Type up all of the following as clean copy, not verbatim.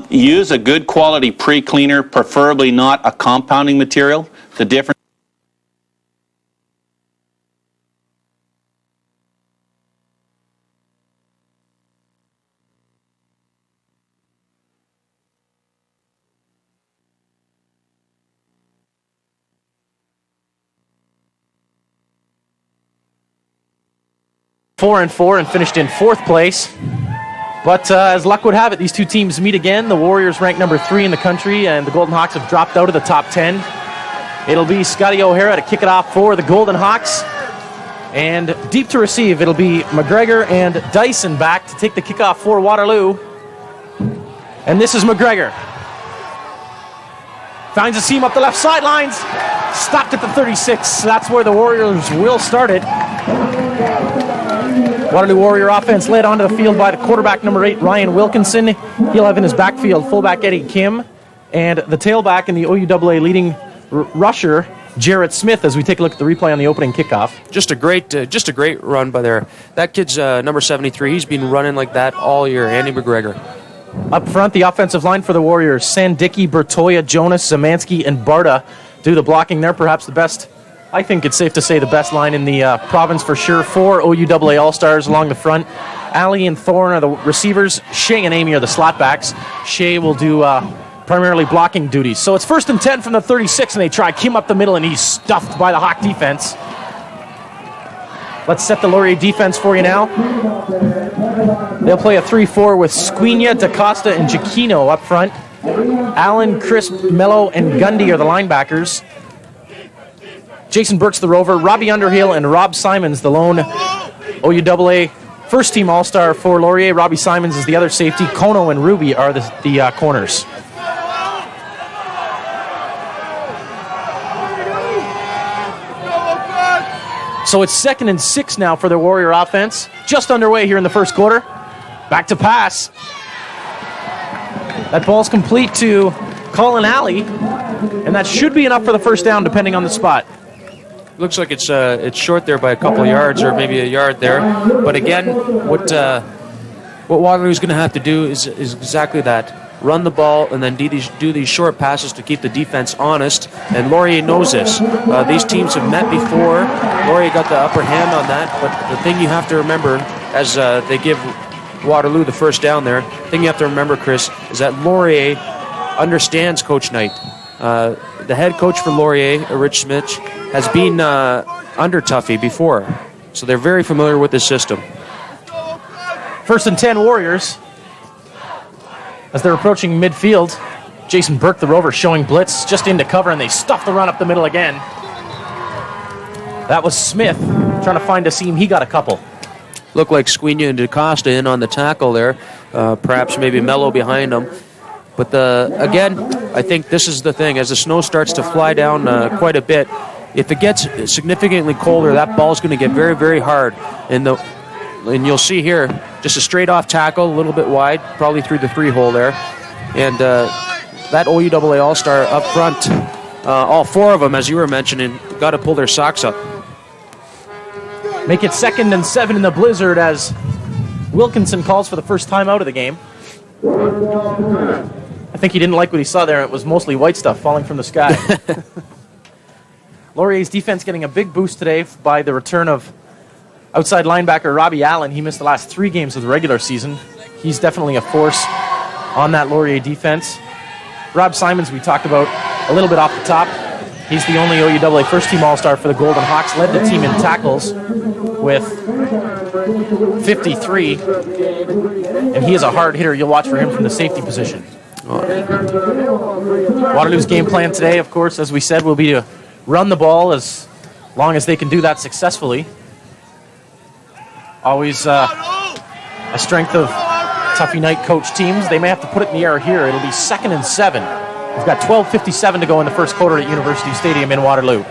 Use a good quality pre-cleaner, preferably not a compounding material. The difference. Four and finished in fourth place. But as luck would have it, these two teams meet again. The Warriors rank number 3 in the country, and the Golden Hawks have dropped out of the top 10. It'll be Scotty O'Hara to kick it off for the Golden Hawks. And deep to receive, it'll be McGregor and Dyson back to take the kickoff for Waterloo. And this is McGregor. Finds a seam up the left sidelines. Stopped at the 36. That's where the Warriors will start it. Waterloo Warrior offense led onto the field by the quarterback, number 8, Ryan Wilkinson. He'll have in his backfield fullback Eddie Kim, and the tailback and the OUAA leading rusher, Jarrett Smith, as we take a look at the replay on the opening kickoff. Just a great run by there. That kid's number 73. He's been running like that all year, Andy McGregor. Up front, the offensive line for the Warriors, Sandicki, Bertoya, Jonas, Zamansky, and Barta do the blocking. They're perhaps the best, I think it's safe to say, the best line in the province for sure. 4 OUAA All-Stars along the front. Ali and Thorne are the receivers. Shea and Amy are the slot backs. Shea will do primarily blocking duties. So it's 1st and 10 from the 36, and they try Kim up the middle, and he's stuffed by the Hawk defense. Let's set the Laurier defense for you now. They'll play a 3-4 with Squina, DaCosta, and Giacchino up front. Allen, Crisp, Mello, and Gundy are the linebackers. Jason Burke's the rover, Robbie Underhill and Rob Simons, the lone OUAA first-team All-Star for Laurier. Robbie Simons is the other safety. Kono and Ruby are the corners. So it's 2nd and 6 now for the Warrior offense. Just underway here in the first quarter. Back to pass. That ball's complete to Colin Alley, and that should be enough for the first down depending on the spot. Looks like it's short there by a couple of yards, or maybe a yard there. But again, what Waterloo's going to have to do is exactly that: run the ball and then do these short passes to keep the defense honest. And Laurier knows this. These teams have met before. Laurier got the upper hand on that. But the thing you have to remember, as they give Waterloo the first down there, the thing you have to remember, Chris, is that Laurier understands Coach Knight. The head coach for Laurier, Rich Smith, has been under Tuffy before, so they're very familiar with this system. 1st and 10 Warriors. As they're approaching midfield, Jason Burke, the rover, showing blitz just into cover, and they stuff the run up the middle again. That was Smith trying to find a seam. He got a couple. Looked like Squina and DaCosta in on the tackle there. Perhaps maybe Mello behind them. But again, I think this is the thing. As the snow starts to fly down quite a bit, if it gets significantly colder, that ball's going to get very, very hard. And you'll see here, just a straight-off tackle, a little bit wide, probably through the 3-hole there. And that OUAA All-Star up front, all 4 of them, as you were mentioning, got to pull their socks up. Make it 2nd and 7 in the blizzard as Wilkinson calls for the first time out of the game. I think he didn't like what he saw there. It was mostly white stuff falling from the sky. Laurier's defense getting a big boost today by the return of outside linebacker Robbie Allen. He missed the last 3 games of the regular season. He's definitely a force on that Laurier defense. Rob Simons, we talked about a little bit off the top. He's the only OUAA first-team All-Star for the Golden Hawks. Led the team in tackles with 53. And he is a hard hitter. You'll watch for him from the safety position. Waterloo's game plan today, of course, as we said, will be to run the ball as long as they can do that successfully. Always a strength of Tuffy Knight coach teams. They may have to put it in the air here. It'll be 2nd and 7. We've got 12:57 to go in the first quarter at University Stadium in Waterloo.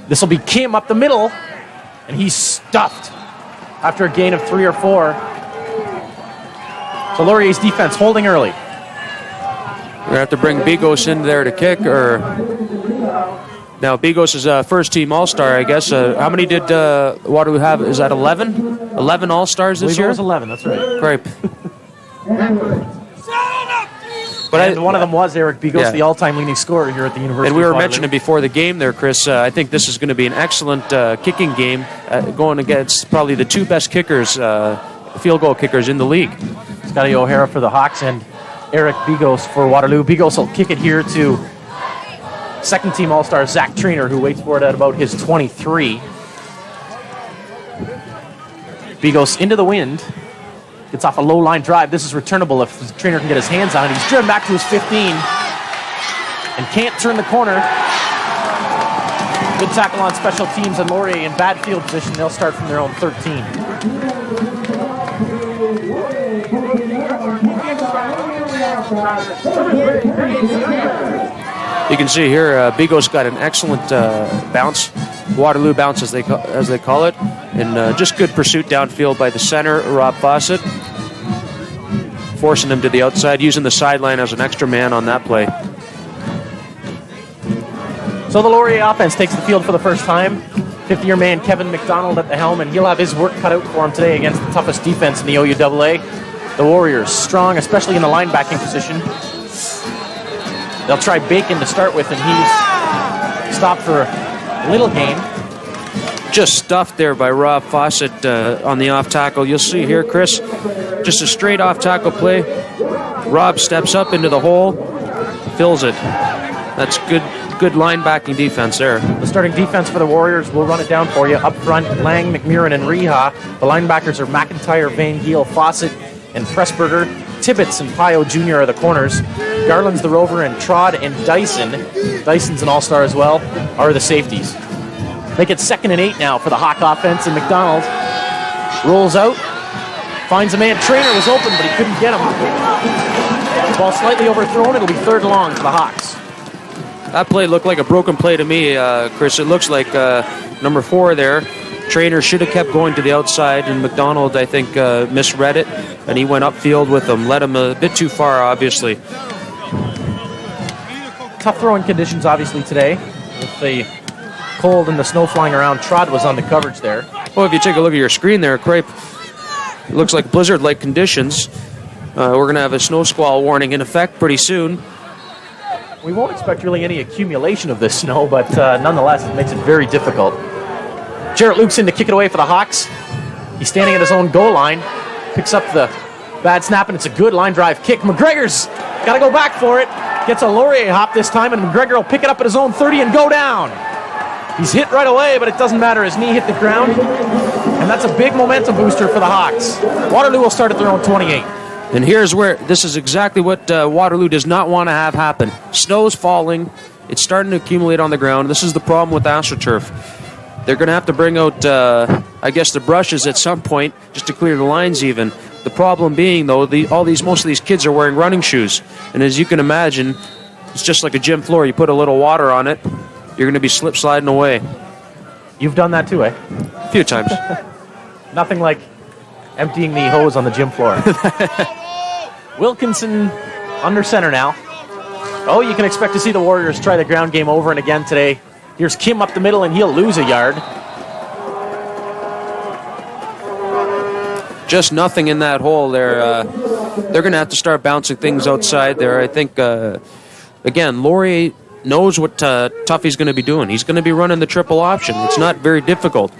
This will be Kim up the middle, and he's stuffed after a gain of 3 or 4. So Laurier's defense holding early. We're going to have to bring Bigos in there to kick, or Now, Bigos is a first-team All-Star, I guess. How many did Waterloo have? Is that 11? 11 All-Stars this year? It was 11, that's right. Great. And one of them was Eric Bigos, Yeah. the all-time leading scorer here at the University And we of were Waterloo. mentioning before the game there, Chris, I think this is going to be an excellent kicking game going against probably the two best kickers, field goal kickers in the league. Scotty O'Hara for the Hawks and Eric Bigos for Waterloo. Bigos will kick it here to second-team All-Star Zach Trainer, who waits for it at about his 23. Bigos into the wind. Gets off a low-line drive. This is returnable if the Trainer can get his hands on it. He's driven back to his 15 and can't turn the corner. Good tackle on special teams, and Lauri in bad field position. They'll start from their own 13. You can see here, Bigos got an excellent bounce, Waterloo bounce as they call it, and just good pursuit downfield by the center, Rob Fawcett, forcing him to the outside, using the sideline as an extra man on that play. So the Laurier offense takes the field for the first time. Fifth-year man Kevin McDonald at the helm, and he'll have his work cut out for him today against the toughest defense in the OUAA. The Warriors, strong, especially in the linebacking position. They'll try Bacon to start with, and he's stopped for a little gain. Just stuffed there by Rob Fawcett on the off tackle. You'll see here, Chris, just a straight off tackle play. Rob steps up into the hole, fills it. That's good linebacking defense there. The starting defense for the Warriors, we'll run it down for you. Up front, Lang, McMurrin, and Reha. The linebackers are McIntyre, Van Giel, Fawcett, and Pressburger. Tibbetts and Pio Jr. are the corners. Garland's the rover, and Trod and Dyson, Dyson's an all-star as well, are the safeties. Make it 2nd and 8 now for the Hawk offense, and McDonald rolls out, finds a man. Trainer was open, but he couldn't get him. The ball slightly overthrown. It'll be 3rd and long for the Hawks. That play looked like a broken play to me, Chris. It looks like number 4 there. Trainer should have kept going to the outside, and McDonald, I think, misread it, and he went upfield with him. Led him a bit too far, obviously. Tough throwing conditions, obviously, today. With the cold and the snow flying around, Trod was on the coverage there. Well, if you take a look at your screen there, Crape, it looks like blizzard-like conditions. We're going to have a snow squall warning in effect pretty soon. We won't expect really any accumulation of this snow, but nonetheless, it makes it very difficult. Jarrett Luke's in to kick it away for the Hawks. He's standing at his own goal line. Picks up the bad snap, and it's a good line drive kick. McGregor's got to go back for it. Gets a Laurier hop this time, and McGregor will pick it up at his own 30 and go down. He's hit right away, but it doesn't matter. His knee hit the ground, and that's a big momentum booster for the Hawks. Waterloo will start at their own 28. And here's where this is exactly what Waterloo does not want to have happen. Snow's falling. It's starting to accumulate on the ground. This is the problem with AstroTurf. They're going to have to bring out, I guess, the brushes at some point just to clear the lines even. The problem being, though, most of these kids are wearing running shoes. And as you can imagine, it's just like a gym floor. You put a little water on it, you're going to be slip sliding away. You've done that too, eh? A few times. Nothing like emptying the hose on the gym floor. Wilkinson under center now. Oh, you can expect to see the Warriors try the ground game over and again today. Here's Kim up the middle, and he'll lose a yard. Just nothing in that hole there. They're going to have to start bouncing things outside there. I think, again, Lauri knows what Tuffy's going to be doing. He's going to be running the triple option. It's not very difficult.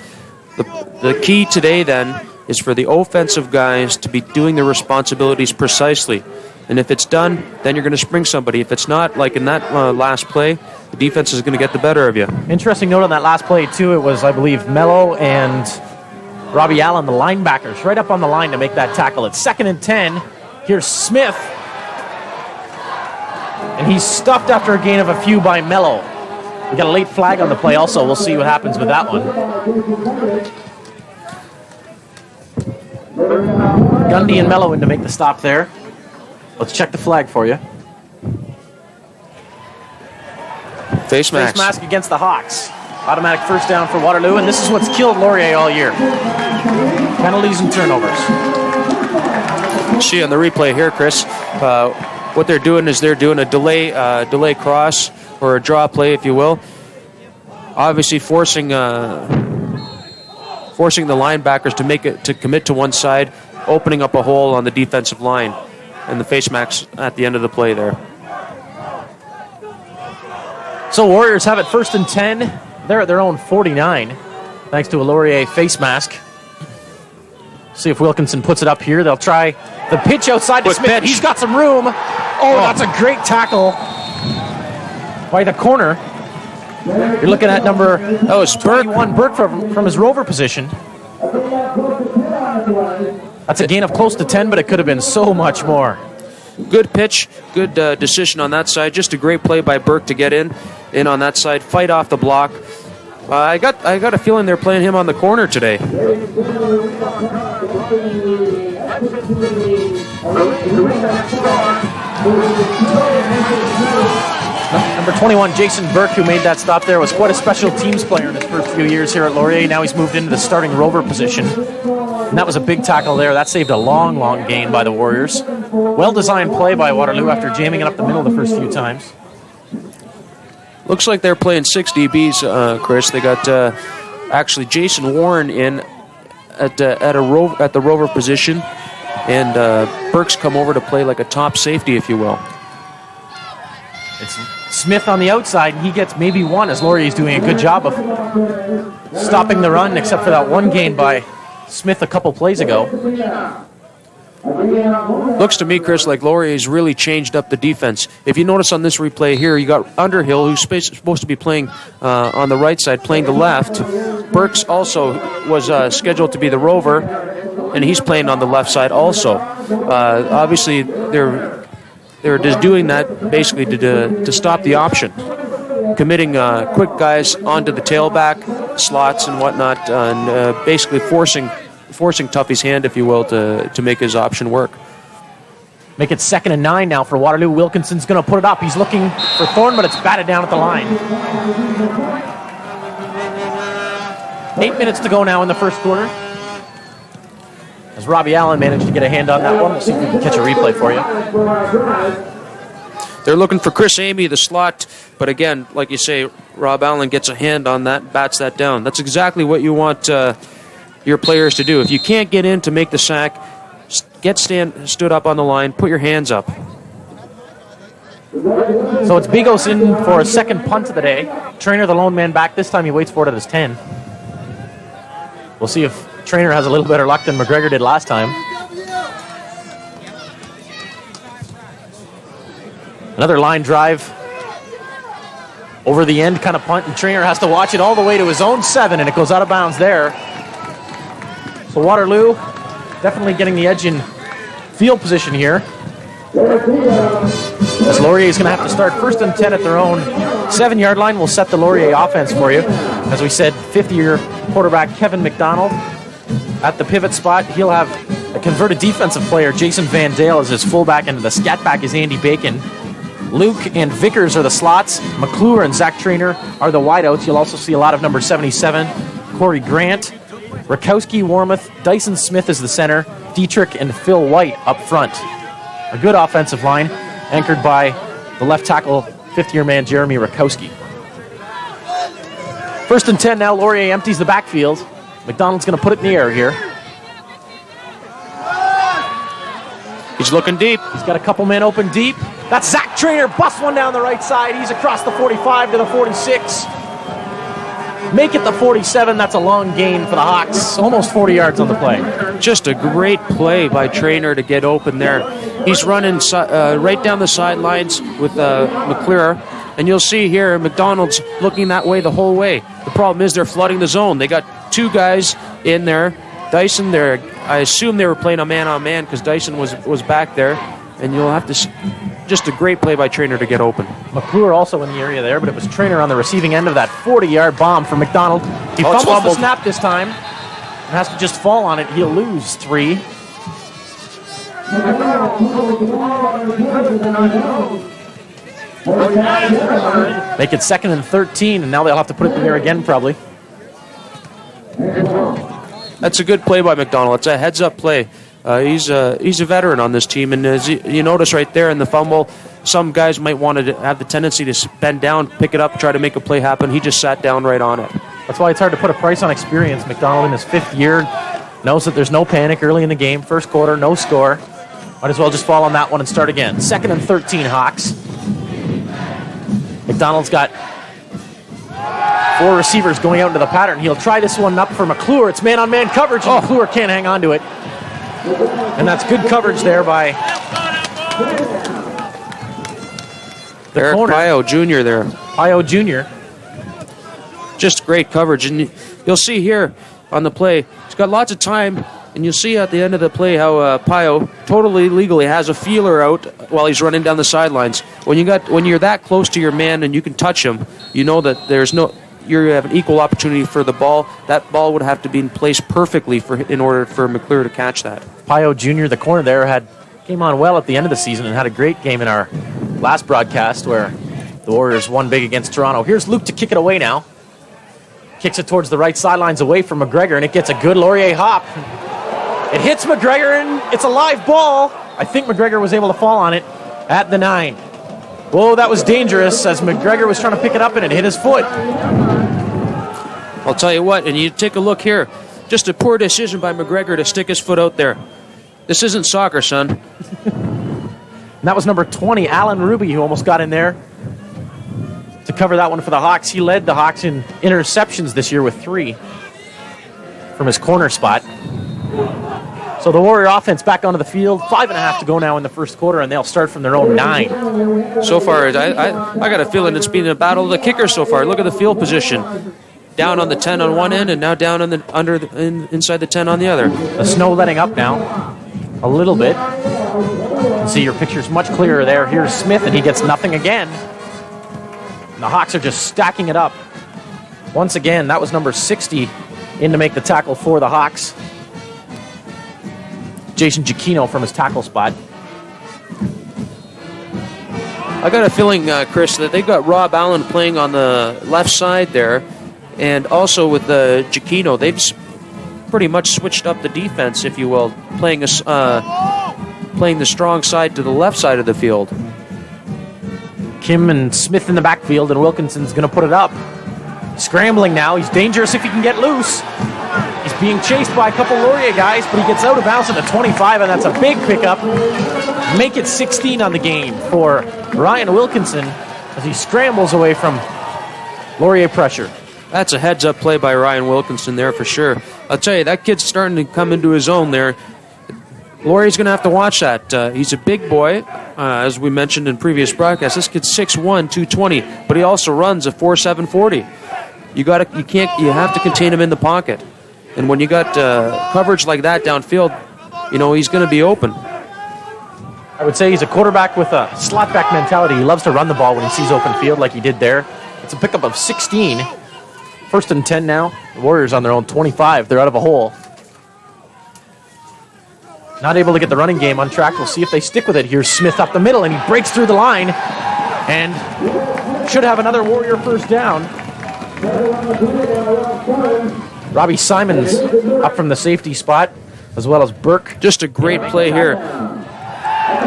The key today, then, is for the offensive guys to be doing their responsibilities precisely. And if it's done, then you're going to spring somebody. If it's not, like in that last play, the defense is going to get the better of you. Interesting note on that last play, too. It was, I believe, Mello and Robbie Allen, the linebackers, right up on the line to make that tackle. It's 2nd and 10. Here's Smith. And he's stuffed after a gain of a few by Mello. We got a late flag on the play also. We'll see what happens with that one. Gundy and Mello in to make the stop there. Let's check the flag for you. Face mask. Face mask against the Hawks. Automatic first down for Waterloo, and this is what's killed Laurier all year. Penalties and turnovers. See on the replay here, Chris, what they're doing is they're doing a delay cross, or a draw play, if you will. obviously forcing the linebackers to commit to one side, opening up a hole on the defensive line, and the face mask at the end of the play there. So Warriors have it 1st and 10. They're at their own 49, thanks to a Laurier face mask. See if Wilkinson puts it up here. They'll try the pitch outside to Quick Smith. pitch. He's got some room. Oh, that's a great tackle by the corner. You're looking at number 21, Burke from his rover position. That's a gain of close to 10, but it could have been so much more. Good pitch, good decision on that side. Just a great play by Burke to get in on that side, fight off the block. I got a feeling they're playing him on the corner today. Number 21, Jason Burke, who made that stop there, was quite a special teams player in his first few years here at Laurier. Now he's moved into the starting rover position. And that was a big tackle there. That saved a long, long gain by the Warriors. Well-designed play by Waterloo after jamming it up the middle the first few times. Looks like they're playing 6 DBs, Chris. They got actually Jason Warren in at the rover position, and Burke's come over to play like a top safety, if you will. It's Smith on the outside, and he gets maybe one, as Laurier's doing a good job of stopping the run, except for that one gain by Smith a couple plays ago. Looks to me, Chris, like Laurier's really changed up the defense. If you notice on this replay here, you got Underhill, who's supposed to be playing on the right side, playing the left. Burks also was scheduled to be the rover, and he's playing on the left side also. Obviously, they're just doing that basically to stop the option, committing quick guys onto the tailback slots and whatnot, and basically forcing Tuffy's hand, if you will, to make his option work. Make it 2nd and 9 now for Waterloo. Wilkinson's going to put it up. He's looking for Thorne, but it's batted down at the line. 8 minutes to go now in the first quarter. As Robbie Allen managed to get a hand on that one. We'll see if we can catch a replay for you. They're looking for Chris Amy, the slot, but again, like you say, Rob Allen gets a hand on that, bats that down. That's exactly what you want your players to do. If you can't get in to make the sack, stood up on the line, put your hands up. So it's Bigos in for a second punt of the day. Trainer, the lone man back. This time he waits for it at his 10. We'll see if Trainer has a little better luck than McGregor did last time. Another line drive over the end kind of punt, and Trainer has to watch it all the way to his own 7, and it goes out of bounds there. So Waterloo definitely getting the edge in field position here. As Laurier is going to have to start 1st and 10 at their own 7-yard line. We'll set the Laurier offense for you. As we said, 5th-year quarterback Kevin McDonald at the pivot spot. He'll have a converted defensive player, Jason Van Dale, as his fullback, and the scat back is Andy Bacon. Luke and Vickers are the slots. McClure and Zach Trainer are the wideouts. You'll also see a lot of number 77, Corey Grant. Rakowski, Warmouth, Dyson Smith is the center. Dietrich and Phil White up front. A good offensive line, anchored by the left tackle, 5th-year man Jeremy Rakowski. 1st and 10 now. Laurier empties the backfield. McDonald's going to put it in the air here. He's looking deep. He's got a couple men open deep. That's Zach Trainer. Busts one down the right side. He's across the 45 to the 46. Make it the 47. That's a long gain for the Hawks. Almost 40 yards on the play. Just a great play by Trainer to get open there. He's running right down the sidelines with McClure. And you'll see here, McDonald's looking that way the whole way. The problem is they're flooding the zone. They got 2 guys in there. Dyson there, I assume they were playing a man-on-man because Dyson was back there. And you'll have to... Just a great play by Trainer to get open. McClure also in the area there, but it was Trainer on the receiving end of that 40-yard bomb for McDonald. He fumbles the snap this time and has to just fall on it. He'll lose 3. Make it 2nd and 13, and now they'll have to put it in there again probably. That's a good play by McDonald. It's a heads-up play. He's a veteran on this team, and as you notice right there in the fumble, some guys might want to have the tendency to bend down, pick it up, try to make a play happen. He just sat down right on it. That's why it's hard to put a price on experience. McDonald in his 5th year knows that there's no panic early in the game. First quarter, no score. Might as well just fall on that one and start again. 2nd and 13, Hawks. McDonald's got 4 receivers going out into the pattern. He'll try this one up for McClure. It's man-on-man coverage, and McClure can't hang on to it. And that's good coverage there by the Eric corner. Pio Jr. there. Pio Jr. Just great coverage. And you'll see here on the play, he's got lots of time, and you'll see at the end of the play how Pio totally legally has a feeler out while he's running down the sidelines. When you're that close to your man and you can touch him, you know that you have an equal opportunity for the ball. That ball would have to be in place perfectly in order for McClure to catch that. Pio Jr., the corner there, came on well at the end of the season and had a great game in our last broadcast where the Warriors won big against Toronto. Here's Luke to kick it away now. Kicks it towards the right sidelines away from McGregor, and it gets a good Laurier hop. It hits McGregor, and it's a live ball. I think McGregor was able to fall on it at the 9. Whoa, that was dangerous as McGregor was trying to pick it up, and it hit his foot. I'll tell you what, and you take a look here. Just a poor decision by McGregor to stick his foot out there. This isn't soccer, son. And that was number 20, Alan Ruby, who almost got in there to cover that one for the Hawks. He led the Hawks in interceptions this year with 3 from his corner spot. So the Warrior offense back onto the field. 5.5 to go now in the first quarter, and they'll start from their own 9. So far, I got a feeling it's been a battle of the kickers so far. Look at the field position. Down on the 10 on one end, and now down on inside the 10 on the other. The snow letting up now a little bit. You can see your picture's much clearer there. Here's Smith, and he gets nothing again. And the Hawks are just stacking it up. Once again, that was number 60 in to make the tackle for the Hawks. Jason Giacchino from his tackle spot. I got a feeling, Chris, that they've got Rob Allen playing on the left side there, and also with Giacchino, they've pretty much switched up the defense, if you will, playing the strong side to the left side of the field. Kim and Smith in the backfield, and Wilkinson's going to put it up. Scrambling now. He's dangerous if he can get loose. He's being chased by a couple Laurier guys, but he gets out of bounds at the 25, and that's a big pickup. Make it 16 on the game for Ryan Wilkinson as he scrambles away from Laurier pressure. That's a heads-up play by Ryan Wilkinson there for sure. I'll tell you, that kid's starting to come into his own there. Laurier's going to have to watch that. He's a big boy, as we mentioned in previous broadcasts. This kid's 6'1", 220, but he also runs a 4.7 40. You have to contain him in the pocket. And when you got coverage like that downfield, he's going to be open. I would say he's a quarterback with a slot-back mentality. He loves to run the ball when he sees open field like he did there. It's a pickup of 16. 1st and 10 now. The Warriors on their own 25. They're out of a hole. Not able to get the running game on track. We'll see if they stick with it. Here's Smith up the middle, and he breaks through the line and should have another Warrior first down. Robbie Simons up from the safety spot, as well as Burke. Just a great play here.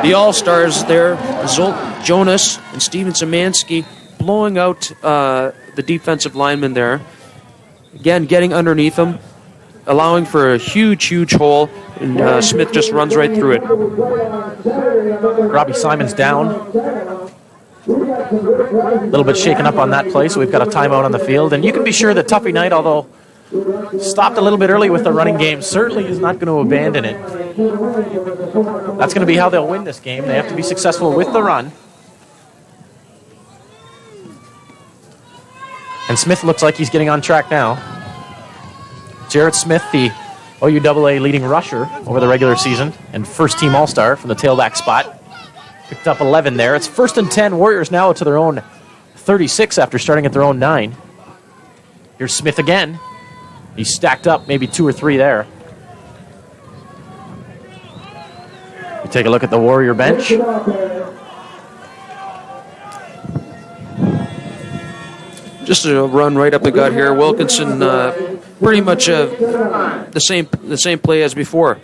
The All-Stars there, Zolt Jonas and Steven Szymanski, blowing out the defensive lineman there. Again, getting underneath him, allowing for a huge, huge hole, and Smith just runs right through it. Robbie Simons down. A little bit shaken up on that play, so we've got a timeout on the field. And you can be sure that Tuffy Knight, although stopped a little bit early with the running game, certainly is not going to abandon it. That's going to be how they'll win this game. They have to be successful with the run. And Smith looks like he's getting on track now. Jarrett Smith, the OUAA leading rusher over the regular season and first-team All-Star from the tailback spot. Picked up 11 there. It's 1st and 10. Warriors now to their own 36 after starting at their own 9. Here's Smith again. He's stacked up maybe 2 or 3 there. We take a look at the Warrior bench. Just a run right up the gut here. Wilkinson, pretty much the same play as before.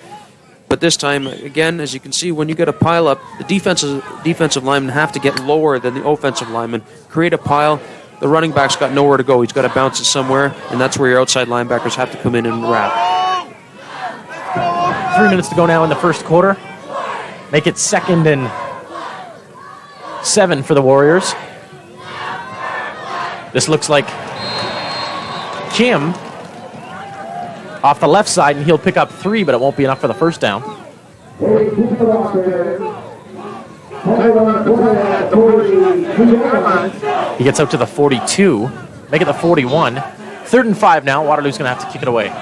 But this time, again, as you can see, when you get a pile up, the defensive linemen have to get lower than the offensive linemen, create a pile. The running back's got nowhere to go. He's got to bounce it somewhere, and that's where your outside linebackers have to come in and wrap. 3 minutes to go now in the first quarter. Make it 2nd and 7 for the Warriors. This looks like Kim off the left side, and he'll pick up 3, but it won't be enough for the first down. He gets out to the 42, make it the 41. 3rd and 5 now. Waterloo's going to have to kick it away.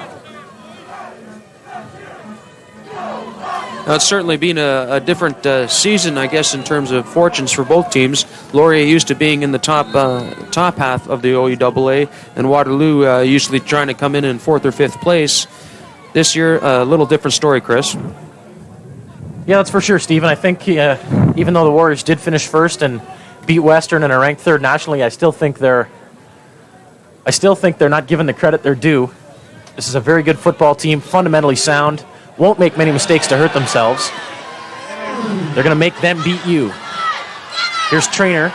Now, it's certainly been a different season, I guess, in terms of fortunes for both teams. Lauri used to being in the top half of the OUAA, and Waterloo usually trying to come in 4th or 5th place. This year, a little different story, Chris. Yeah, that's for sure, Stephen. I think even though the Warriors did finish first and beat Western and are ranked 3rd nationally, I still think they're not given the credit they're due. This is a very good football team, fundamentally sound. Won't make many mistakes to hurt themselves. They're going to make them beat you. Here's Trainer.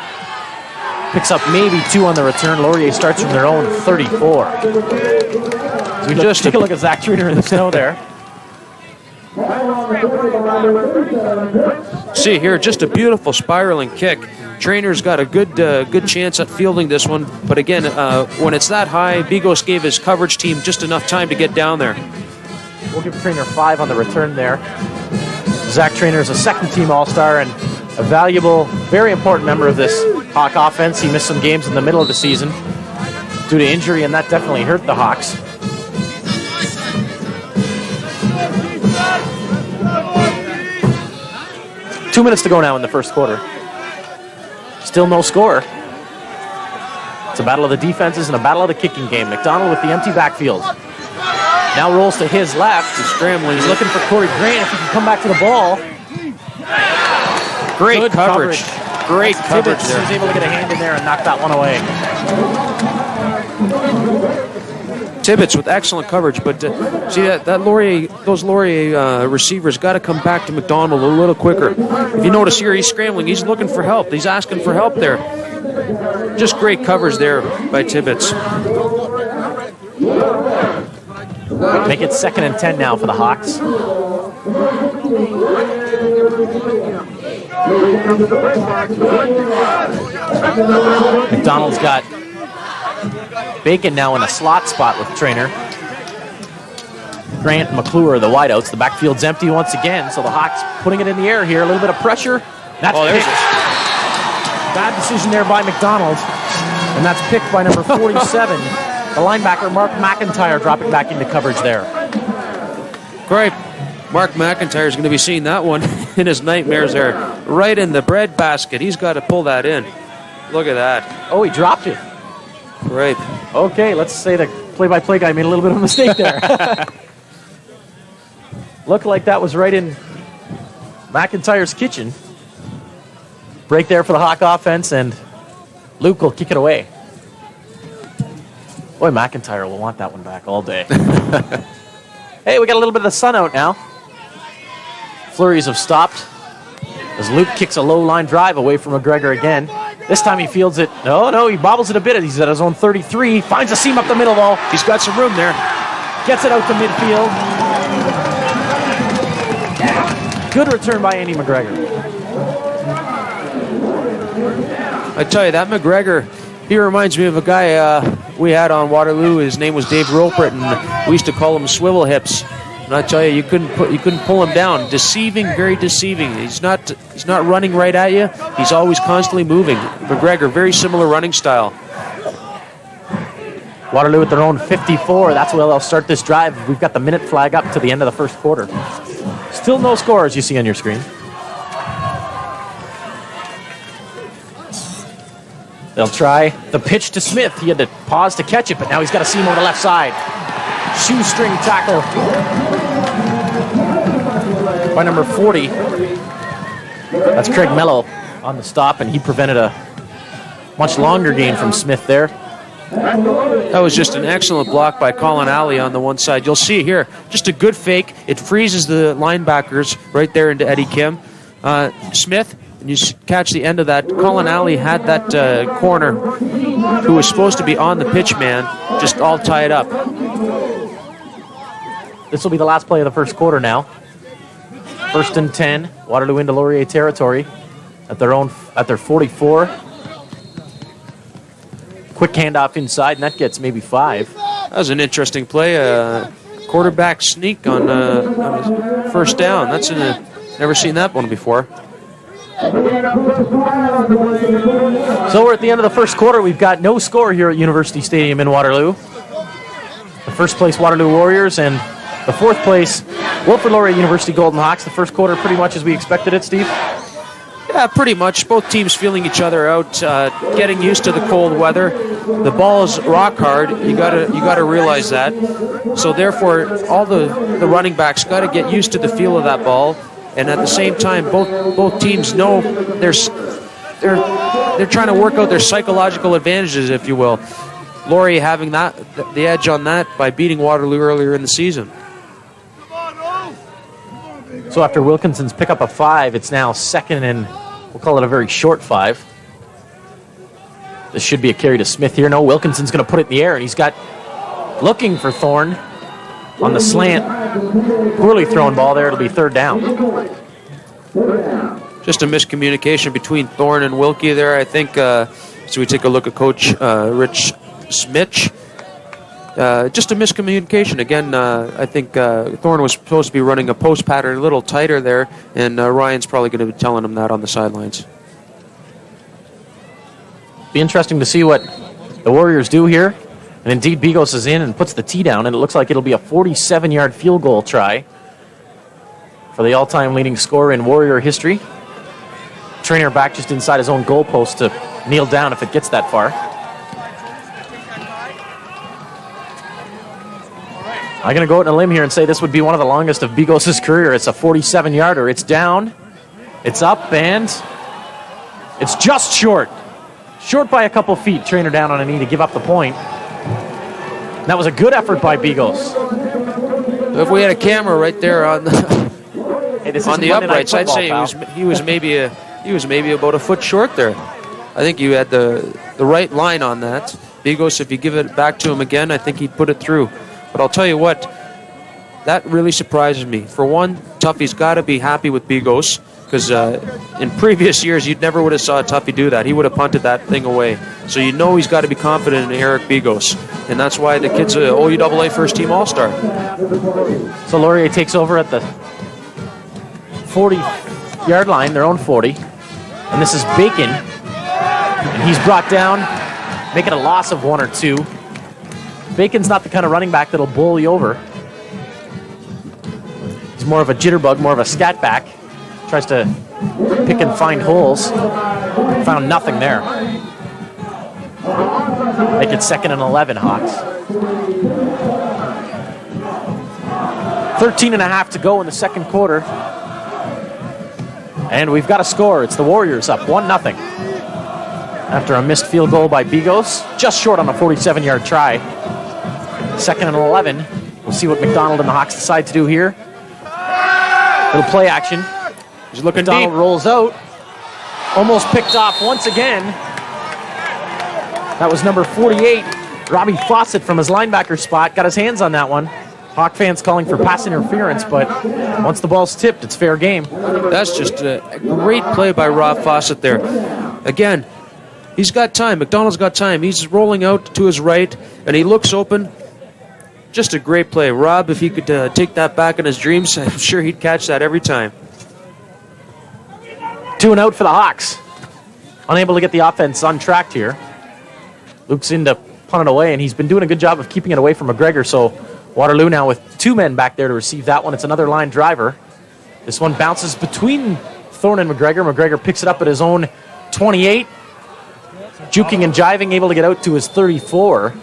Picks up maybe 2 on the return. Laurier starts from their own 34. So just take a look at Zach Trainer in the snow there. See here, just a beautiful spiraling kick. Trainer's got a good chance at fielding this one. But again, when it's that high, Bigos gave his coverage team just enough time to get down there. We'll give Trainer 5 on the return there. Zach Trainer is a second-team All-Star and a valuable, very important member of this Hawk offense. He missed some games in the middle of the season due to injury, and that definitely hurt the Hawks. Two minutes to go now in the first quarter. Still no score. It's a battle of the defenses and a battle of the kicking game. McDonald with the empty backfield. Now rolls to his left. He's scrambling. He's looking for Corey Grant if he can come back to the ball. Great Good coverage. Great coverage Tibbetts there. was able to get a hand in there and knock that one away. Tibbetts with excellent coverage, but see those Laurier receivers got to come back to McDonald a little quicker. If you notice here, he's scrambling. He's looking for help. He's asking for help there. Just great coverage there by Tibbetts. Make it 2nd and 10 now for the Hawks. McDonald's got Bacon now in a slot spot with Trainer. Grant and McClure are the wideouts. The backfield's empty once again, so the Hawks putting it in the air here. A little bit of pressure. That's picked. Bad decision there by McDonald. And that's picked by number 47. The linebacker, Mark McIntyre, dropping back into coverage there. Great. Mark McIntyre is going to be seeing that one in his nightmares there. Right in the bread basket. He's got to pull that in. Look at that. Oh, he dropped it. Great. Okay, let's say the play-by-play guy made a little bit of a mistake there. Looked like that was right in McIntyre's kitchen. Break there for the Hawk offense, and Luke will kick it away. Boy, McIntyre will want that one back all day. Hey, we got a little bit of the sun out now. Flurries have stopped as Luke kicks a low line drive away from McGregor again. This time he fields it. No, he bobbles it a bit. He's at his own 33. Finds a seam up the middle, though. He's got some room there. Gets it out to midfield. Good return by Andy McGregor. I tell you, that McGregor, he reminds me of a guy we had on Waterloo. His name was Dave Ropert, and we used to call him Swivel Hips. And I tell you, you couldn't pull him down. Deceiving, very deceiving. He's not running right at you. He's always constantly moving. McGregor, very similar running style. Waterloo at their own 54. That's where they'll start this drive. We've got the minute flag up to the end of the first quarter. Still no score, as you see on your screen. They'll try the pitch to Smith. He had to pause to catch it, but now he's got a seam over the left side. Shoestring tackle by number 40. That's Craig Mello on the stop, and he prevented a much longer gain from Smith there. That was just an excellent block by Colin Alley on the one side. You'll see here, just a good fake. It freezes the linebackers right there into Eddie Kim. Smith, and you catch the end of that. Colin Alley had that corner who was supposed to be on the pitch man just all tied up. This will be the last play of the first quarter now. 1st and 10, Waterloo into Laurier territory at their 44. Quick handoff inside, and that gets maybe 5. That was an interesting play. Quarterback sneak on his first down. Never seen that one before. So we're at the end of the first quarter. We've got no score here at University Stadium in Waterloo. The first place Waterloo Warriors and the fourth place Wilfrid Laurier University Golden Hawks. The first quarter pretty much as we expected it, Steve. Yeah, pretty much. Both teams feeling each other out, getting used to the cold weather. The ball is rock hard. You gotta realize that. So therefore, all the running backs got to get used to the feel of that ball. And at the same time, both teams know they're trying to work out their psychological advantages, if you will. Laurier having the edge on that by beating Waterloo earlier in the season. So after Wilkinson's pick up a 5, it's now 2nd and we'll call it a very short 5. This should be a carry to Smith here. No, Wilkinson's going to put it in the air, and he's got looking for Thorne on the slant. Poorly thrown ball there. It'll be 3rd down. Just a miscommunication between Thorne and Wilkie there, I think. So we take a look at Coach Rich Smitch. Just a miscommunication. Again, I think Thorne was supposed to be running a post pattern a little tighter there, and Ryan's probably going to be telling him that on the sidelines. Be interesting to see what the Warriors do here. And indeed, Bigos is in and puts the tee down, and it looks like it'll be a 47-yard field goal try for the all-time leading scorer in Warrior history. Trainer back just inside his own goalpost to kneel down if it gets that far. I'm going to go out on a limb here and say this would be one of the longest of Bigos' career. It's a 47-yarder. It's down, it's up, and it's just short. Short by a couple feet. Trainer down on a knee to give up the point. That was a good effort by Bigos. If we had a camera right there on the on the uprights, I'd say he was maybe about a foot short there. I think you had the right line on that. Bigos, if you give it back to him again, I think he'd put it through. But I'll tell you what, that really surprises me. For one, Tuffy's got to be happy with Bigos, because in previous years, you never would have saw Tuffy do that. He would have punted that thing away. So you know he's got to be confident in Eric Bigos. And that's why the kid's an OUAA first-team All-Star. So Laurier takes over at the 40-yard line, their own 40. And this is Bacon. And he's brought down, making a loss of 1 or 2. Bacon's not the kind of running back that'll bowl you over. He's more of a jitterbug, more of a scat back. Tries to pick and find holes. Found nothing there. Make it 2nd and 11, Hawks. 13.5 to go in the second quarter. And we've got a score. It's the Warriors up 1-0. After a missed field goal by Bigos. Just short on a 47-yard try. 2nd and 11. We'll see what McDonald and the Hawks decide to do here. Little play action. He's looking McDonald deep. rolls out. Almost picked off once again. That was number 48. Robbie Fawcett from his linebacker spot. Got his hands on that one. Hawk fans calling for pass interference, but once the ball's tipped, it's fair game. That's just a great play by Rob Fawcett there. Again, he's got time. McDonald's got time. He's rolling out to his right, and he looks open. Just a great play. Rob, if he could take that back in his dreams, I'm sure he'd catch that every time. 2 and out for the Hawks. Unable to get the offense untracked here. Luke's in to punt it away, and he's been doing a good job of keeping it away from McGregor, so Waterloo now with 2 men back there to receive that one. It's another line driver. This one bounces between Thorne and McGregor. McGregor picks it up at his own 28. Juking and jiving, able to get out to his 34.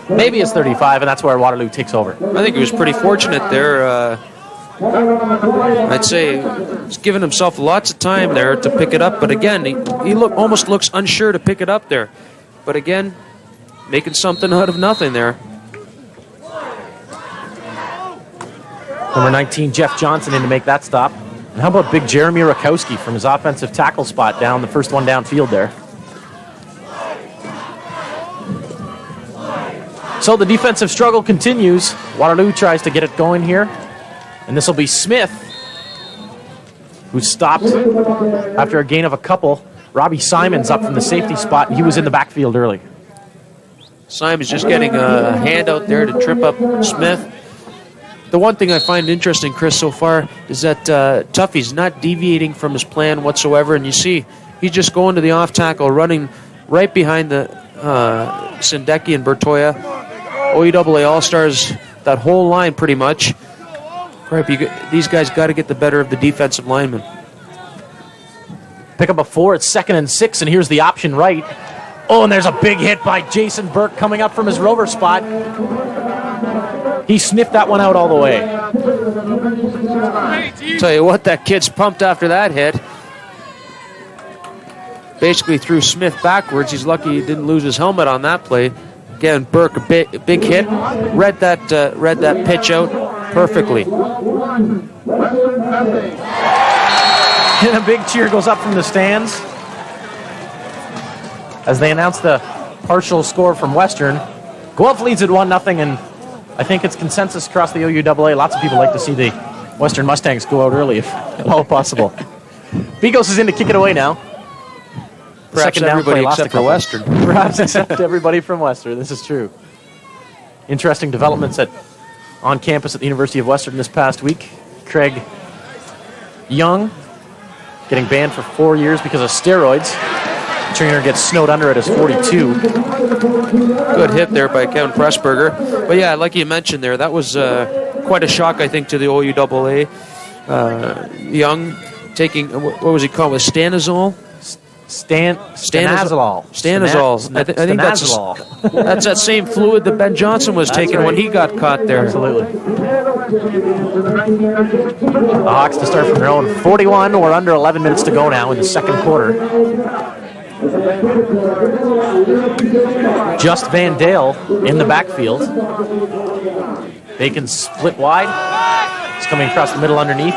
Maybe his 35, and that's where Waterloo takes over. I think he was pretty fortunate there. I'd say he's given himself lots of time there to pick it up, but again, he almost looks unsure to pick it up there. but again, making something out of nothing there. Number 19, Jeff Johnson, in to make that stop. And how about big Jeremy Rakowski from his offensive tackle spot down, the first one downfield there. So the defensive struggle continues. Waterloo tries to get it going here. And this will be Smith, who stopped after a gain of a couple. Robbie Simons up from the safety spot, and he was in the backfield early. Simon's just getting a hand out there to trip up Smith. The one thing I find interesting, Chris, so far is that Tuffy's not deviating from his plan whatsoever, and you see he's just going to the off tackle, running right behind the Sendeki and Bertoya. OUAA All-Stars, that whole line pretty much. These guys got to get the better of the defensive linemen. Pick up a 4, it's 2nd and 6, and here's the option right. Oh, and there's a big hit by Jason Burke coming up from his rover spot. He sniffed that one out all the way. Tell you what, that kid's pumped after that hit. Basically threw Smith backwards. He's lucky he didn't lose his helmet on that play. Again, Burke, a big hit. Read that pitch out perfectly. And a big cheer goes up from the stands as they announce the partial score from Western. Guelph leads at 1-0, and I think it's consensus across the OUAA. Lots of people like to see the Western Mustangs go out early if at all possible. Bigos is in to kick it away now. Perhaps everybody except for Western. Perhaps except everybody from Western. This is true. Interesting developments on campus at the University of Western this past week. Craig Young getting banned for 4 years because of steroids. Trainer gets snowed under at his 42. Good hit there by Kevin Pressburger. But yeah, like you mentioned there, that was quite a shock, I think, to the OUAA. Young taking, what was he called, with Stanazol? Stanazolol. I think that's that same fluid that Ben Johnson was taking when he got caught there. Absolutely. The Hawks to start from their own 41. We're under 11 minutes to go now in the second quarter. Just Van Dale in the backfield. Bacon split wide. It's coming across the middle underneath.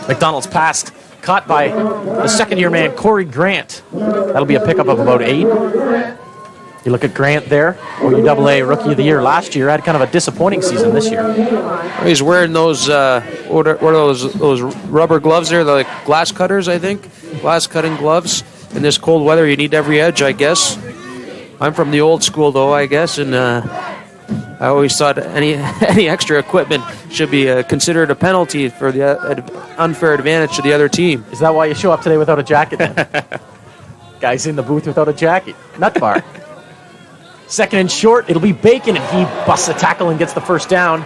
McDonald's pass caught by the second-year man, Corey Grant. That'll be a pickup of about 8. You look at Grant there, OUAA Rookie of the Year last year, had kind of a disappointing season this year. He's wearing those, what are those rubber gloves there, the like glass cutters, I think. Glass cutting gloves. In this cold weather, you need every edge, I guess. I'm from the old school, though, I guess, and I always thought any extra equipment should be considered a penalty for the unfair advantage to the other team. Is that why you show up today without a jacket? Guy's in the booth without a jacket. Nut bar. Second and short, it'll be Bacon, and he busts a tackle and gets the first down.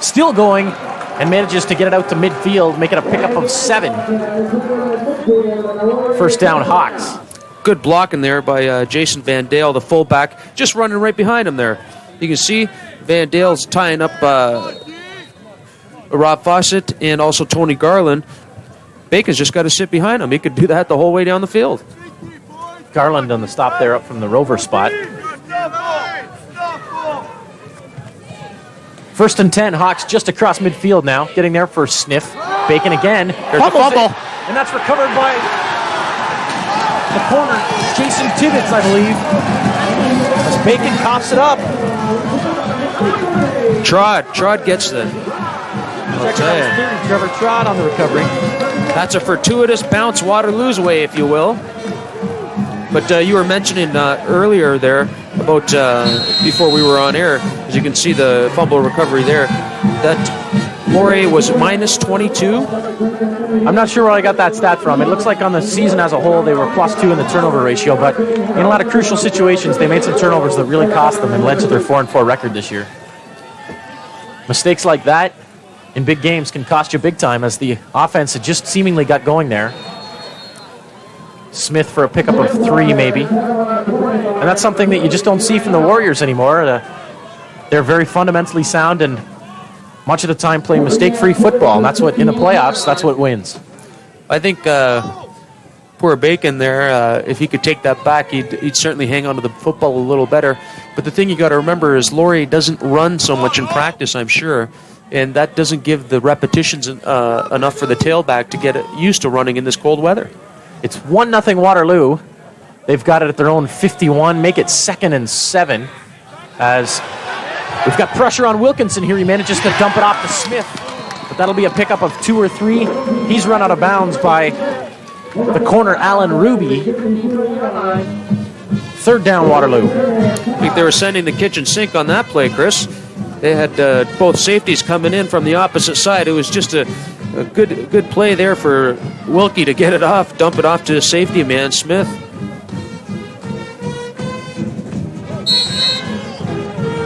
Still going, and manages to get it out to midfield, making a pickup of 7. First down, Hawks. Good blocking there by Jason Van Dale, the fullback, just running right behind him there. You can see Van Dale's tying up Rob Fawcett and also Tony Garland. Bacon's just got to sit behind him. He could do that the whole way down the field. Garland on the stop there up from the rover spot. First and 10, Hawks just across midfield now. Getting there for sniff. Bacon again. There's a fumble. And that's recovered by the corner, Jason Tibbetts, I believe. As Bacon coughs it up. Trod gets the... Trevor Trod on the recovery. That's a fortuitous bounce Waterloo's way, if you will. But you were mentioning earlier there about before we were on air, as you can see the fumble recovery there, that Lauri was minus 22. I'm not sure where I got that stat from. It looks like on the season as a whole they were +2 in the turnover ratio, but in a lot of crucial situations they made some turnovers that really cost them and led to their 4-4 record this year. Mistakes like that in big games can cost you big time, as the offense had just seemingly got going there. Smith for a pickup of 3 maybe. And that's something that you just don't see from the Warriors anymore. They're very fundamentally sound and much of the time play mistake-free football. And that's what, in the playoffs, that's what wins. I think poor Bacon there, if he could take that back, he'd certainly hang on to the football a little better. But the thing you got to remember is Lauri doesn't run so much in practice, I'm sure, and that doesn't give the repetitions enough for the tailback to get used to running in this cold weather. It's 1-0 Waterloo. They've got it at their own 51. Make it 2nd and 7 as we've got pressure on Wilkinson here. He manages to dump it off to Smith, but that'll be a pickup of 2 or 3. He's run out of bounds by the corner, Alan Ruby. 3rd down, Waterloo. I think they were sending the kitchen sink on that play, Chris. They had both safeties coming in from the opposite side. It was just a good play there for Wilkie to get it off, dump it off to the safety man, Smith.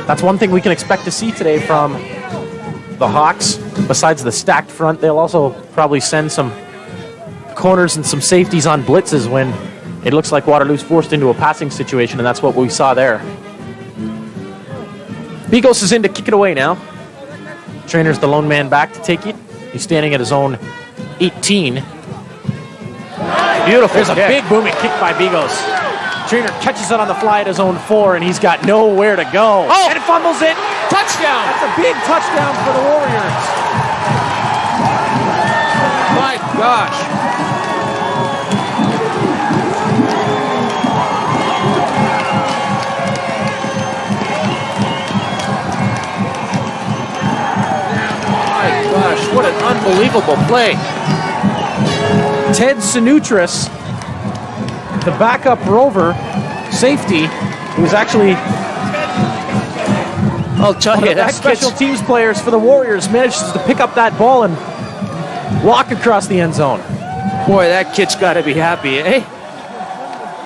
That's one thing we can expect to see today from the Hawks. Besides the stacked front, they'll also probably send some corners and some safeties on blitzes when it looks like Waterloo's forced into a passing situation, and that's what we saw there. Bigos is in to kick it away now. Trainer's the lone man back to take it. He's standing at his own 18. Beautiful. There's a big booming kick by Bigos. Trainer catches it on the fly at his own 4, and he's got nowhere to go. Oh! And fumbles it. Touchdown! That's a big touchdown for the Warriors. My gosh. What an unbelievable play. Ted Sinutris, the backup Rover safety, who's actually I'll tell one you, of the that special teams players for the Warriors, manages to pick up that ball and walk across the end zone. Boy, that kid's got to be happy, eh?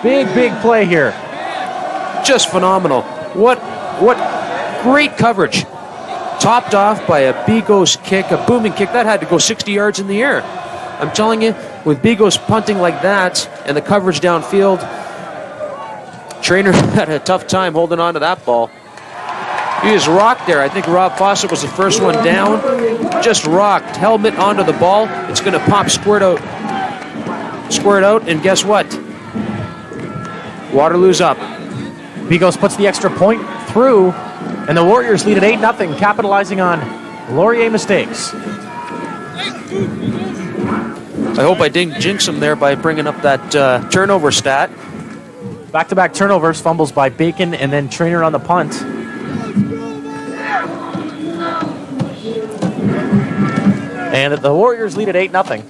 Big play here. Just phenomenal. What great coverage. Topped off by a Bigos kick, a booming kick. That had to go 60 yards in the air. I'm telling you, with Bigos punting like that and the coverage downfield, Trainer had a tough time holding on to that ball. He just rocked there. I think Rob Fawcett was the first one down. Just rocked. Helmet onto the ball. It's going to pop squirt out, and guess what? Waterloo's up. Bigos puts the extra point through, and the Warriors lead at 8-0, capitalizing on Laurier mistakes. I hope I didn't jinx him there by bringing up that turnover stat. Back-to-back turnovers, fumbles by Bacon, and then Trainer on the punt. And the Warriors lead at 8-0.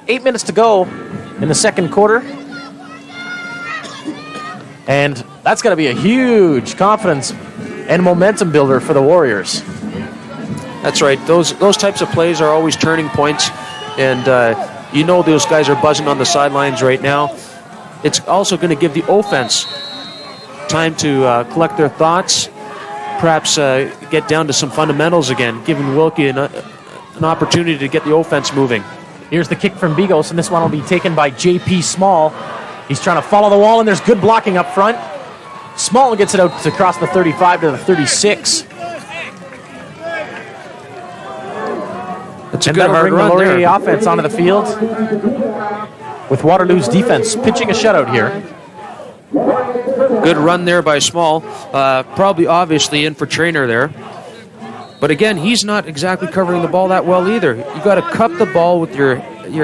8 minutes to go in the second quarter. And that's going to be a huge confidence and momentum builder for the Warriors. That's right. Those types of plays are always turning points, and you know those guys are buzzing on the sidelines right now. It's also going to give the offense time to collect their thoughts, perhaps get down to some fundamentals again, giving Wilkie an opportunity to get the offense moving. Here's the kick from Bigos, and this one will be taken by J.P. Small. He's trying to follow the wall, and there's good blocking up front. Small gets it out to cross the 35 to the 36. That's a and good that'll hard bring the run Laurier there. offense onto the field, with Waterloo's defense pitching a shutout here. Good run there by Small. Probably obviously in for Trainer there. But again, he's not exactly covering the ball that well either. You got to cup the ball with your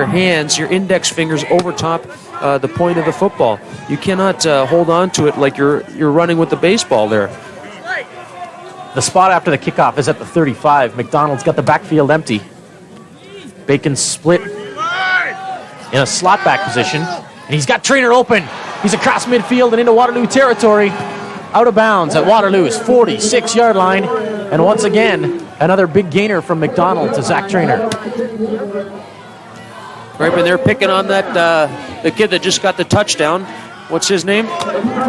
hands, your index fingers over top the point of the football. You cannot hold on to it like you're running with the baseball there. The spot after the kickoff is at the 35. McDonald's got the backfield empty. Bacon split in a slot back position, and he's got Trainer open. He's across midfield and into Waterloo territory. Out of bounds at Waterloo's 46-yard line. And once again, another big gainer from McDonald to Zach Trainer. Right, but they're picking on that the kid that just got the touchdown. What's his name?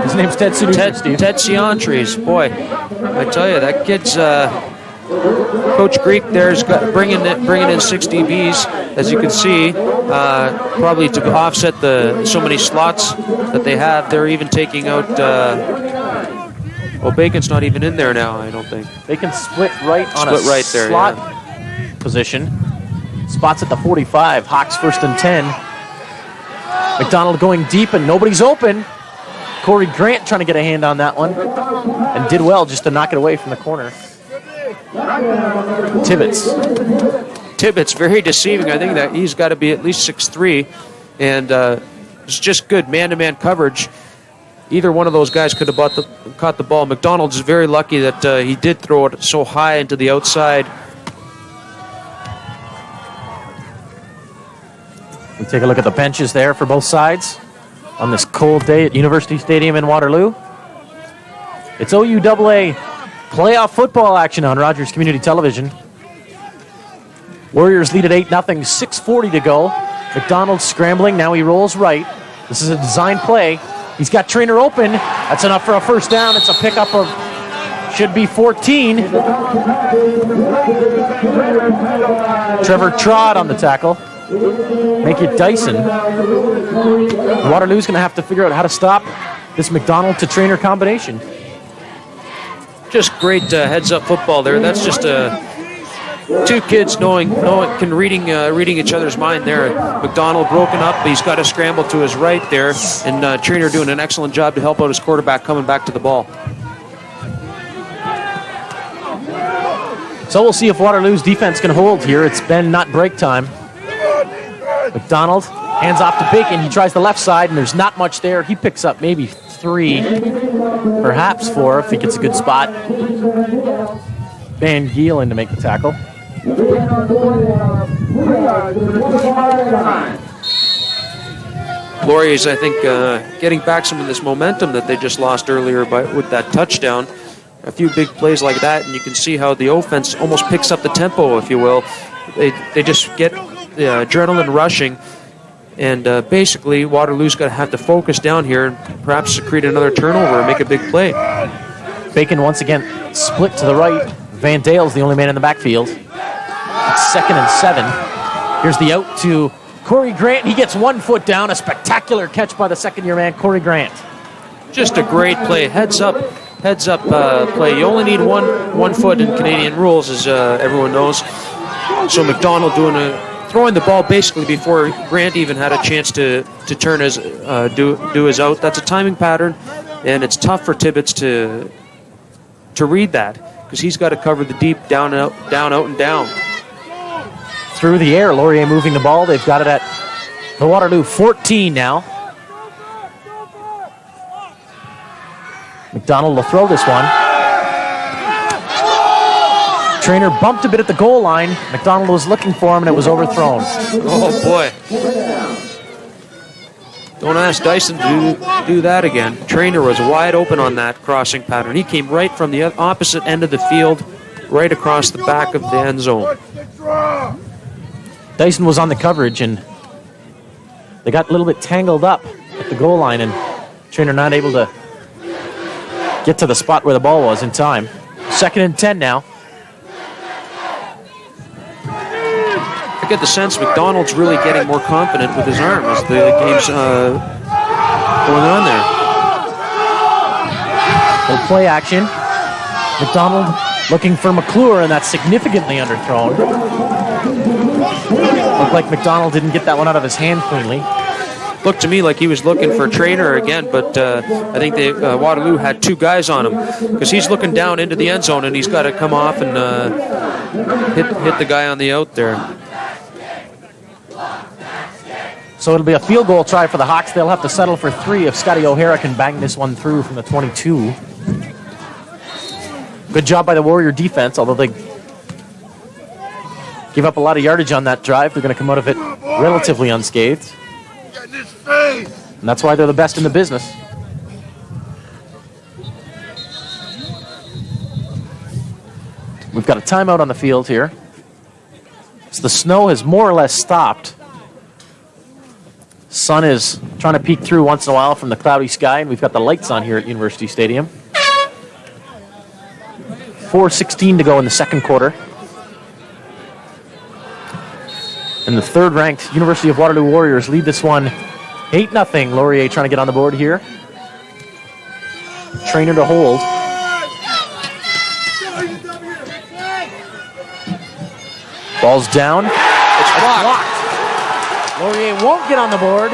His name's Ted Sinutris, Steve. Ted Ciantres. Boy, I tell you, that kid's Coach Greek there's bringing in 6 DBs, as you can see, probably to offset so many slots that they have. They're even taking out. Bacon's not even in there now, I don't think. Bacon split right on a right there, slot position. Spots at the 45. Hawks 1st and 10. McDonald going deep and nobody's open. Corey Grant trying to get a hand on that one and did well just to knock it away from the corner. Tibbetts, very deceiving. I think that he's got to be at least 6'3", and it's just good man-to-man coverage. Either one of those guys could have caught the ball. McDonald's very lucky that he did throw it so high into the outside. We take a look at the benches there for both sides on this cold day at University Stadium in Waterloo. It's OUAA playoff football action on Rogers Community Television. Warriors lead at 8-0, 6:40 to go. McDonald scrambling, now he rolls right. This is a design play. He's got Trainer open. That's enough for a first down. It's a pickup of, should be 14. Trevor Trott on the tackle. Make it Dyson. Waterloo's going to have to figure out how to stop this McDonald to Trainer combination. Just great heads-up football there. That's just two kids reading each other's mind there. McDonald broken up, but he's got to scramble to his right there, and Trainer doing an excellent job to help out his quarterback coming back to the ball. So we'll see if Waterloo's defense can hold here. It's been not break time. McDonald hands off to Bacon. He tries the left side, and there's not much there. He picks up maybe 3, perhaps 4 if he gets a good spot. Van Gielen to make the tackle. Lauri is, I think, getting back some of this momentum that they just lost earlier with that touchdown. A few big plays like that, and you can see how the offense almost picks up the tempo, if you will. They just get the adrenaline rushing, and basically Waterloo's going to have to focus down here and perhaps create another turnover and make a big play. Bacon once again split to the right. Van Dale's the only man in the backfield. It's 2nd and 7. Here's the out to Corey Grant. He gets 1 foot down. A spectacular catch by the second-year man, Corey Grant. Just a great play. Heads up play. You only need one foot in Canadian rules, as everyone knows. So McDonald throwing the ball basically before Grant even had a chance to turn his do his out. That's a timing pattern, and it's tough for Tibbetts to read that, because he's got to cover the deep down, out, and down. Through the air, Laurier moving the ball. They've got it at the Waterloo 14 now. McDonald will throw this one. Trainer bumped a bit at the goal line. McDonald was looking for him, and it was overthrown. Oh, boy. Don't ask Dyson to do that again. Trainer was wide open on that crossing pattern. He came right from the opposite end of the field, right across the back of the end zone. Dyson was on the coverage, and they got a little bit tangled up at the goal line, and Trainer not able to get to the spot where the ball was in time. 2nd and 10 now. I get the sense McDonald's really getting more confident with his arm as the game's going on there. Little play action. McDonald looking for McClure, and that's significantly underthrown. Looked like McDonald didn't get that one out of his hand cleanly. Looked to me like he was looking for Trainer again, but I think Waterloo had 2 guys on him, because he's looking down into the end zone, and he's got to come off and hit the guy on the out there. So it'll be a field goal try for the Hawks. They'll have to settle for 3 if Scotty O'Hara can bang this one through from the 22. Good job by the Warrior defense, although they give up a lot of yardage on that drive. They're going to come out of it relatively unscathed. And that's why they're the best in the business. We've got a timeout on the field here. So the snow has more or less stopped. Sun is trying to peek through once in a while from the cloudy sky, and we've got the lights on here at University Stadium. 4:16 to go in the second quarter. And the third-ranked University of Waterloo Warriors lead this one 8-0. Laurier trying to get on the board here. Trainer to hold. Ball's down. It's blocked. Laurier won't get on the board.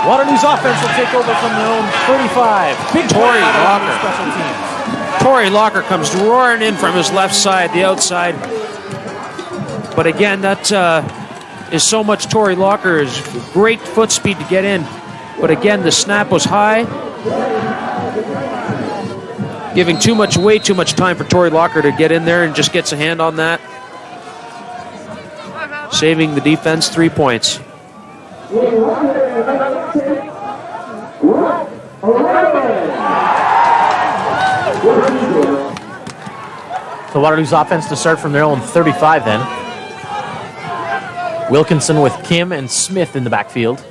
Waterloo's offense will take over from their own 35. Big Tory play by Locker. Special teams. Tory Locker comes roaring in from his left side, the outside. But again, that is so much Tory Locker. Is great foot speed to get in. But again, the snap was high, giving way too much time for Tory Locker to get in there and just gets a hand on that. Saving the defense 3 points. The Waterloo's offense to start from their own 35 then. Wilkinson with Kim and Smith in the backfield.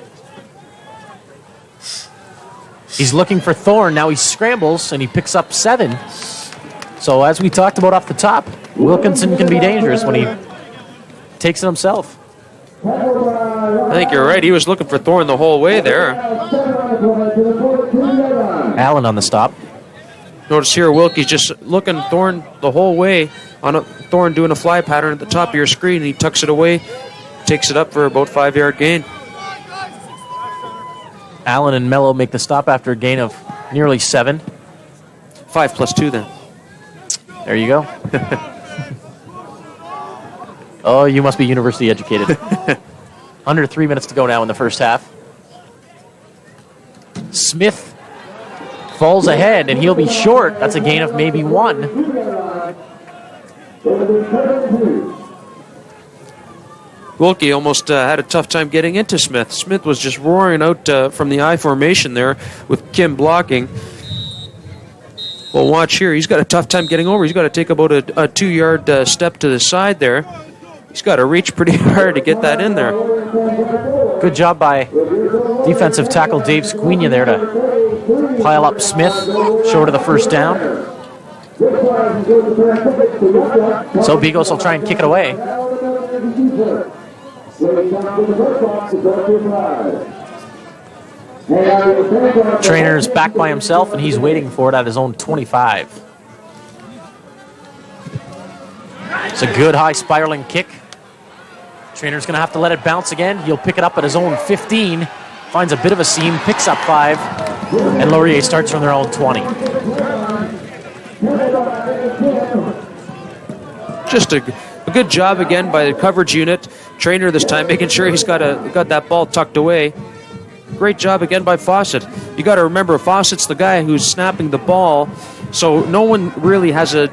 He's looking for Thorne. Now he scrambles and he picks up 7. So as we talked about off the top, Wilkinson can be dangerous when he takes it himself. I think you're right. He was looking for Thorne the whole way there. Allen on the stop. Notice here, Wilkie's just looking Thorne the whole way. Thorne doing a fly pattern at the top of your screen, and he tucks it away, takes it up for about 5-yard gain. Allen and Mello make the stop after a gain of nearly 7. 5 plus 2 then. There you go. Oh, you must be university educated. Under 3 minutes to go now in the first half. Smith falls ahead, and he'll be short. That's a gain of maybe 1. Wilkie almost had a tough time getting into Smith. Smith was just roaring out from the I formation there with Kim blocking. Well, watch here. He's got a tough time getting over. He's got to take about a 2-yard step to the side there. He's got to reach pretty hard to get that in there. Good job by defensive tackle Dave Squigna there to pile up Smith short of the first down. So Bigos will try and kick it away. Trainer's back by himself, and he's waiting for it at his own 25. It's a good high spiraling kick. Trainer's going to have to let it bounce again. He'll pick it up at his own 15. Finds a bit of a seam, picks up 5, and Laurier starts from their own 20. Just a good job again by the coverage unit. Trainer this time making sure he's got that ball tucked away. Great job again by Fawcett. You got to remember, Fawcett's the guy who's snapping the ball, so no one really has an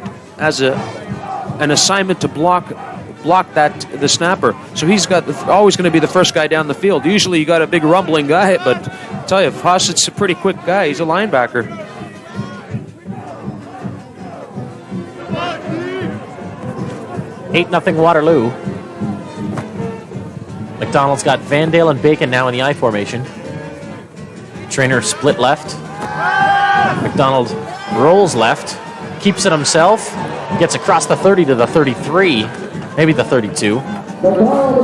assignment to block the snapper. So he's always going to be the first guy down the field. Usually you got a big rumbling guy, but I tell you, Fawcett's a pretty quick guy. He's a linebacker. Eight 0 Waterloo. McDonald's got Vandale and Bacon now in the I formation. Trainer split left. McDonald rolls left, keeps it himself, gets across the 30 to the 33, maybe the 32.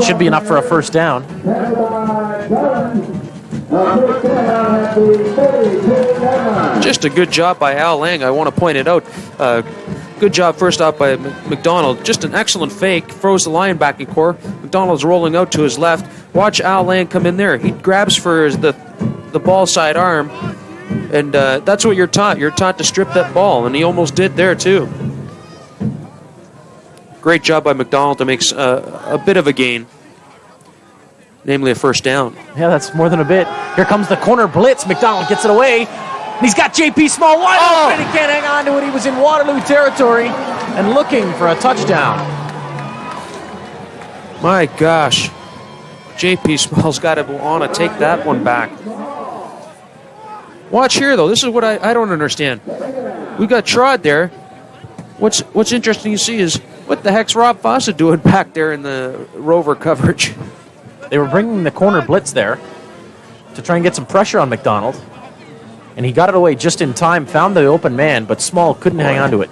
Should be enough for a first down. Just a good job by Al Lang. I want to point it out. Good job first off by McDonald. Just an excellent fake. Throws the linebacking core. McDonald's rolling out to his left. Watch Al Lang come in there. He grabs for the ball side arm. And that's what you're taught. You're taught to strip that ball. And he almost did there too. Great job by McDonald to make a bit of a gain. Namely a first down. Yeah, that's more than a bit. Here comes the corner blitz. McDonald gets it away. He's got J.P. Small wide open. He can't hang on to it. He was in Waterloo territory and looking for a touchdown. My gosh. J.P. Small's got to want to take that one back. Watch here, though. This is what I don't understand. We got Trod there. What's interesting to see is what the heck's Rob Fawcett doing back there in the rover coverage? They were bringing the corner blitz there to try and get some pressure on McDonald. And he got it away just in time, found the open man, but Small couldn't hang on to it.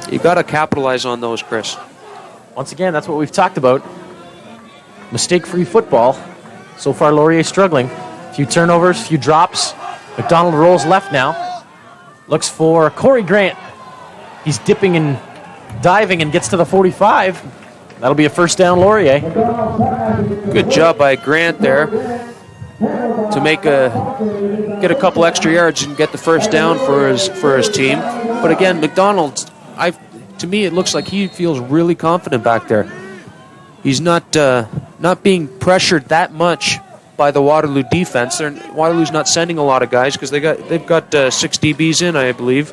You got to capitalize on those, Chris. Once again, that's what we've talked about. Mistake-free football. So far, Laurier struggling. A few turnovers, few drops. McDonald rolls left now. Looks for Corey Grant. He's dipping and diving and gets to the 45. That'll be a first down, Laurier. Good job by Grant there to get a couple extra yards and get the first down for his team. But again, McDonald, to me, it looks like he feels really confident back there. He's not being pressured that much by the Waterloo defense. Waterloo's not sending a lot of guys because they've got 6 DBs in, I believe.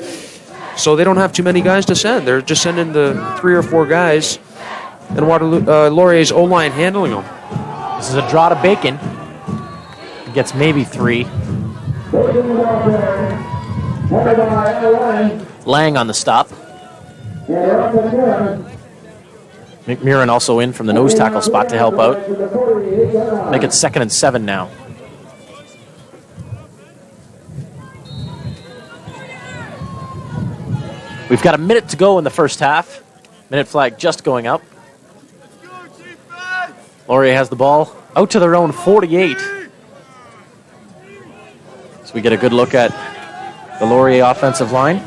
So they don't have too many guys to send. They're just sending the 3 or 4 guys, and Laurier's O-line handling them. This is a draw to Bacon. He gets maybe 3. Lang on the stop. McMurrin also in from the nose tackle spot to help out. Make it 2nd and 7 now. We've got a minute to go in the first half. Minute flag just going up. Laurier has the ball out to their own 48. So we get a good look at the Laurier offensive line.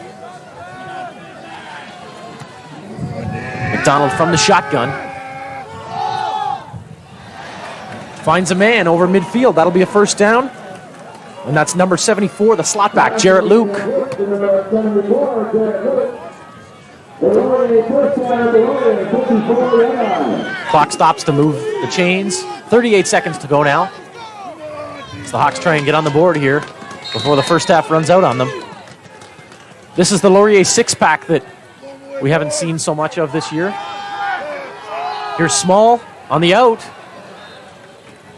McDonald from the shotgun. Finds a man over midfield. That'll be a first down. And that's number 74, the slot back, Jarrett Luke. Clock stops to move the chains. 38 seconds to go now. So the Hawks try and get on the board here before the first half runs out on them. This is the Laurier 6-pack that we haven't seen so much of this year. Here's Small on the out.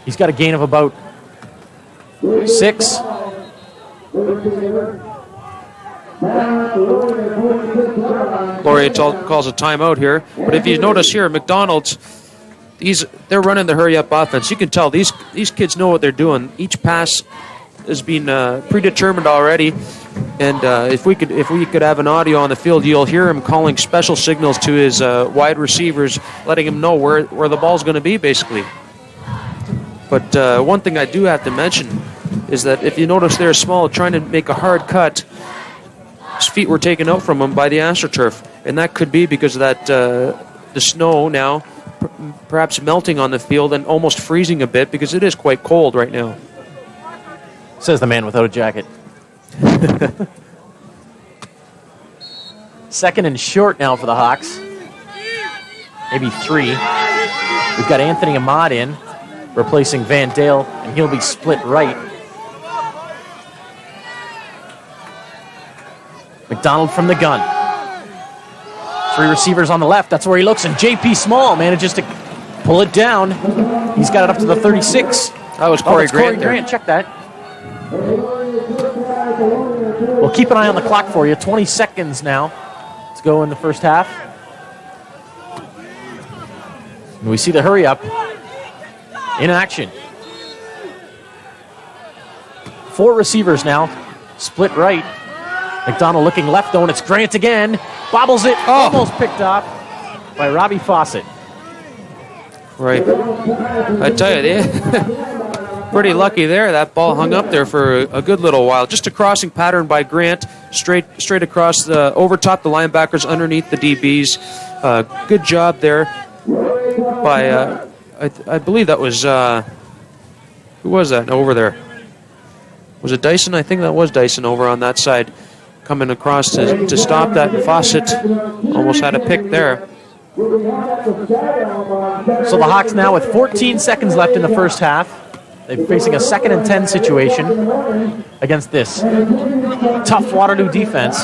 He's got a gain of about 6. Laurier calls a timeout here. But if you notice here, McDonald's, they're running the hurry-up offense. You can tell these kids know what they're doing. Each pass has been predetermined already. And if we could have an audio on the field, you'll hear him calling special signals to his wide receivers, letting him know where the ball's going to be, basically. But one thing I do have to mention is that if you notice there, Small trying to make a hard cut, his feet were taken out from him by the AstroTurf, and that could be because of that the snow now perhaps melting on the field and almost freezing a bit because it is quite cold right now. Says the man without a jacket. 2nd and short now for the Hawks. Maybe 3. We've got Anthony Ahmad in, replacing Van Dale, and he'll be split right. McDonald from the gun. 3 receivers on the left. That's where he looks, and J.P. Small manages to pull it down. He's got it up to the 36. That was Corey Grant. Grant, check that. We'll keep an eye on the clock for you. 20 seconds now to go in the first half. And we see the hurry up in action. 4 receivers now, split right. McDonald looking left, though, and it's Grant again. Bobbles it, almost picked off by Robbie Fawcett. Right. I tell you, they pretty lucky there. That ball hung up there for a good little while. Just a crossing pattern by Grant, straight across overtop the linebackers, underneath the DBs. Good job there by, I believe that was, who was that over there? Was it Dyson? I think that was Dyson over on that side, coming across to stop that. Fawcett almost had a pick there. So the Hawks now with 14 seconds left in the first half. They're facing a 2nd and 10 situation against this tough Waterloo defense.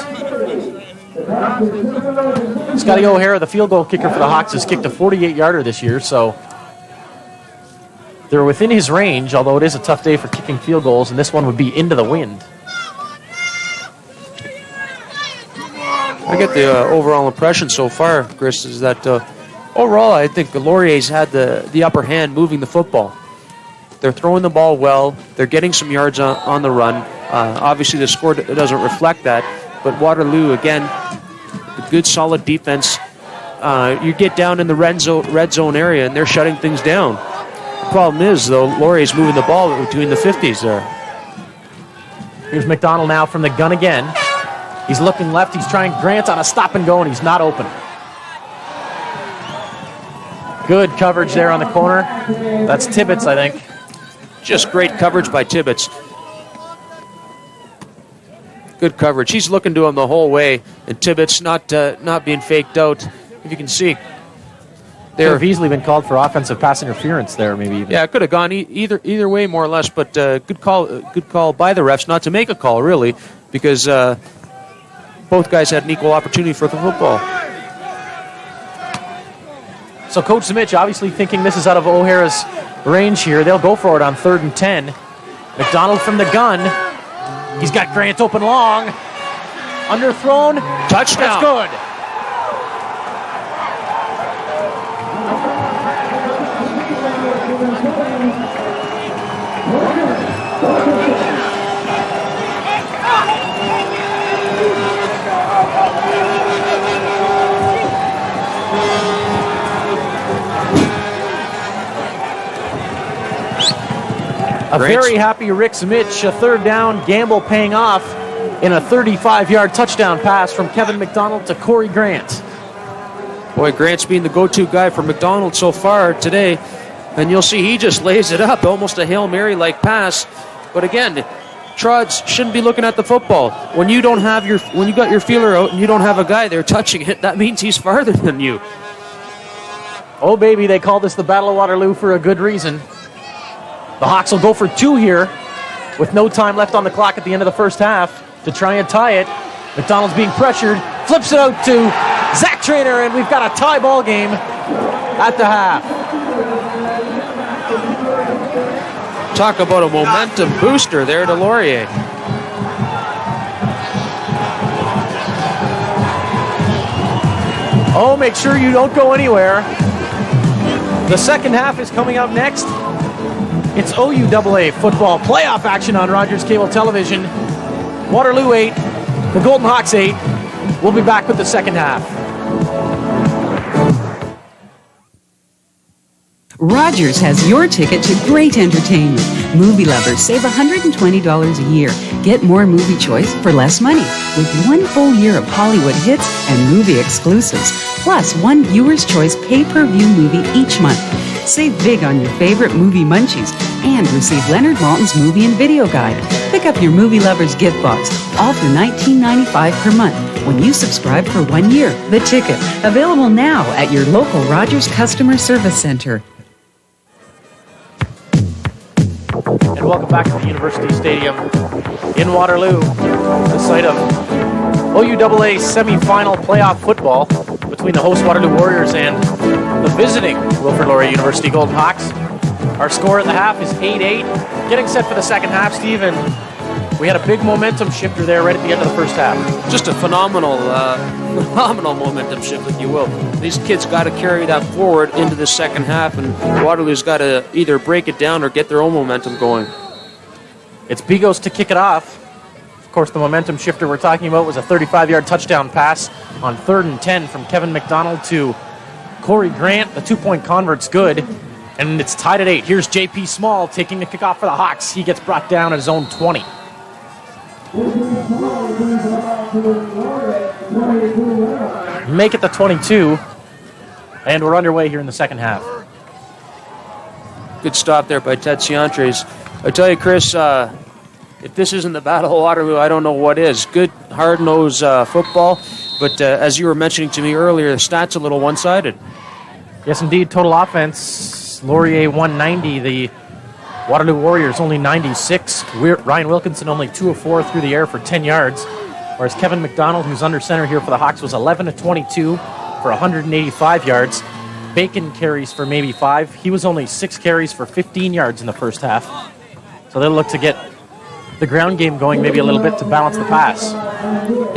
Scotty O'Hara, the field goal kicker for the Hawks, has kicked a 48-yarder this year, so they're within his range, although it is a tough day for kicking field goals, and this one would be into the wind. I get the overall impression so far, Chris, is that overall I think the Laurier's had the upper hand moving the football. They're throwing the ball well. They're getting some yards on the run. Obviously, the score doesn't reflect that, but Waterloo, again, a good, solid defense. You get down in the red zone area, and they're shutting things down. The problem is, though, Laurier's moving the ball between the 50s there. Here's McDonald now from the gun again. He's looking left. He's trying Grant on a stop and go, and he's not open. Good coverage there on the corner. That's Tibbetts, I think. Just great coverage by Tibbetts. Good coverage. He's looking to him the whole way, and Tibbetts not being faked out. If you can see, Could have easily been called for offensive pass interference there, maybe even. Yeah, it could have gone either way, more or less. But good call by the refs not to make a call, really, because both guys had an equal opportunity for the football. So Coach Zemich obviously thinking this is out of O'Hara's range here. They'll go for it on 3rd and 10. McDonald from the gun. He's got Grant open long. Underthrown. Touchdown. That's good. A very happy Rick Zemich, a 3rd down gamble paying off in a 35-yard touchdown pass from Kevin McDonald to Corey Grant. Boy, Grant's been the go-to guy for McDonald so far today, and you'll see he just lays it up, almost a Hail Mary-like pass. But again, Trods shouldn't be looking at the football. When you got your feeler out and you don't have a guy there touching it, that means he's farther than you. Oh, baby, they call this the Battle of Waterloo for a good reason. The Hawks will go for 2 here with no time left on the clock at the end of the first half to try and tie it. McDonald's being pressured, flips it out to Zach Traynor, and we've got a tie ball game at the half. Talk about a momentum booster there to Laurier. Oh, make sure you don't go anywhere. The second half is coming up next. It's OUAA football playoff action on Rogers Cable Television. Waterloo 8, the Golden Hawks 8. We'll be back with the second half. Rogers has your ticket to great entertainment. Movie lovers save $120 a year. Get more movie choice for less money with 1 full year of Hollywood hits and movie exclusives, plus 1 viewer's choice pay-per-view movie each month. Save big on your favorite movie munchies and receive Leonard Maltin's movie and video guide. Pick up your movie lover's gift box, all for $19.95 per month when you subscribe for 1 year. The Ticket, available now at your local Rogers Customer Service Center. And welcome back to the University Stadium in Waterloo, the site of OUAA semifinal playoff football between the host Waterloo Warriors and the visiting Wilfrid Laurier University Golden Hawks. Our score at the half is 8-8. Getting set for the second half, Steve, and we had a big momentum shifter there right at the end of the first half. Just a phenomenal momentum shift, if you will. These kids got to carry that forward into the second half, and Waterloo's got to either break it down or get their own momentum going. It's Bigos to kick it off. Of course, the momentum shifter we're talking about was a 35-yard touchdown pass on 3rd and 10 from Kevin McDonald to Corey Grant. The 2-point convert's good, and it's tied at 8. Here's J.P. Small taking the kickoff for the Hawks. He gets brought down at his own 20. Make it the 22, and we're underway here in the second half. Good stop there by Ted Ciantres. I tell you, Chris, if this isn't the Battle of Waterloo, I don't know what is. Good, hard-nosed football, but as you were mentioning to me earlier, the stats a little one-sided. Yes, indeed. Total offense, Laurier 190, the Waterloo Warriors only 96. Ryan Wilkinson only 2 of 4 through the air for 10 yards, whereas Kevin McDonald, who's under center here for the Hawks, was 11 of 22 for 185 yards. Bacon carries for maybe 5. He was only 6 carries for 15 yards in the first half. So they'll look to get the ground game going maybe a little bit to balance the pass.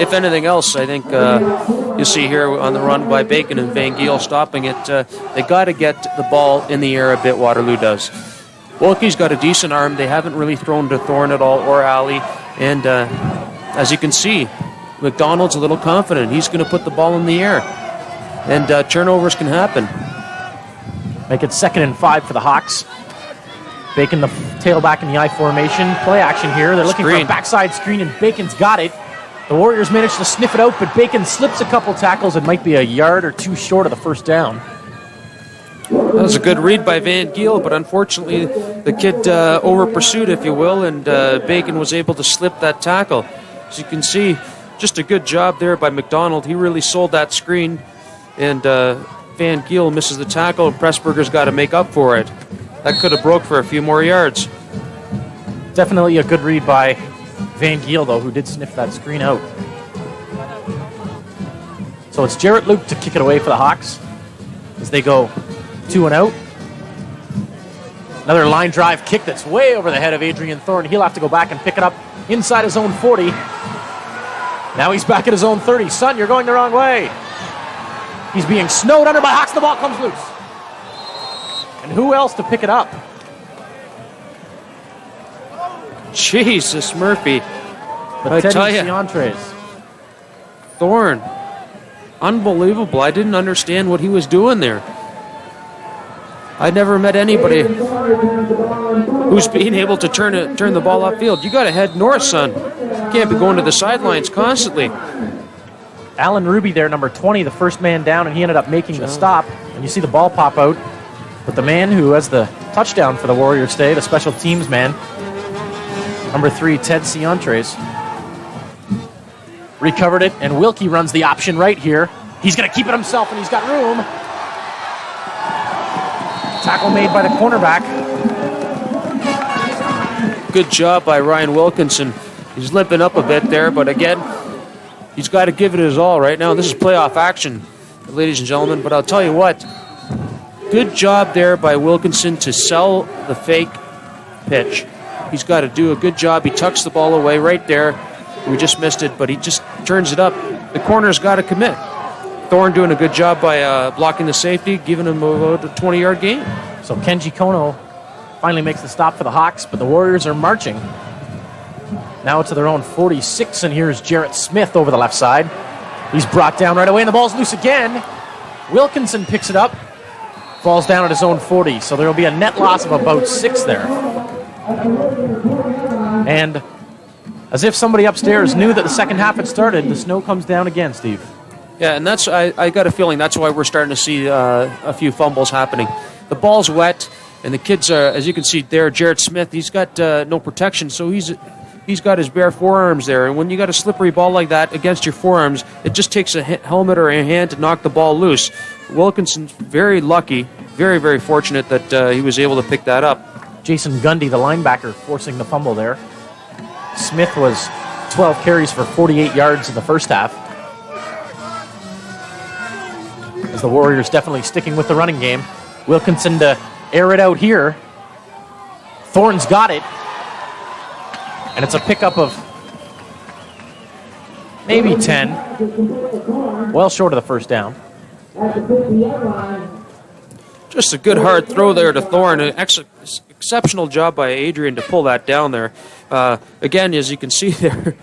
If anything else, I think you'll see here on the run by Bacon and Van Giel stopping it, they got to get the ball in the air a bit, Waterloo does. Wilkie's got a decent arm. They haven't really thrown to Thorne at all or Alley. And as you can see, McDonald's a little confident. He's going to put the ball in the air. And turnovers can happen. Make it 2nd and 5 for the Hawks. Bacon the tailback in the I formation. Play action here. They're looking for a backside screen, and Bacon's got it. The Warriors managed to sniff it out, but Bacon slips a couple tackles and might be a yard or 2 short of the first down. That was a good read by Van Giel, but unfortunately the kid over-pursued, if you will, and Bacon was able to slip that tackle. As you can see, just a good job there by McDonald. He really sold that screen, and Van Giel misses the tackle, and Pressburger's got to make up for it. That could have broke for a few more yards. Definitely a good read by Van Giel, though, who did sniff that screen out. So it's Jarrett Luke to kick it away for the Hawks as they go 2 and out. Another line drive kick that's way over the head of Adrian Thorne. He'll have to go back and pick it up inside his own 40. Now he's back at his own 30. Son, you're going the wrong way. He's being snowed under by Hawks. The ball comes loose. And who else to pick it up? Jesus, Murphy. But I Teddy tell you, Ciantres. Thorne, unbelievable. I didn't understand what he was doing there. I never met anybody who's being able to turn the ball upfield. You got to head north, son. You can't be going to the sidelines constantly. Alan Ruby there, number 20, the first man down, and he ended up making the stop. And you see the ball pop out. But the man who has the touchdown for the Warriors today, the special teams man, number 3, Ted Ciantres, recovered it, and Wilkie runs the option right here. He's going to keep it himself, and he's got room. Tackle made by the cornerback. Good job by Ryan Wilkinson. He's limping up a bit there, but again, he's got to give it his all right now. This is playoff action, ladies and gentlemen, but I'll tell you what, good job there by Wilkinson to sell the fake pitch. He's got to do a good job. He tucks the ball away right there. We just missed it, but he just turns it up. The corner's got to commit. Thorne doing a good job by blocking the safety, giving him about a 20-yard gain. So Kenji Kono finally makes the stop for the Hawks, but the Warriors are marching now to their own 46, and here's Jarrett Smith over the left side. He's brought down right away, and the ball's loose again. Wilkinson picks it up, falls down at his own 40, so there will be a net loss of about 6 there. And as if somebody upstairs knew that the second half had started, the snow comes down again, Steve. Yeah, and that's I got a feeling that's why we're starting to see a few fumbles happening. The ball's wet, and the kids are, as you can see there, Jarrett Smith, he's got no protection, so he's got his bare forearms there. And when you got a slippery ball like that against your forearms, it just takes a helmet or a hand to knock the ball loose. Wilkinson's very lucky, very, very fortunate that he was able to pick that up. Jason Gundy, the linebacker, forcing the fumble there. Smith was 12 carries for 48 yards in the first half. As the Warriors definitely sticking with the running game. Wilkinson to air it out here. Thorne's got it. And it's a pickup of maybe 10. Well short of the first down. Just a good hard throw there to Thorne. An exceptional job by Adrian to pull that down there. Again, as you can see there,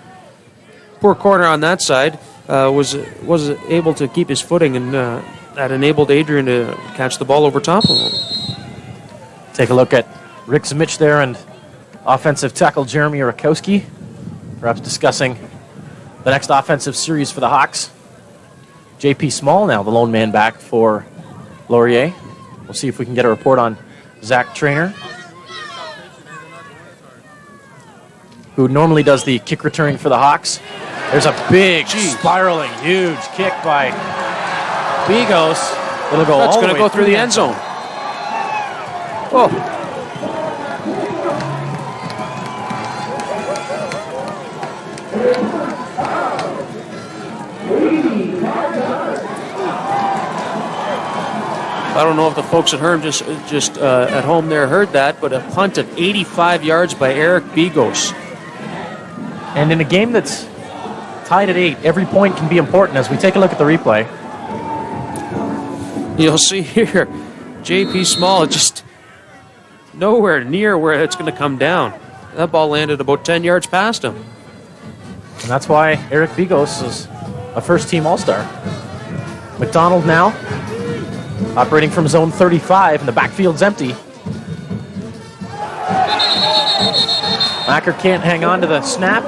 poor corner on that side was able to keep his footing, and that enabled Adrian to catch the ball over top of him. Take a look at Rick Zemich there and offensive tackle Jeremy Rakowski, perhaps discussing the next offensive series for the Hawks. J.P. Small now the lone man back for Laurier. We'll see if we can get a report on Zach Trainer, who normally does the kick returning for the Hawks. There's a big, spiraling, huge kick by Bigos. It'll go That's all the going way to go through the end zone. Oh. I don't know if the folks at home just at home there heard that, but a punt of 85 yards by Eric Bigos. And in a game that's tied at 8, every point can be important. As we take a look at the replay, you'll see here, J.P. Small just nowhere near where it's going to come down. That ball landed about 10 yards past him. and that's why Eric Bigos is a first-team All-Star. McDonald now operating from zone 35, and the backfield's empty. Macker can't hang on to the snap.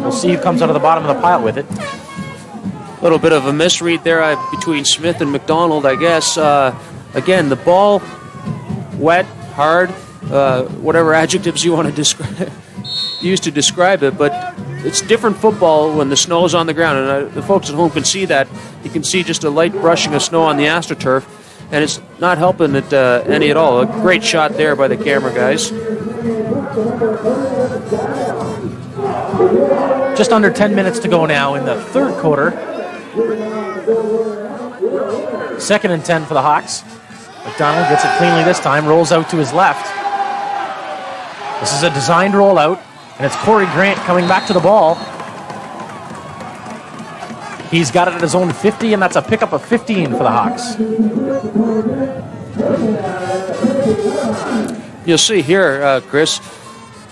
We'll see who comes out of the bottom of the pile with it. A little bit of a misread there between Smith and McDonald, I guess. again, the ball, wet, hard, whatever adjectives you want to use to describe it, but it's different football when the snow is on the ground, and the folks at home can see that. You can see just a light brushing of snow on the AstroTurf, and it's not helping it any at all. A great shot there by the camera guys. Just under 10 minutes to go now in the third quarter. 2nd and 10 for the Hawks. McDonald gets it cleanly this time, rolls out to his left. This is a designed rollout, and it's Corey Grant coming back to the ball. He's got it at his own 50, and that's a pickup of 15 for the Hawks. You'll see here, Chris,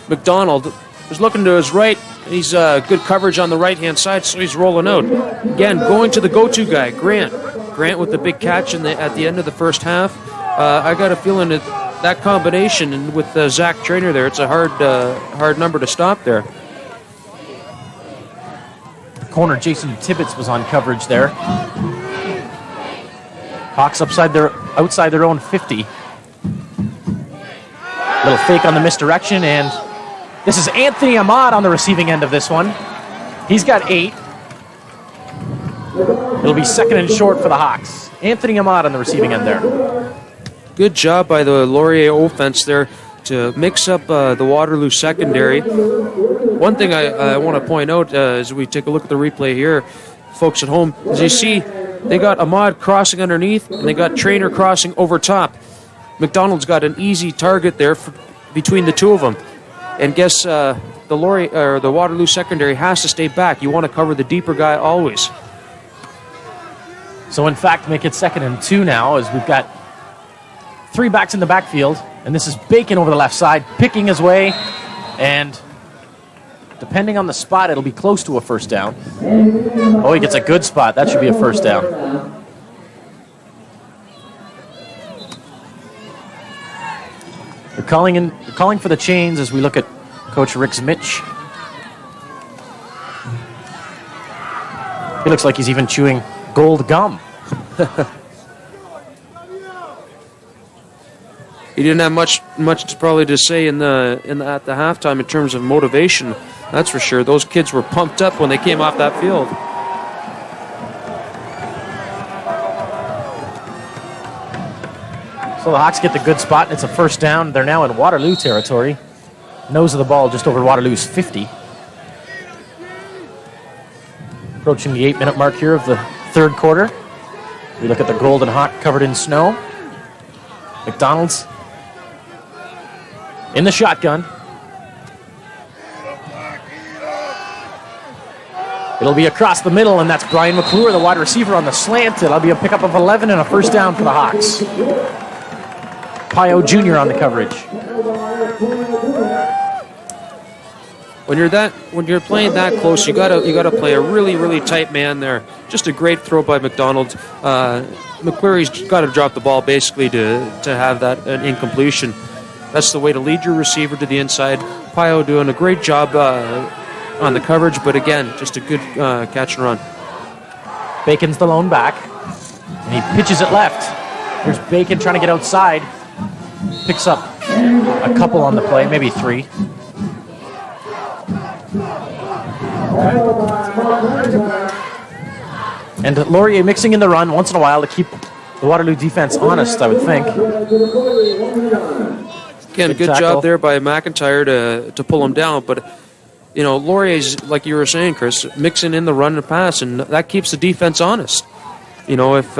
McDonald is looking to his right. He's good coverage on the right-hand side, so he's rolling out. Again, going to the go-to guy, Grant. Grant with the big catch at the end of the first half. I got a feeling that combination, and with Zach Trainer there, it's a hard number to stop there. Corner Jason Tibbetts was on coverage there. Hawks outside their own 50. Little fake on the misdirection, and this is Anthony Ahmad on the receiving end of this one. He's got 8. It'll be 2nd and short for the Hawks. Anthony Ahmad on the receiving end there. Good job by the Laurier offense there to mix up the Waterloo secondary. One thing I want to point out as we take a look at the replay here, folks at home, as you see, they got Ahmad crossing underneath, and they got Trainer crossing over top. McDonald's got an easy target there between the two of them. And guess the Waterloo secondary has to stay back. You want to cover the deeper guy always. So, in fact, make it 2nd and 2 now, as we've got 3 backs in the backfield. And this is Bacon over the left side, picking his way. And depending on the spot, it'll be close to a first down. Oh, he gets a good spot. That should be a first down. They're calling for the chains as we look at Coach Rick Mitch. He looks like he's even chewing gold gum. He didn't have much probably to say at the halftime in terms of motivation. That's for sure. Those kids were pumped up when they came off that field. So the Hawks get the good spot, and it's a first down. They're now in Waterloo territory. Nose of the ball just over Waterloo's 50. Approaching the 8-minute mark here of the third quarter. We look at the Golden Hawk covered in snow. McDonald's in the shotgun. It'll be across the middle, and that's Brian McClure, the wide receiver, on the slant. It'll be a pickup of 11 and a first down for the Hawks. Pio Jr. on the coverage. When you're playing that close, you gotta play a really, really tight man there. Just a great throw by McDonald. McCleary's got to drop the ball basically to have that an incompletion. That's the way to lead your receiver to the inside. Pio doing a great job on the coverage, but again, just a good catch and run. Bacon's the lone back, and he pitches it left. Here's Bacon trying to get outside. Picks up a couple on the play, maybe 3. And Laurier mixing in the run once in a while to keep the Waterloo defense honest, I would think. Again, a good job there by McIntyre to pull him down, but Laurier's, like you were saying, Chris, mixing in the run and pass, and that keeps the defense honest. If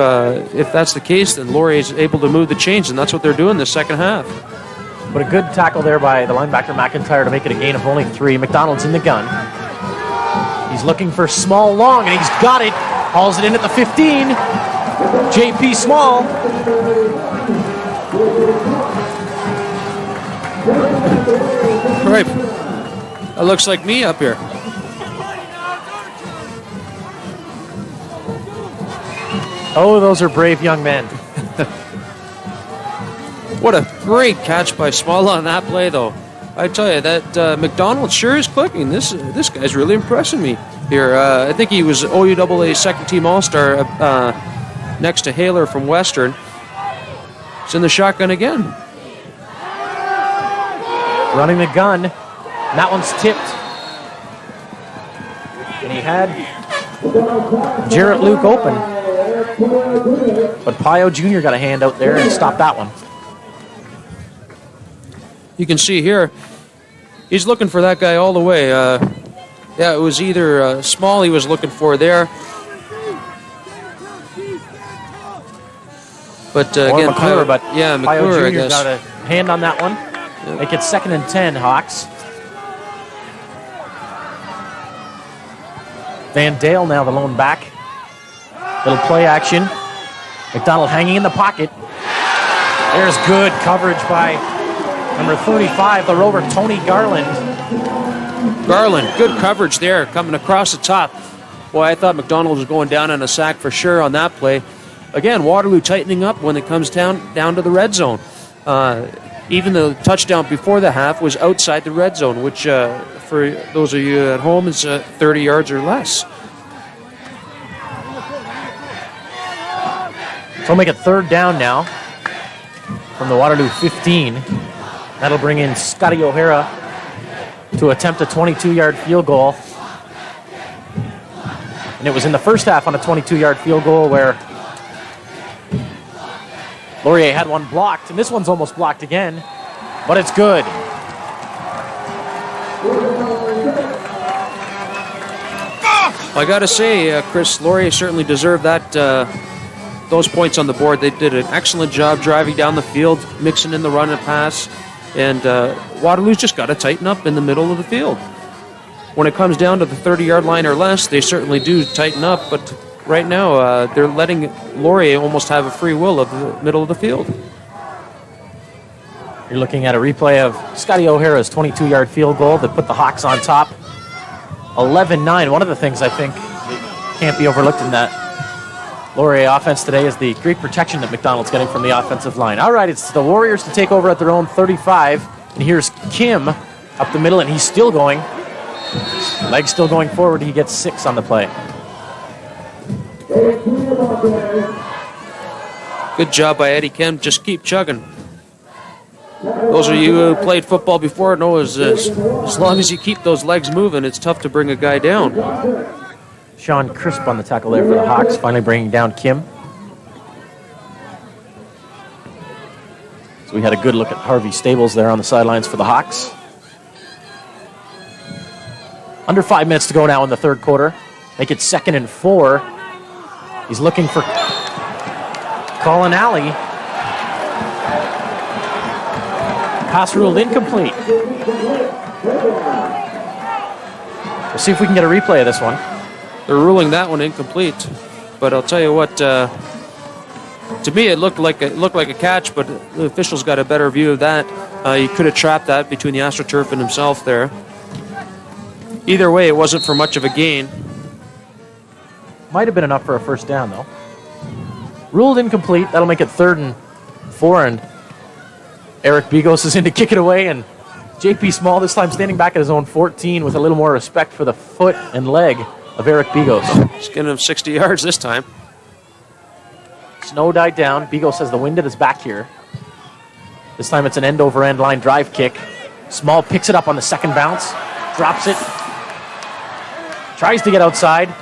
that's the case, then Laurier's able to move the chains, and that's what they're doing in the second half. But a good tackle there by the linebacker McIntyre to make it a gain of only 3. McDonald's in the gun. He's looking for Small long, and he's got it. Hauls it in at the 15. J.P. Small. Right. That looks like me up here. Oh, those are brave young men. What a great catch by Small on that play, though. I tell you, that McDonald sure is clicking. This guy's really impressing me here. I think he was OUAA second-team All-Star next to Haler from Western. It's in the shotgun again. Running the gun. And that one's tipped. And he had Jarrett Luke open. But Pio Jr. got a hand out there and stopped that one. You can see here, he's looking for that guy all the way. Yeah, it was either Small he was looking for there. But again, McClure, but yeah, Pio McClure, I Jr. guess. got a hand on that one. Yep. Make it 2nd and 10, Hawks. Van Dale now the lone back. Little play action. McDonald hanging in the pocket. There's good coverage by number 35, the rover, Tony Garland. Garland, good coverage there, coming across the top. Boy, I thought McDonald was going down on a sack for sure on that play. Again, Waterloo tightening up when it comes down to the red zone. Even the touchdown before the half was outside the red zone, which for those of you at home is 30 yards or less. So we'll make it 3rd down now from the Waterloo 15. That'll bring in Scotty O'Hara to attempt a 22-yard field goal. And it was in the first half on a 22-yard field goal where Laurier had one blocked, and this one's almost blocked again, but it's good. I got to say, Chris, Laurier certainly deserved that those points on the board. They did an excellent job driving down the field, mixing in the run and pass, and Waterloo's just got to tighten up in the middle of the field. When it comes down to the 30-yard line or less, they certainly do tighten up, but right now they're letting Laurier almost have a free will of the middle of the field. You're looking at a replay of Scotty O'Hara's 22-yard field goal that put the Hawks on top. 11-9. One of the things I think can't be overlooked in that Laurier offense today is the great protection that McDonald's getting from the offensive line. All right, it's the Warriors to take over at their own 35. And here's Kim up the middle, and he's still going. Legs still going forward. He gets 6 on the play. Good job by Eddie Kim. Just keep chugging. Those of you who played football before know as long as you keep those legs moving, it's tough to bring a guy down. Sean Crisp on the tackle there for the Hawks, finally bringing down Kim. So we had a good look at Harvey Stables there on the sidelines for the Hawks. Under 5 minutes to go now in the 3rd quarter. Make it 2nd and 4. He's looking for Colin Alley. Pass ruled incomplete. We'll see if we can get a replay of this one. They're ruling that one incomplete, but I'll tell you what. To me, it looked like a catch, but the officials got a better view of that. He could have trapped that between the AstroTurf and himself there. Either way, it wasn't for much of a gain. Might have been enough for a first down, though. Ruled incomplete. That'll make it 3rd and 4, and Eric Bigos is in to kick it away, and J.P. Small this time standing back at his own 14 with a little more respect for the foot and leg of Eric Bigos. He's getting him 60 yards this time. Snow died down. Bigos has the wind at his back here. This time it's an end-over-end line drive kick. Small picks it up on the 2nd bounce, drops it, tries to get outside.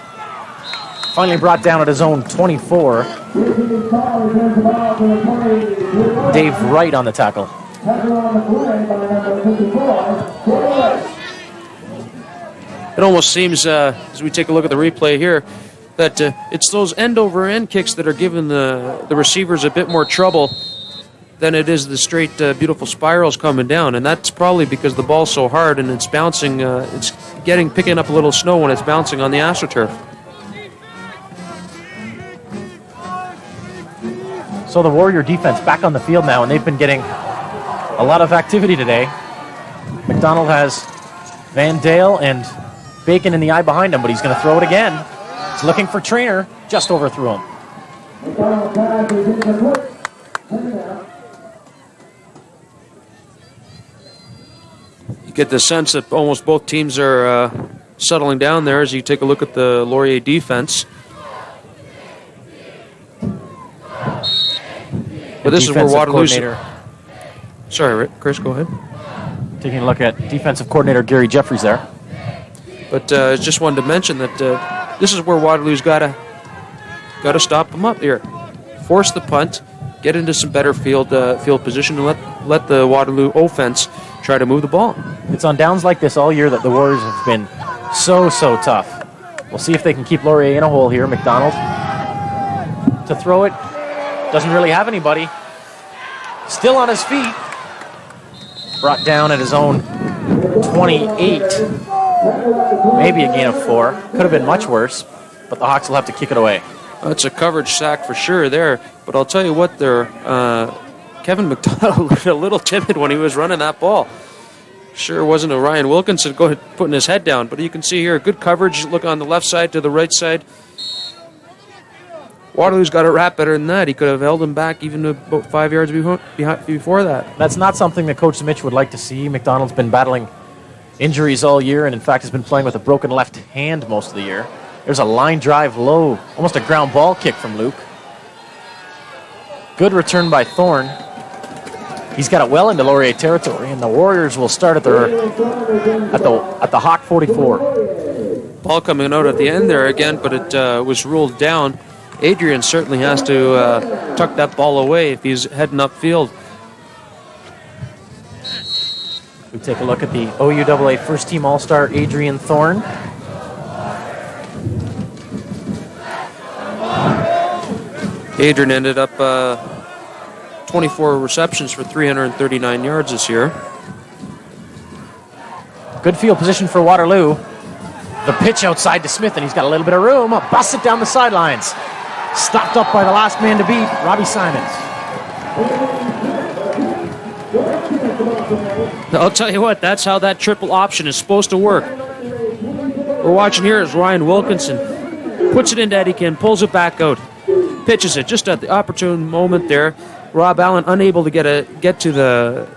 Finally brought down at his own 24. Dave Wright on the tackle. It almost seems, as we take a look at the replay here, that it's those end-over-end kicks that are giving the receivers a bit more trouble than it is the straight, beautiful spirals coming down. And that's probably because the ball's so hard and it's bouncing, it's picking up a little snow when it's bouncing on the AstroTurf. So the Warrior defense back on the field now, and they've been getting a lot of activity today. McDonald has Van Dale and Bacon in the eye behind him, but he's going to throw it again. He's looking for Trainer, just overthrew him. You get the sense that almost both teams are settling down there as you take a look at the Laurier defense. But this is where defensive Waterloo's... coordinator. Sorry, Rick. Chris, go ahead. Taking a look at defensive coordinator Gary Jeffries there. But just wanted to mention that this is where Waterloo's got to stop them up here. Force the punt, get into some better field position, and let the Waterloo offense try to move the ball. It's on downs like this all year that the Warriors have been so tough. We'll see if they can keep Laurier in a hole here. McDonald to throw it. Doesn't really have anybody. Still on his feet. Brought down at his own 28. Maybe a gain of 4. Could have been much worse, but the Hawks will have to kick it away. That's a coverage sack for sure there. But I'll tell you what, Kevin McDonald looked a little timid when he was running that ball. Sure wasn't a Ryan Wilkinson putting his head down, but you can see here, good coverage. Look on the left side to the right side. Waterloo's got a wrap better than that. He could have held him back even about 5 yards before that. That's not something that Coach Mitch would like to see. McDonald's been battling injuries all year, and in fact has been playing with a broken left hand most of the year. There's a line drive low, almost a ground ball kick from Luke. Good return by Thorne. He's got it well into Laurier territory, and the Warriors will start at the Hawk 44. Ball coming out at the end there again, but it was ruled down. Adrian certainly has to tuck that ball away if he's heading upfield. We take a look at the OUAA first-team All-Star Adrian Thorne. Adrian ended up 24 receptions for 339 yards this year. Good field position for Waterloo. The pitch outside to Smith, and he's got a little bit of room. Busts it down the sidelines. Stopped up by the last man to beat, Robbie Simons. I'll tell you what, that's how that triple option is supposed to work. We're watching here as Ryan Wilkinson puts it into Eddie Kim, pulls it back out, pitches it just at the opportune moment there. Rob Allen unable to get to the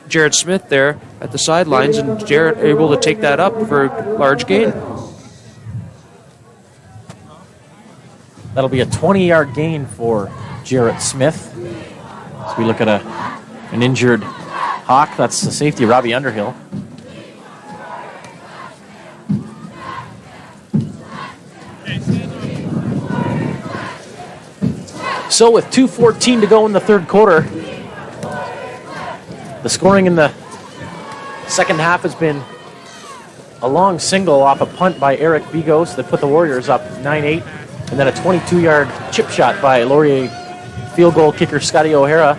Jared Smith there at the sidelines, and Jared able to take that up for a large gain. That'll be a 20-yard gain for Jarrett Smith. As we look at an injured Hawk, that's the safety, Robbie Underhill. So with 2:14 to go in the third quarter, the scoring in the second half has been a long single off a punt by Eric Bigos that put the Warriors up 9-8, and then a 22-yard chip shot by Laurier field goal kicker Scotty O'Hara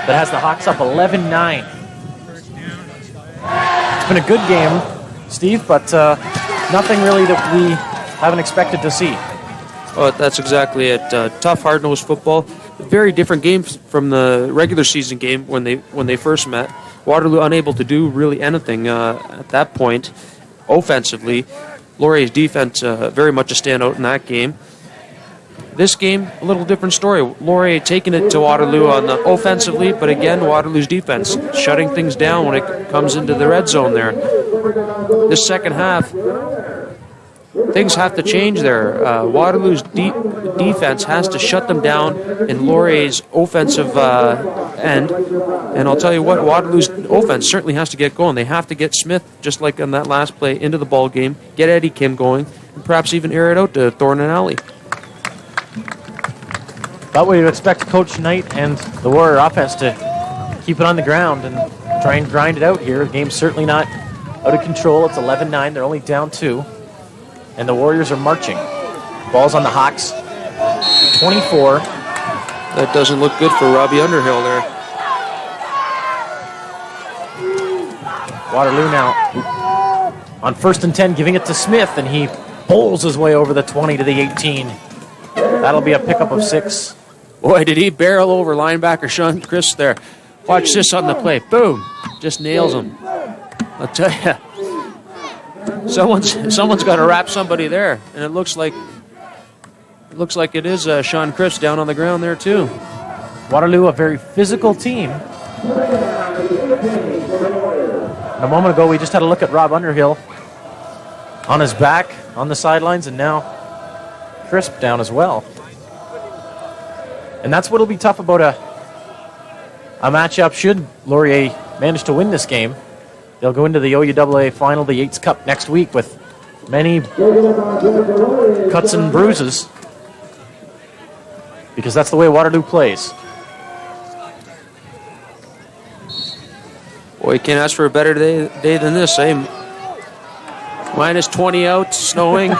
that has the Hawks up 11-9. It's been a good game, Steve, but nothing really that we haven't expected to see. Oh, that's exactly it. Tough, hard-nosed football. Very different game from the regular season game when they first met. Waterloo unable to do really anything at that point offensively. Laurier's defense very much a standout in that game. This game, a little different story. Laurier taking it to Waterloo on the offensively, but again, Waterloo's defense shutting things down when it comes into the red zone there. This second half, things have to change there. Waterloo's defense has to shut them down in Laurier's offensive end. And I'll tell you what, Waterloo's offense certainly has to get going. They have to get Smith, just like on that last play, into the ball game, get Eddie Kim going, and perhaps even air it out to Thorne and Alley. But we would expect Coach Knight and the Warrior offense to keep it on the ground and try and grind it out here. The game's certainly not out of control. It's 11-9. They're only down 2. And the Warriors are marching. Ball's on the Hawks. 24. That doesn't look good for Robbie Underhill there. Waterloo now on 1st and 10, giving it to Smith, and he bowls his way over the 20 to the 18. That'll be a pickup of 6. Boy, did he barrel over linebacker Sean Chris there. Watch this on the play. Boom. Just nails him. I'll tell you. Someone's got to wrap somebody there, and it looks like it is Sean Chris down on the ground there too. Waterloo, a very physical team. A moment ago, we just had a look at Rob Underhill on his back, on the sidelines, and now Crisp down as well. And that's what'll be tough about a matchup should Laurier manage to win this game. They'll go into the OUAA final, the Yates Cup, next week with many cuts and bruises, because that's the way Waterloo plays. Boy, you can't ask for a better day than this, eh? Minus 20 out, snowing. 2nd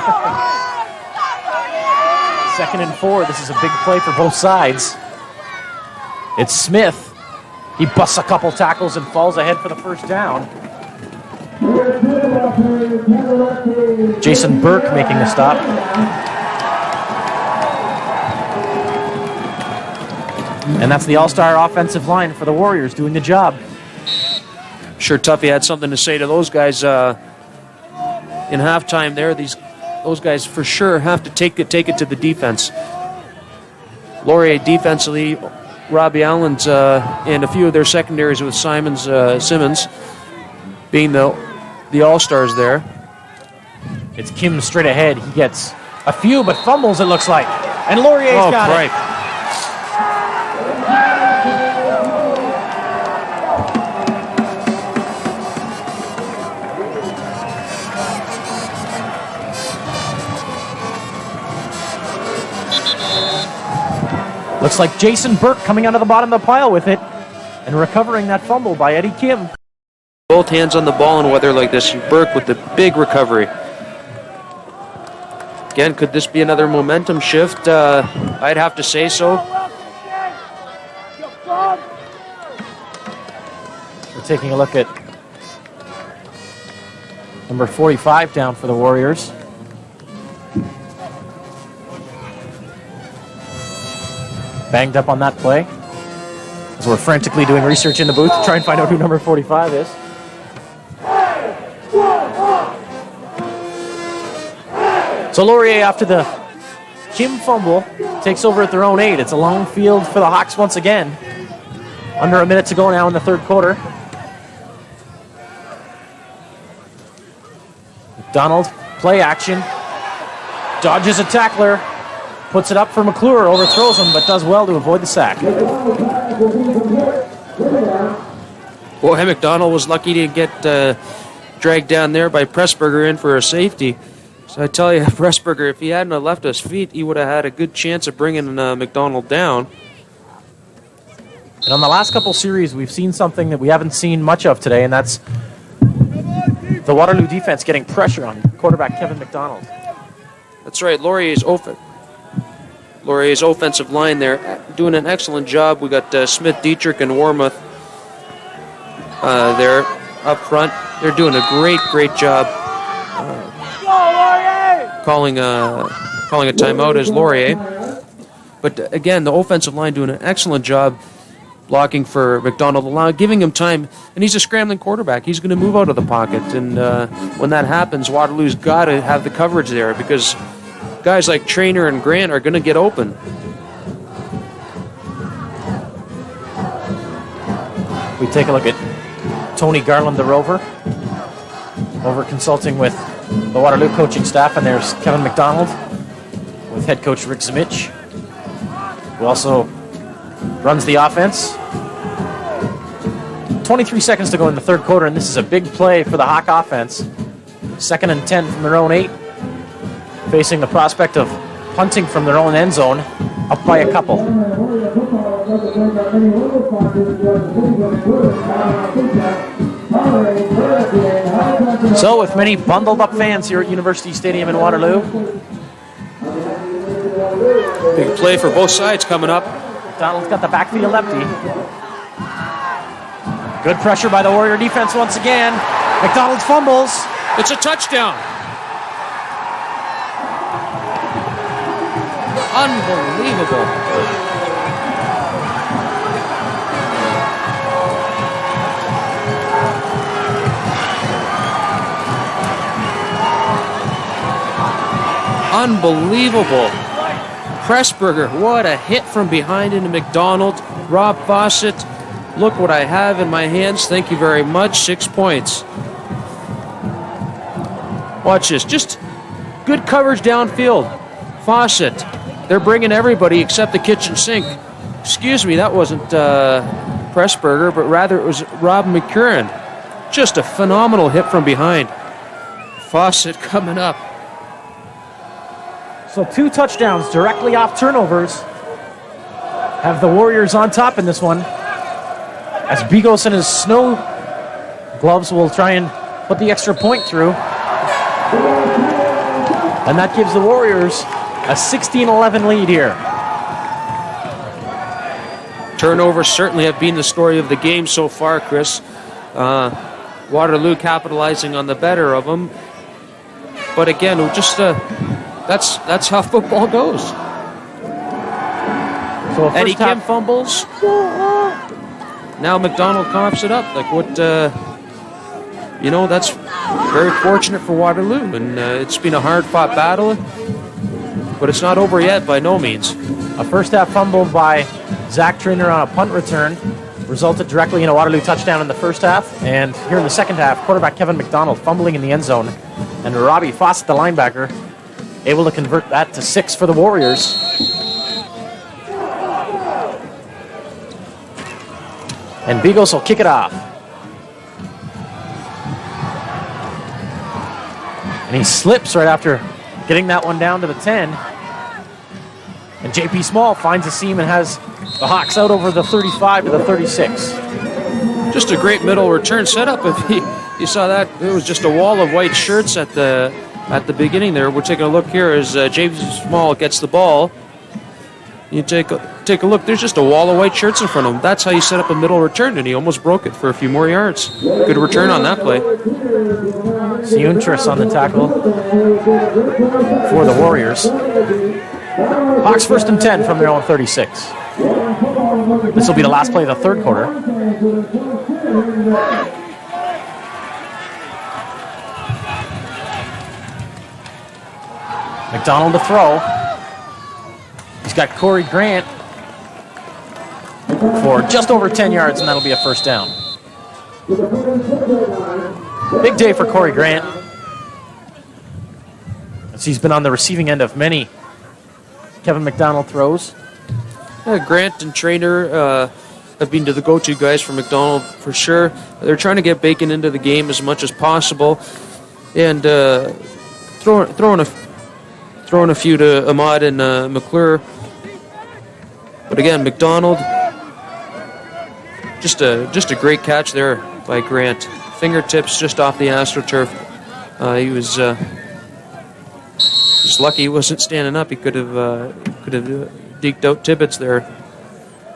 and 4. This is a big play for both sides. It's Smith. He busts a couple tackles and falls ahead for the first down. Jason Burke making the stop. And that's the all-star offensive line for the Warriors doing the job. Sure, Tuffy had something to say to those guys in halftime there. Those guys for sure have to take it to the defense. Laurier defensively, Robbie Allen's and a few of their secondaries with Simmons being the all-stars there. It's Kim straight ahead. He gets a few, but fumbles, it looks like. And Laurier's got it. Looks like Jason Burke coming out of the bottom of the pile with it and recovering that fumble by Eddie Kim. Both hands on the ball in weather like this. Burke with the big recovery. Again, could this be another momentum shift? I'd have to say so. We're taking a look at number 45 down for the Warriors. Banged up on that play, as we're frantically doing research in the booth to try and find out who number 45 is. So Laurier, after the Kim fumble, takes over at their own 8. It's a long field for the Hawks once again. Under a minute to go now in the third quarter. McDonald, play action. Dodges a tackler. Puts it up for McClure, overthrows him, but does well to avoid the sack. Boy, McDonald was lucky to get dragged down there by Pressburger in for a safety. So I tell you, Pressburger, if he hadn't have left his feet, he would have had a good chance of bringing McDonald down. And on the last couple series, we've seen something that we haven't seen much of today, and that's the Waterloo defense getting pressure on quarterback Kevin McDonald. That's right, Laurier's offensive line there doing an excellent job. We got Smith, Dietrich, and Warmouth there up front. They're doing a great job calling a timeout as Laurier. But again, the offensive line doing an excellent job blocking for McDonald, giving him time. And he's a scrambling quarterback. He's going to move out of the pocket. And when that happens, Waterloo's got to have the coverage there, because guys like Trainer and Grant are going to get open. We take a look at Tony Garland, the Rover, over consulting with the Waterloo coaching staff, and there's Kevin McDonald with head coach Rick Zmich, who also runs the offense. 23 seconds to go in the third quarter, and this is a big play for the Hawk offense. 2nd and 10 from their own 8. Facing the prospect of punting from their own end zone, up by a couple. So with many bundled up fans here at University Stadium in Waterloo. Big play for both sides coming up. Donald's got the backfield empty. Good pressure by the Warrior defense once again. McDonald fumbles. It's a touchdown. Unbelievable. Unbelievable. Pressburger, what a hit from behind into McDonald. Rob Fawcett, look what I have in my hands. Thank you very much. 6 points. Watch this. Just good coverage downfield. Fawcett, they're bringing everybody except the kitchen sink. excuse me, that wasn't Pressburger, but rather it was Rob McCurran. Just a phenomenal hit from behind. Fawcett coming up. So 2 touchdowns directly off turnovers have the Warriors on top in this one. As Bigos and his snow gloves will try and put the extra point through. And that gives the Warriors a 16-11 lead here. Turnovers certainly have been the story of the game so far, Chris. Waterloo capitalizing on the better of them. But again, just that's how football goes. So Eddie Kim fumbles. Now McDonald coughs it up. Like what? That's very fortunate for Waterloo, and it's been a hard-fought battle. But it's not over yet by no means. A first-half fumble by Zach Trainer on a punt return resulted directly in a Waterloo touchdown in the first half. And here in the second half, quarterback Kevin McDonald fumbling in the end zone. And Robbie Fawcett, the linebacker, able to convert that to 6 for the Warriors. And Bigos will kick it off. And he slips right after getting that one down to the 10. And JP Small finds a seam and has the Hawks out over the 35 to the 36. Just a great middle return setup. If you saw that, it was just a wall of white shirts at the beginning there. We're taking a look here as JP Small gets the ball. You take a look. There's just a wall of white shirts in front of him. That's how you set up a middle return, and he almost broke it for a few more yards. Good return on that play. Siuntris on the tackle for the Warriors. Hawks 1st and 10 from their own 36. This will be the last play of the third quarter. McDonald to throw. He's got Corey Grant for just over 10 yards, and that'll be a first down. Big day for Corey Grant, as he's been on the receiving end of many Kevin McDonald throws. Grant and Trainer have been to the go-to guys for McDonald for sure. They're trying to get Bacon into the game as much as possible, and throwing a few to Ahmad and McClure. But again, McDonald, just a great catch there by Grant. Fingertips just off the AstroTurf. He was just lucky he wasn't standing up. He could have deked out Tibbetts there.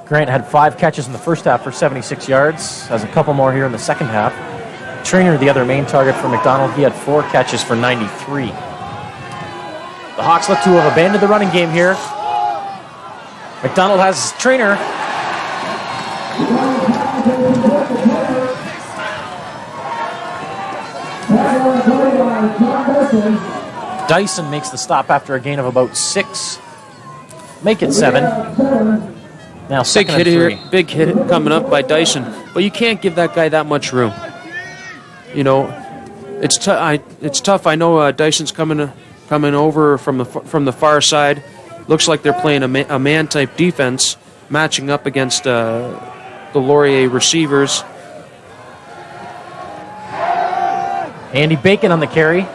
Grant had 5 catches in the first half for 76 yards. Has a couple more here in the second half. Trainer, the other main target for McDonald, he had 4 catches for 93. The Hawks look to have abandoned the running game here. McDonald has Trainer. Dyson makes the stop after a gain of about 6. Make it 7. Now second and 3. Big hit coming up by Dyson, but you can't give that guy that much room. You know, it's tough. I know Dyson's coming over from the far side. Looks like they're playing a man-type defense, matching up against the Laurier receivers. Andy Bacon on the carry,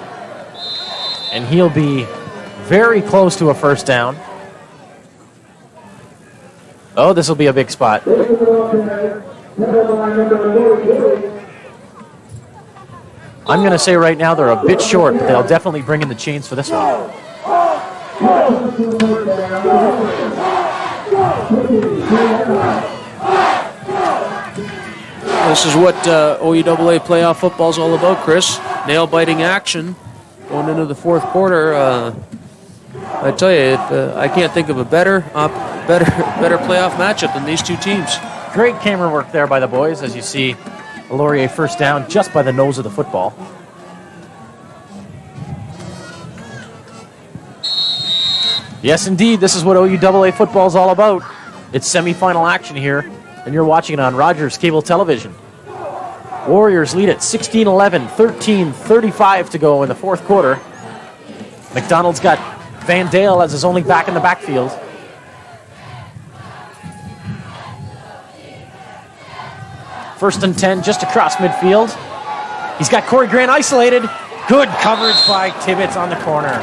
and he'll be very close to a first down. Oh, this will be a big spot. I'm going to say right now they're a bit short, but they'll definitely bring in the chains for this one. This is what OUAA playoff football is all about, Chris. Nail-biting action going into the fourth quarter. I tell you, I can't think of a better playoff matchup than these two teams. Great camera work there by the boys, as you see a Laurier first down just by the nose of the football. Yes, indeed, this is what OUAA football is all about. It's semifinal action here, and you're watching it on Rogers Cable Television. Warriors lead at 16-11, 13:35 to go in the fourth quarter. McDonald's got Van Dale as his only back in the backfield. 1st and 10 just across midfield. He's got Corey Grant isolated. Good coverage by Tibbetts on the corner.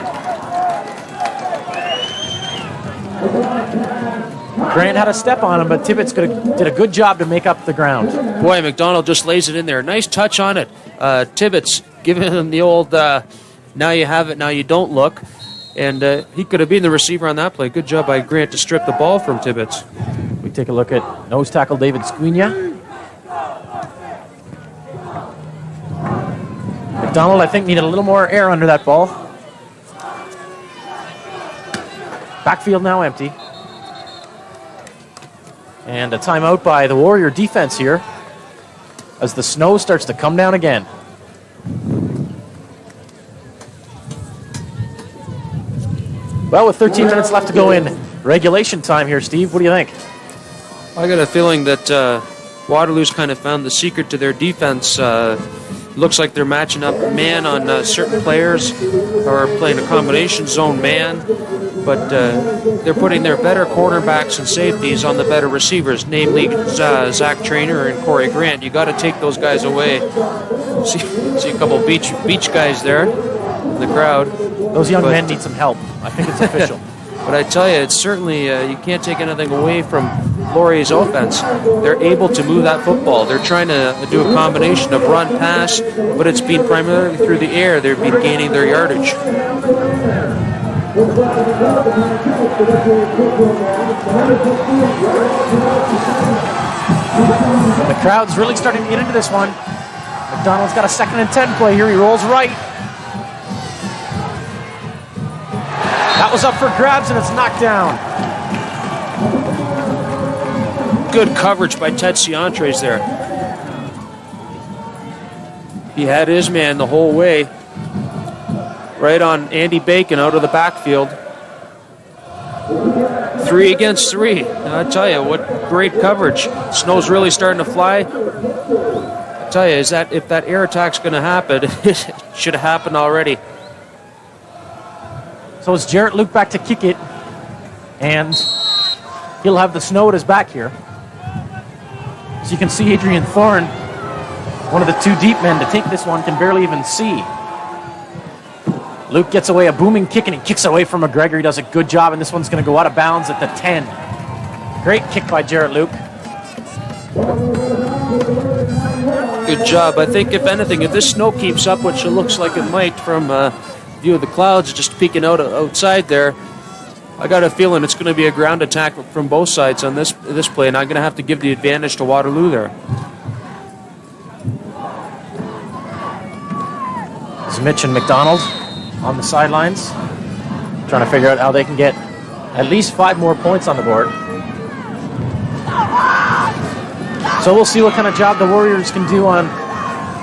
Grant had a step on him, but Tibbetts did a good job to make up the ground. Boy, McDonald just lays it in there. Nice touch on it. Tibbetts giving him the old now you have it, now you don't look. And he could have been the receiver on that play. Good job by Grant to strip the ball from Tibbetts. We take a look at nose tackle David Squigna. McDonald, I think, needed a little more air under that ball. Backfield now empty. And a timeout by the Warrior defense here as the snow starts to come down again. Well, with 13 minutes left to go in regulation time here, Steve, what do you think? I got a feeling that Waterloo's kind of found the secret to their defense. Looks like they're matching up man on certain players or playing a combination zone man, but they're putting their better cornerbacks and safeties on the better receivers, namely Zach Trainer and Corey Grant. You got to take those guys away. See a couple beach guys there in the crowd. Those young men need some help. I think it's official. But I tell you, it's certainly, you can't take anything away from Lauri's offense. They're able to move that football. They're trying to do a combination of run, pass, but it's been primarily through the air. They've been gaining their yardage. The crowd's really starting to get into this one. McDonald's got a 2nd and 10 play here. He rolls right. That was up for grabs, and it's knocked down. Good coverage by Ted Ciantres there. He had his man the whole way. Right on Andy Bacon out of the backfield. 3 against 3. I tell you, what great coverage. Snow's really starting to fly. I tell you, if that air attack's going to happen, it should have happened already. So it's Jarrett Luke back to kick it, and he'll have the snow at his back here. So you can see Adrian Thorne, one of the 2 deep men to take this one, can barely even see. Luke gets away a booming kick, and he kicks away from McGregor. He does a good job, and this one's going to go out of bounds at the 10. Great kick by Jarrett Luke. Good job. I think, if anything, if this snow keeps up, which it looks like it might from view of the clouds just peeking outside there, I got a feeling it's going to be a ground attack from both sides on this play, and I'm going to have to give the advantage to Waterloo there. It's Mitch and McDonald on the sidelines, trying to figure out how they can get at least 5 more points on the board. So we'll see what kind of job the Warriors can do on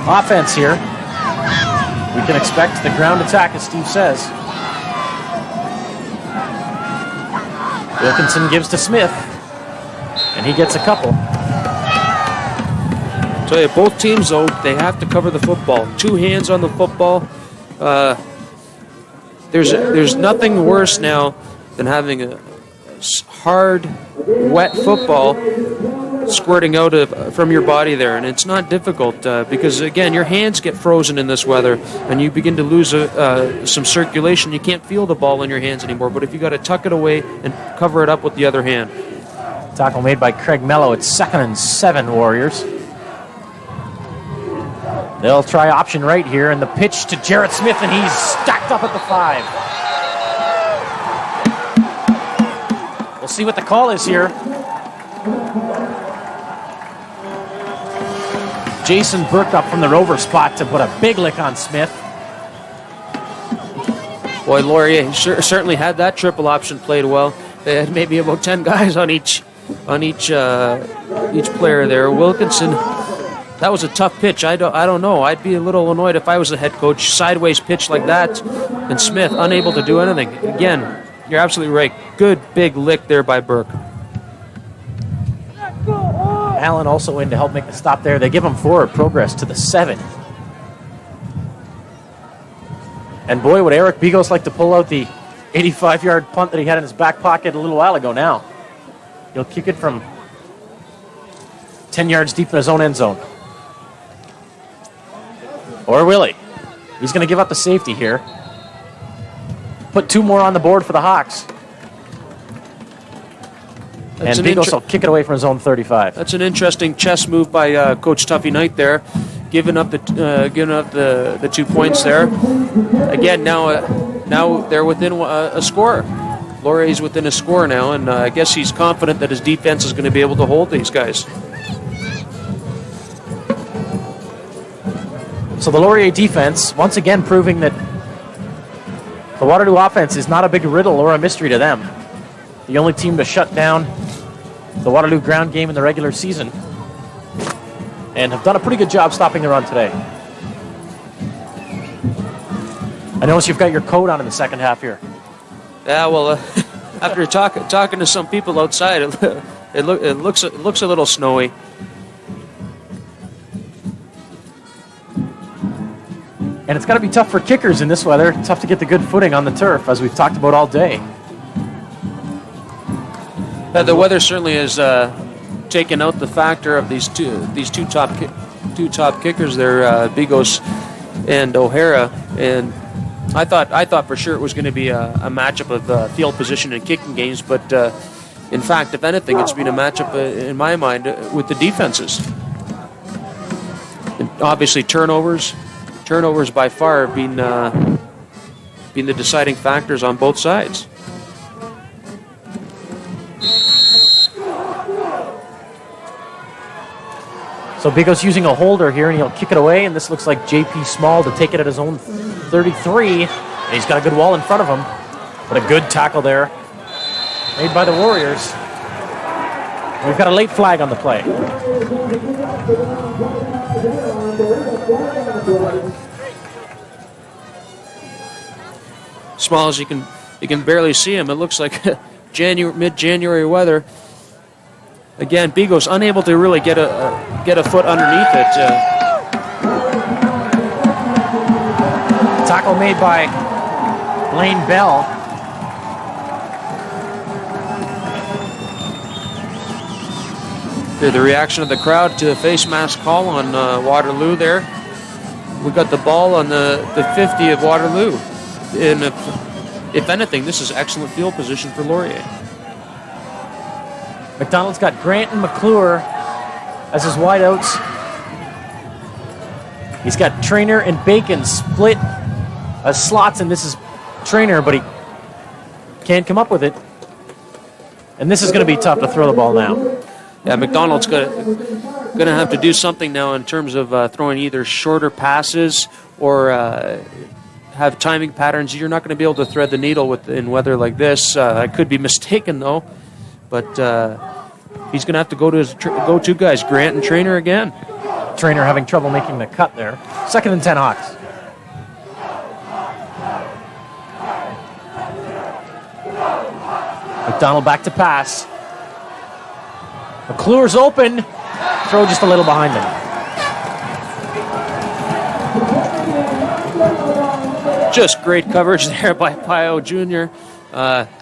offense here. We can expect the ground attack, as Steve says. Wilkinson gives to Smith, and he gets a couple. Tell you, both teams, though, they have to cover the football. 2 hands on the football. There's nothing worse now than having a hard, wet football squirting out from your body there, and it's not difficult because, again, your hands get frozen in this weather, and you begin to lose some circulation. You can't feel the ball in your hands anymore, but if you got to tuck it away and cover it up with the other hand. Tackle made by Craig Mello. It's 2nd and 7, Warriors. They'll try option right here, and the pitch to Jarrett Smith, and he's stacked up at the 5. We'll see what the call is here. Jason Burke up from the rover spot to put a big lick on Smith. Boy, Lauri certainly had that triple option played well. They had maybe about 10 guys on each player there. Wilkinson, that was a tough pitch. I don't know. I'd be a little annoyed if I was the head coach. Sideways pitch like that, and Smith unable to do anything. Again, you're absolutely right. Good big lick there by Burke. Allen also in to help make the stop there. They give him forward progress to the 7. And boy, would Eric Bigos like to pull out the 85-yard punt that he had in his back pocket a little while ago now. He'll kick it from 10 yards deep in his own end zone. Or will he? He's going to give up the safety here. Put 2 more on the board for the Hawks. And Bigos will kick it away from his own 35. That's an interesting chess move by Coach Tuffy Knight there, giving up the 2 points there. Again, now they're within a score. Lauri's within a score now, and I guess he's confident that his defense is going to be able to hold these guys. So the Laurier defense, once again proving that the Waterloo offense is not a big riddle or a mystery to them. The only team to shut down the Waterloo ground game in the regular season, and have done a pretty good job stopping the run today. I notice you've got your coat on in the second half here. Yeah, well, after talking to some people outside, it looks a little snowy. And it's got to be tough for kickers in this weather. Tough to get the good footing on the turf, as we've talked about all day. The weather certainly has taken out the factor of these two top kickers there, Bigos and O'Hara. And I thought for sure it was going to be a matchup of field position and kicking games, but in fact, if anything, it's been a matchup in my mind with the defenses. And obviously, turnovers by far have been the deciding factors on both sides. So Bigos using a holder here, and he'll kick it away, and this looks like J.P. Small to take it at his own 33. And he's got a good wall in front of him, but a good tackle there made by the Warriors. We've got a late flag on the play. Small as you can barely see him. It looks like mid-January weather. Again, Bigos unable to really get a foot underneath it. Tackle made by Blaine Bell. The reaction of the crowd to the face mask call on Waterloo there. We got the ball on the 50 of Waterloo. And if anything, this is excellent field position for Laurier. McDonald's got Grant and McClure as his wideouts. He's got Trainer and Bacon split as slots, and this is Trainer, but he can't come up with it. And this is going to be tough to throw the ball now. Yeah, McDonald's going to have to do something now in terms of throwing either shorter passes or have timing patterns. You're not going to be able to thread the needle in weather like this. I could be mistaken, though. But he's going to have to go to his go-to guys, Grant and Trainer again. Trainer having trouble making the cut there. 2nd and 10 Hawks. McDonald back to pass. McClure's open. Throw just a little behind him. Just great coverage there by Pio Jr.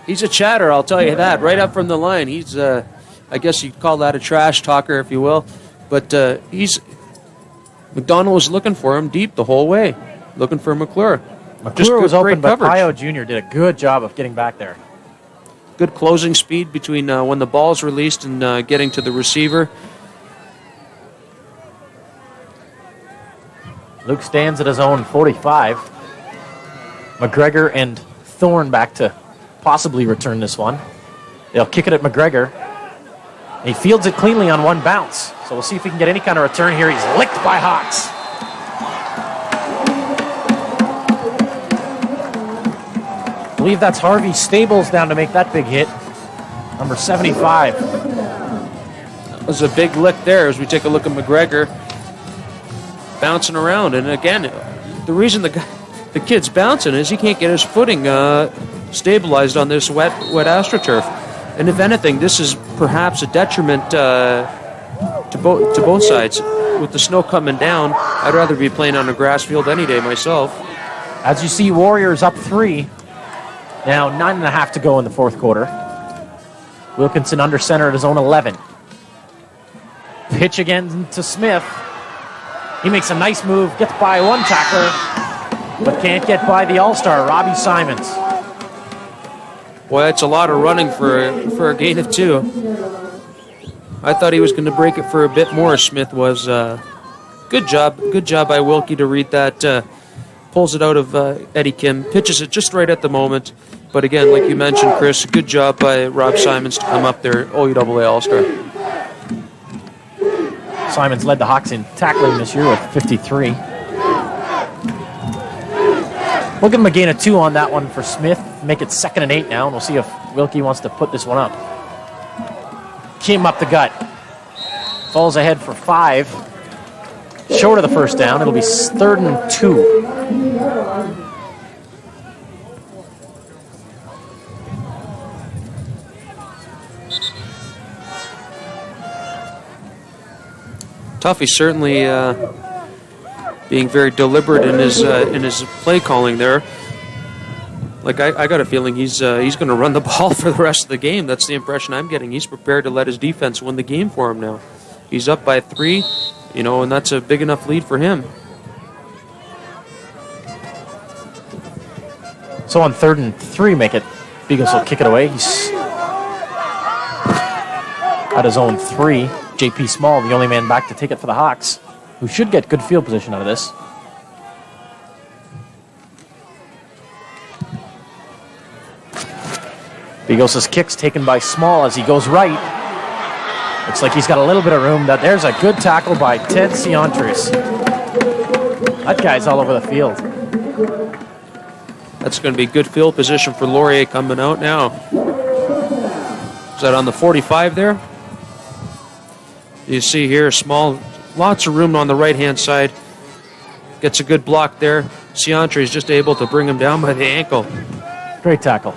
He's a chatter, I'll tell you that. Right up from the line. He's, I guess you'd call that a trash talker, if you will. But McDonald was looking for him deep the whole way, looking for McClure. McClure was open, but Pio Jr. did a good job of getting back there. Good closing speed between when the ball's released and getting to the receiver. Luke stands at his own 45. McGregor and Thorne back to possibly return this one. They'll kick it at McGregor. He fields it cleanly on one bounce. So we'll see if he can get any kind of return here. He's licked by Hawks. I believe that's Harvey Stables down to make that big hit. Number 75. That was a big lick there as we take a look at McGregor bouncing around. And again, the reason the kid's bouncing is he can't get his footing stabilized on this wet AstroTurf. And if anything, this is perhaps a detriment to both sides. With the snow coming down, I'd rather be playing on a grass field any day myself. As you see, Warriors up 3. Now 9.5 to go in the fourth quarter. Wilkinson under center at his own 11. Pitch again to Smith. He makes a nice move, gets by one tackler, but can't get by the all-star, Robbie Simons. Boy, that's a lot of running for a gain of 2. I thought he was going to break it for a bit more, Smith was. Good job by Wilkie to read that. Pulls it out of Eddie Kim, pitches it just right at the moment. But again, like you mentioned, Chris, good job by Rob Simons to come up there, OUAA All-Star. Simons led the Hawks in tackling this year with 53. We'll give him a gain of 2 on that one for Smith. Make it 2nd and 8 now, and we'll see if Wilkie wants to put this one up. Kim up the gut. Falls ahead for 5. Short of the first down. It'll be 3rd and 2. Tuffy certainly being very deliberate in his play calling there. Like I got a feeling he's going to run the ball for the rest of the game. That's the impression I'm getting. He's prepared to let his defense win the game for him now. He's up by 3, and that's a big enough lead for him. So on 3rd and 3, make it. Beagles will kick it away. He's at his own 3. J.P. Small, the only man back to take it for the Hawks, who should get good field position out of this. Beagles' kicks taken by Small as he goes right. Looks like he's got a little bit of room. There's a good tackle by Ted Ciantris. That guy's all over the field. That's going to be good field position for Lauri coming out now. Is that on the 45 there? You see here, Small, lots of room on the right-hand side. Gets a good block there. Ciantri is just able to bring him down by the ankle. Great tackle.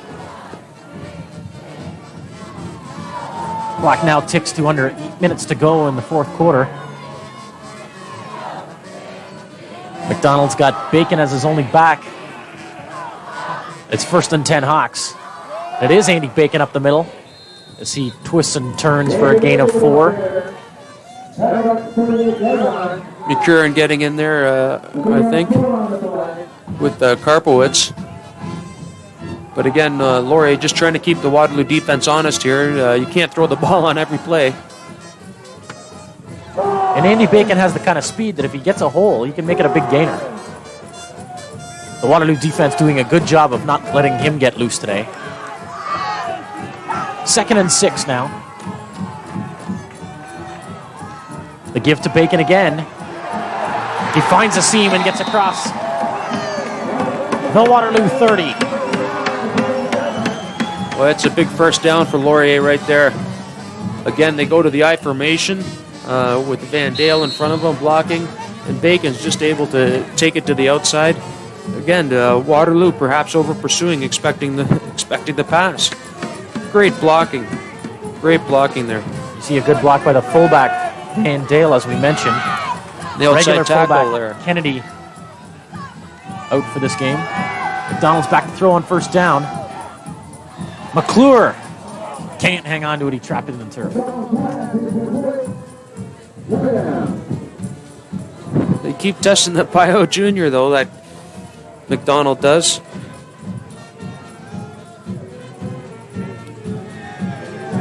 Clock now ticks to under 8 minutes to go in the 4th quarter. McDonald's got Bacon as his only back. It's 1st and 10 Hawks. It is Andy Bacon up the middle as he twists and turns for a gain of 4. McCurran getting in there, I think, with Karpowitz. But again, Lauri just trying to keep the Waterloo defense honest here. You can't throw the ball on every play. And Andy Bacon has the kind of speed that if he gets a hole, he can make it a big gainer. The Waterloo defense doing a good job of not letting him get loose today. 2nd and 6 now. The give to Bacon again. He finds a seam and gets across. The Waterloo 30. Well, that's a big first down for Laurier right there. Again, they go to the I formation with Van Dale in front of them blocking, and Bacon's just able to take it to the outside. Again, Waterloo perhaps over pursuing, expecting the pass. Great blocking there. You see a good block by the fullback, Van Dale, as we mentioned. The outside Regular tackle fullback there. Kennedy out for this game. McDonald's back to throw on 1st down. McClure can't hang on to it. He trapped it in the turf. They keep testing the Pio Jr., though, that McDonald does.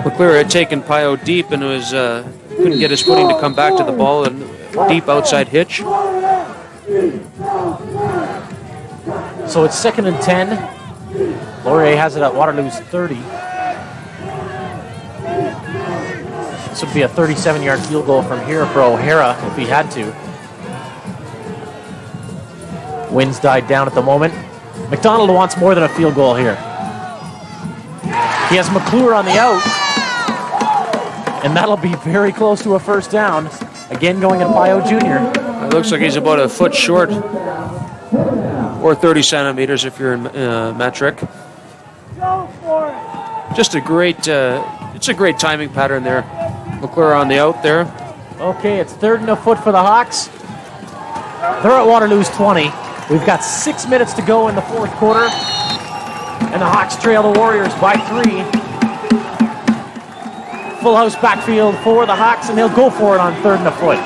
McClure had taken Pio deep and was couldn't get his footing to come back to the ball, and deep outside hitch. So it's 2nd and 10. Laurier has it at Waterloo's 30. This would be a 37-yard field goal from here for O'Hara if he had to. Winds died down at the moment. McDonald wants more than a field goal here. He has McClure on the out. And that'll be very close to a 1st down. Again going at Pio Jr. It looks like he's about a foot short. Or 30 centimeters if you're in metric. Just a great, it's a great timing pattern there. McClure on the out there. Okay, it's 3rd and a foot for the Hawks. They're at Waterloo's 20. We've got 6 minutes to go in the 4th quarter. And the Hawks trail the Warriors by 3. full house backfield for the Hawks, and they'll go for it on 3rd and a foot.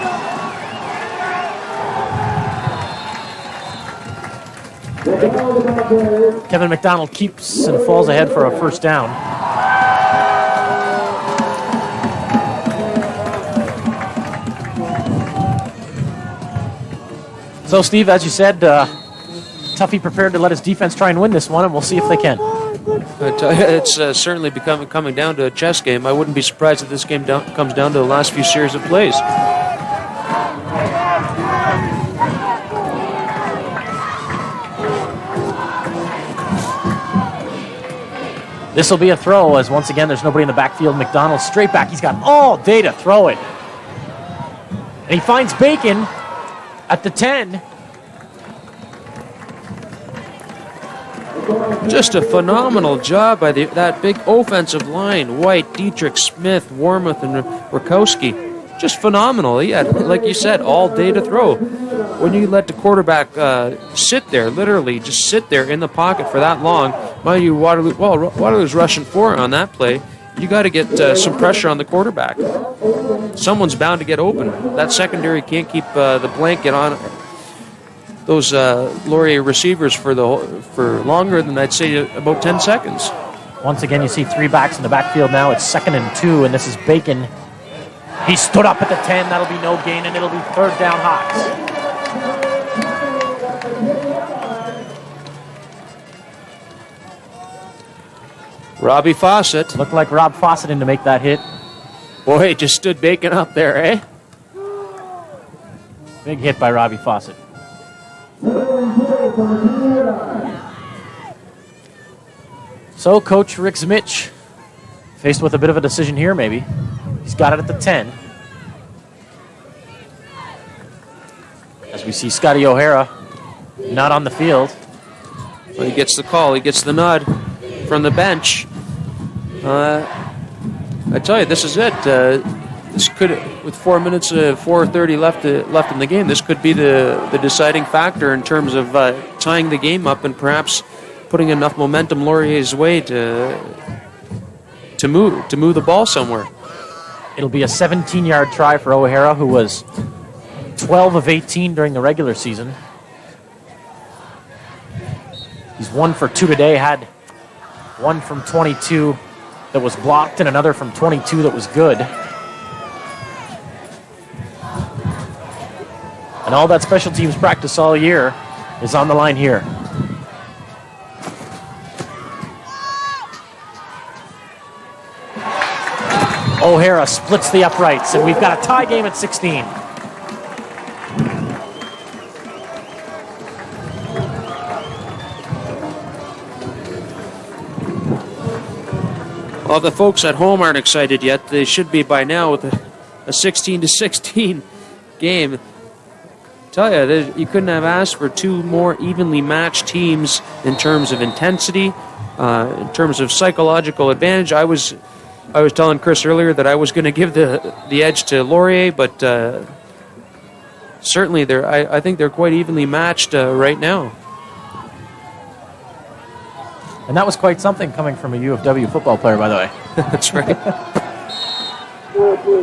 Kevin McDonald keeps and falls ahead for a first down. So, Steve, as you said, Tuffy prepared to let his defense try and win this one, and we'll see if they can. It's certainly coming down to a chess game. I wouldn't be surprised if this game comes down to the last few series of plays. This will be a throw, as once again there's nobody in the backfield. McDonald straight back. He's got all day to throw it. And he finds Bacon at the 10. Just a phenomenal job by that big offensive line. White, Dietrich, Smith, Warmoth, and Rakowski. Just phenomenal. He had, like you said, all day to throw. When you let the quarterback sit there, literally just sit there in the pocket for that long, mind you, Waterloo's rushing 4 on that play. You got to get some pressure on the quarterback. Someone's bound to get open. That secondary can't keep the blanket on those Lauri receivers for longer than, I'd say, about 10 seconds. Once again, you see 3 backs in the backfield now. It's 2nd and 2, and this is Bacon. He stood up at the 10. That'll be no gain, and it'll be 3rd down Hawks. Robbie Fawcett. Looked like Rob Fawcett in to make that hit. Boy, he just stood Bacon up there, eh? Big hit by Robbie Fawcett. So, Coach Rick Zmich, faced with a bit of a decision here, maybe. He's got it at the 10. As we see Scotty O'Hara not on the field. Well, he gets the call. He gets the nod from the bench. I tell you, this is it. This could, with 4 minutes, 4:30 left in the game, this could be the deciding factor in terms of tying the game up and perhaps putting enough momentum Laurier's way to move the ball somewhere. It'll be a 17-yard try for O'Hara, who was 12 of 18 during the regular season. He's 1 for 2 today, had one from 22 that was blocked and another from 22 that was good. And all that special teams practice all year is on the line here. O'Hara splits the uprights, and we've got a tie game at 16. Well, the folks at home aren't excited yet. They should be by now with a 16-16 game. Tell you, you couldn't have asked for 2 more evenly matched teams in terms of intensity, in terms of psychological advantage. I was telling Chris earlier that I was going to give the edge to Laurier, but certainly I think they're quite evenly matched right now. And that was quite something coming from a U of W football player, by the way. That's right.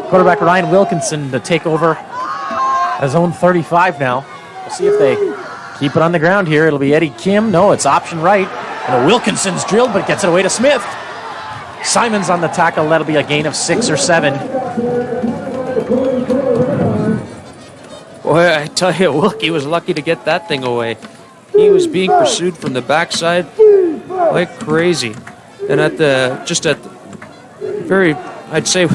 Quarterback Ryan Wilkinson to take over at his own 35 now. We'll see if they keep it on the ground here. It'll be Eddie Kim. No, it's option right. And Wilkinson's drilled, but gets it away to Smith. Simon's on the tackle. That'll be a gain of 6 or 7. Boy, I tell you, Wilkie was lucky to get that thing away. He was being pursued from the backside like crazy. And at very, I'd say,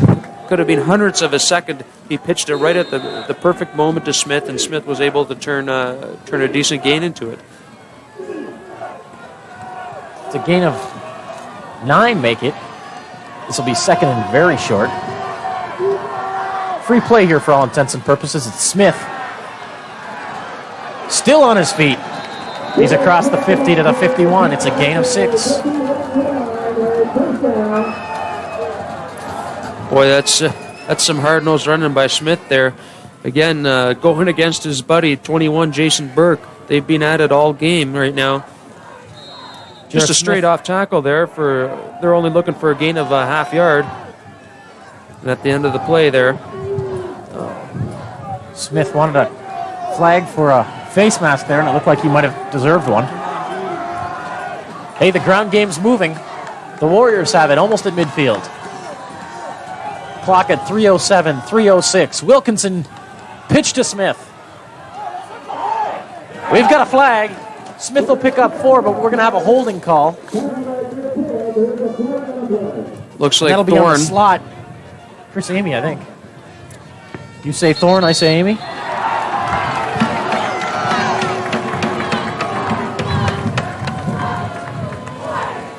could have been hundredths of a second, he pitched it right at the perfect moment to Smith, and Smith was able to turn a decent gain into it. It's a gain of 9, make it. This will be 2nd and very short. Free play here for all intents and purposes. It's Smith. Still on his feet. He's across the 50 to the 51. It's a gain of 6. Boy, that's some hard-nosed running by Smith there. Again, going against his buddy, 21, Jason Burke. They've been at it all game right now. Just a straight-off tackle there. They're only looking for a gain of a half yard. And at the end of the play there, Smith wanted a flag for a face mask there, and it looked like he might have deserved one. Hey, the ground game's moving. The Warriors have it almost at midfield. Clock at 3:07, 3:06. Wilkinson pitch to Smith. We've got a flag. Smith will pick up 4, but we're going to have a holding call. looks like That'll be on Thorne. the slot. Chris Amy, I think. You say Thorne, I say Amy.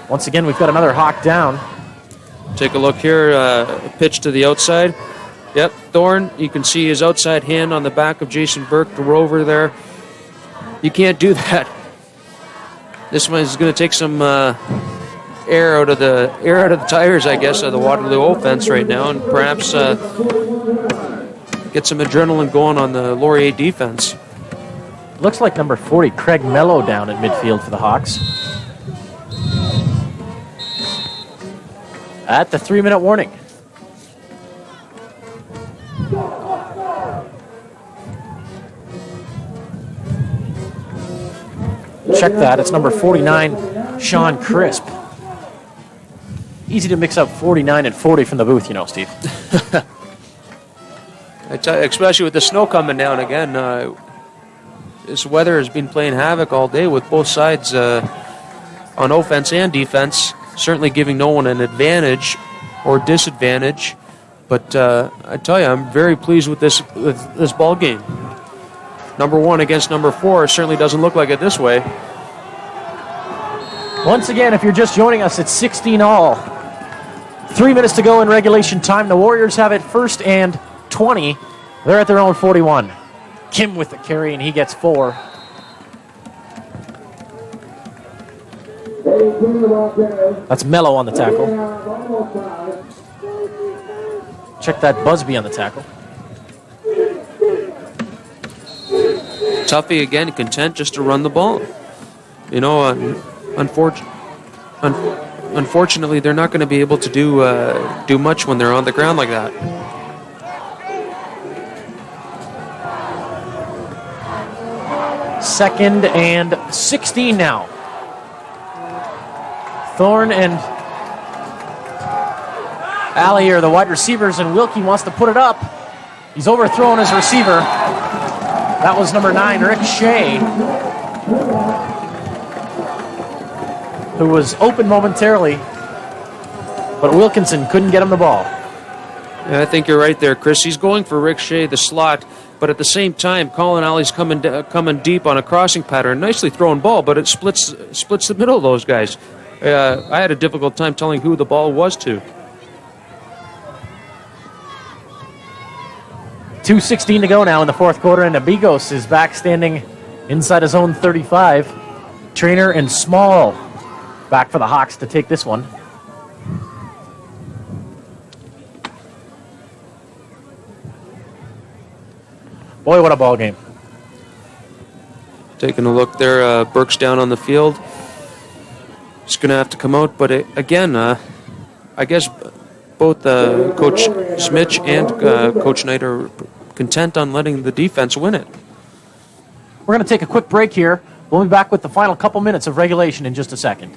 Once again, we've got another Hawk down. Take a look here. Pitch to the outside. Yep, Thorne. You can see his outside hand on the back of Jason Burke, the rover there. You can't do that. This one is going to take some air out of the tires, I guess, of the Waterloo offense right now, and perhaps get some adrenaline going on the Laurier defense. Looks like number 40, Craig Mello, down at midfield for the Hawks. At the 3-minute warning. Check that. It's number 49, Sean Crisp. Easy to mix up 49 and 40 from the booth, you know, Steve. I tell you, especially with the snow coming down again, this weather has been playing havoc all day with both sides on offense and defense, certainly giving no one an advantage or disadvantage. But I tell you, I'm very pleased with this ball game. Number 1 against number 4 certainly doesn't look like it this way. Once again, if you're just joining us, it's 16-all. 3 minutes to go in regulation time. The Warriors have it first and 20. They're at their own 41. Kim with the carry, and he gets 4. That's Mello on the tackle. Check that Busby on the tackle. Tuffy again, content just to run the ball. You know, unfortunately, they're not going to be able to do much when they're on the ground like that. Second and 16 now. Thorne and Alley are the wide receivers, and Wilkie wants to put it up. He's overthrown his receiver. That was number 9, Rick Shea, who was open momentarily, but Wilkinson couldn't get him the ball. Yeah, I think you're right there, Chris. He's going for Rick Shea, the slot, but at the same time, Colin Alley's coming deep on a crossing pattern. Nicely thrown ball, but it splits the middle of those guys. I had a difficult time telling who the ball was to. 2:16 to go now in the fourth quarter, and Abigos is back standing inside his own 35. Trainer and Small back for the Hawks to take this one. Boy, what a ball game. Taking a look there, Burke's down on the field. He's going to have to come out, but again, I guess both Coach Smitch and Coach Knight are content on letting the defense win it. We're going to take a quick break here. We'll be back with the final couple minutes of regulation in just a second.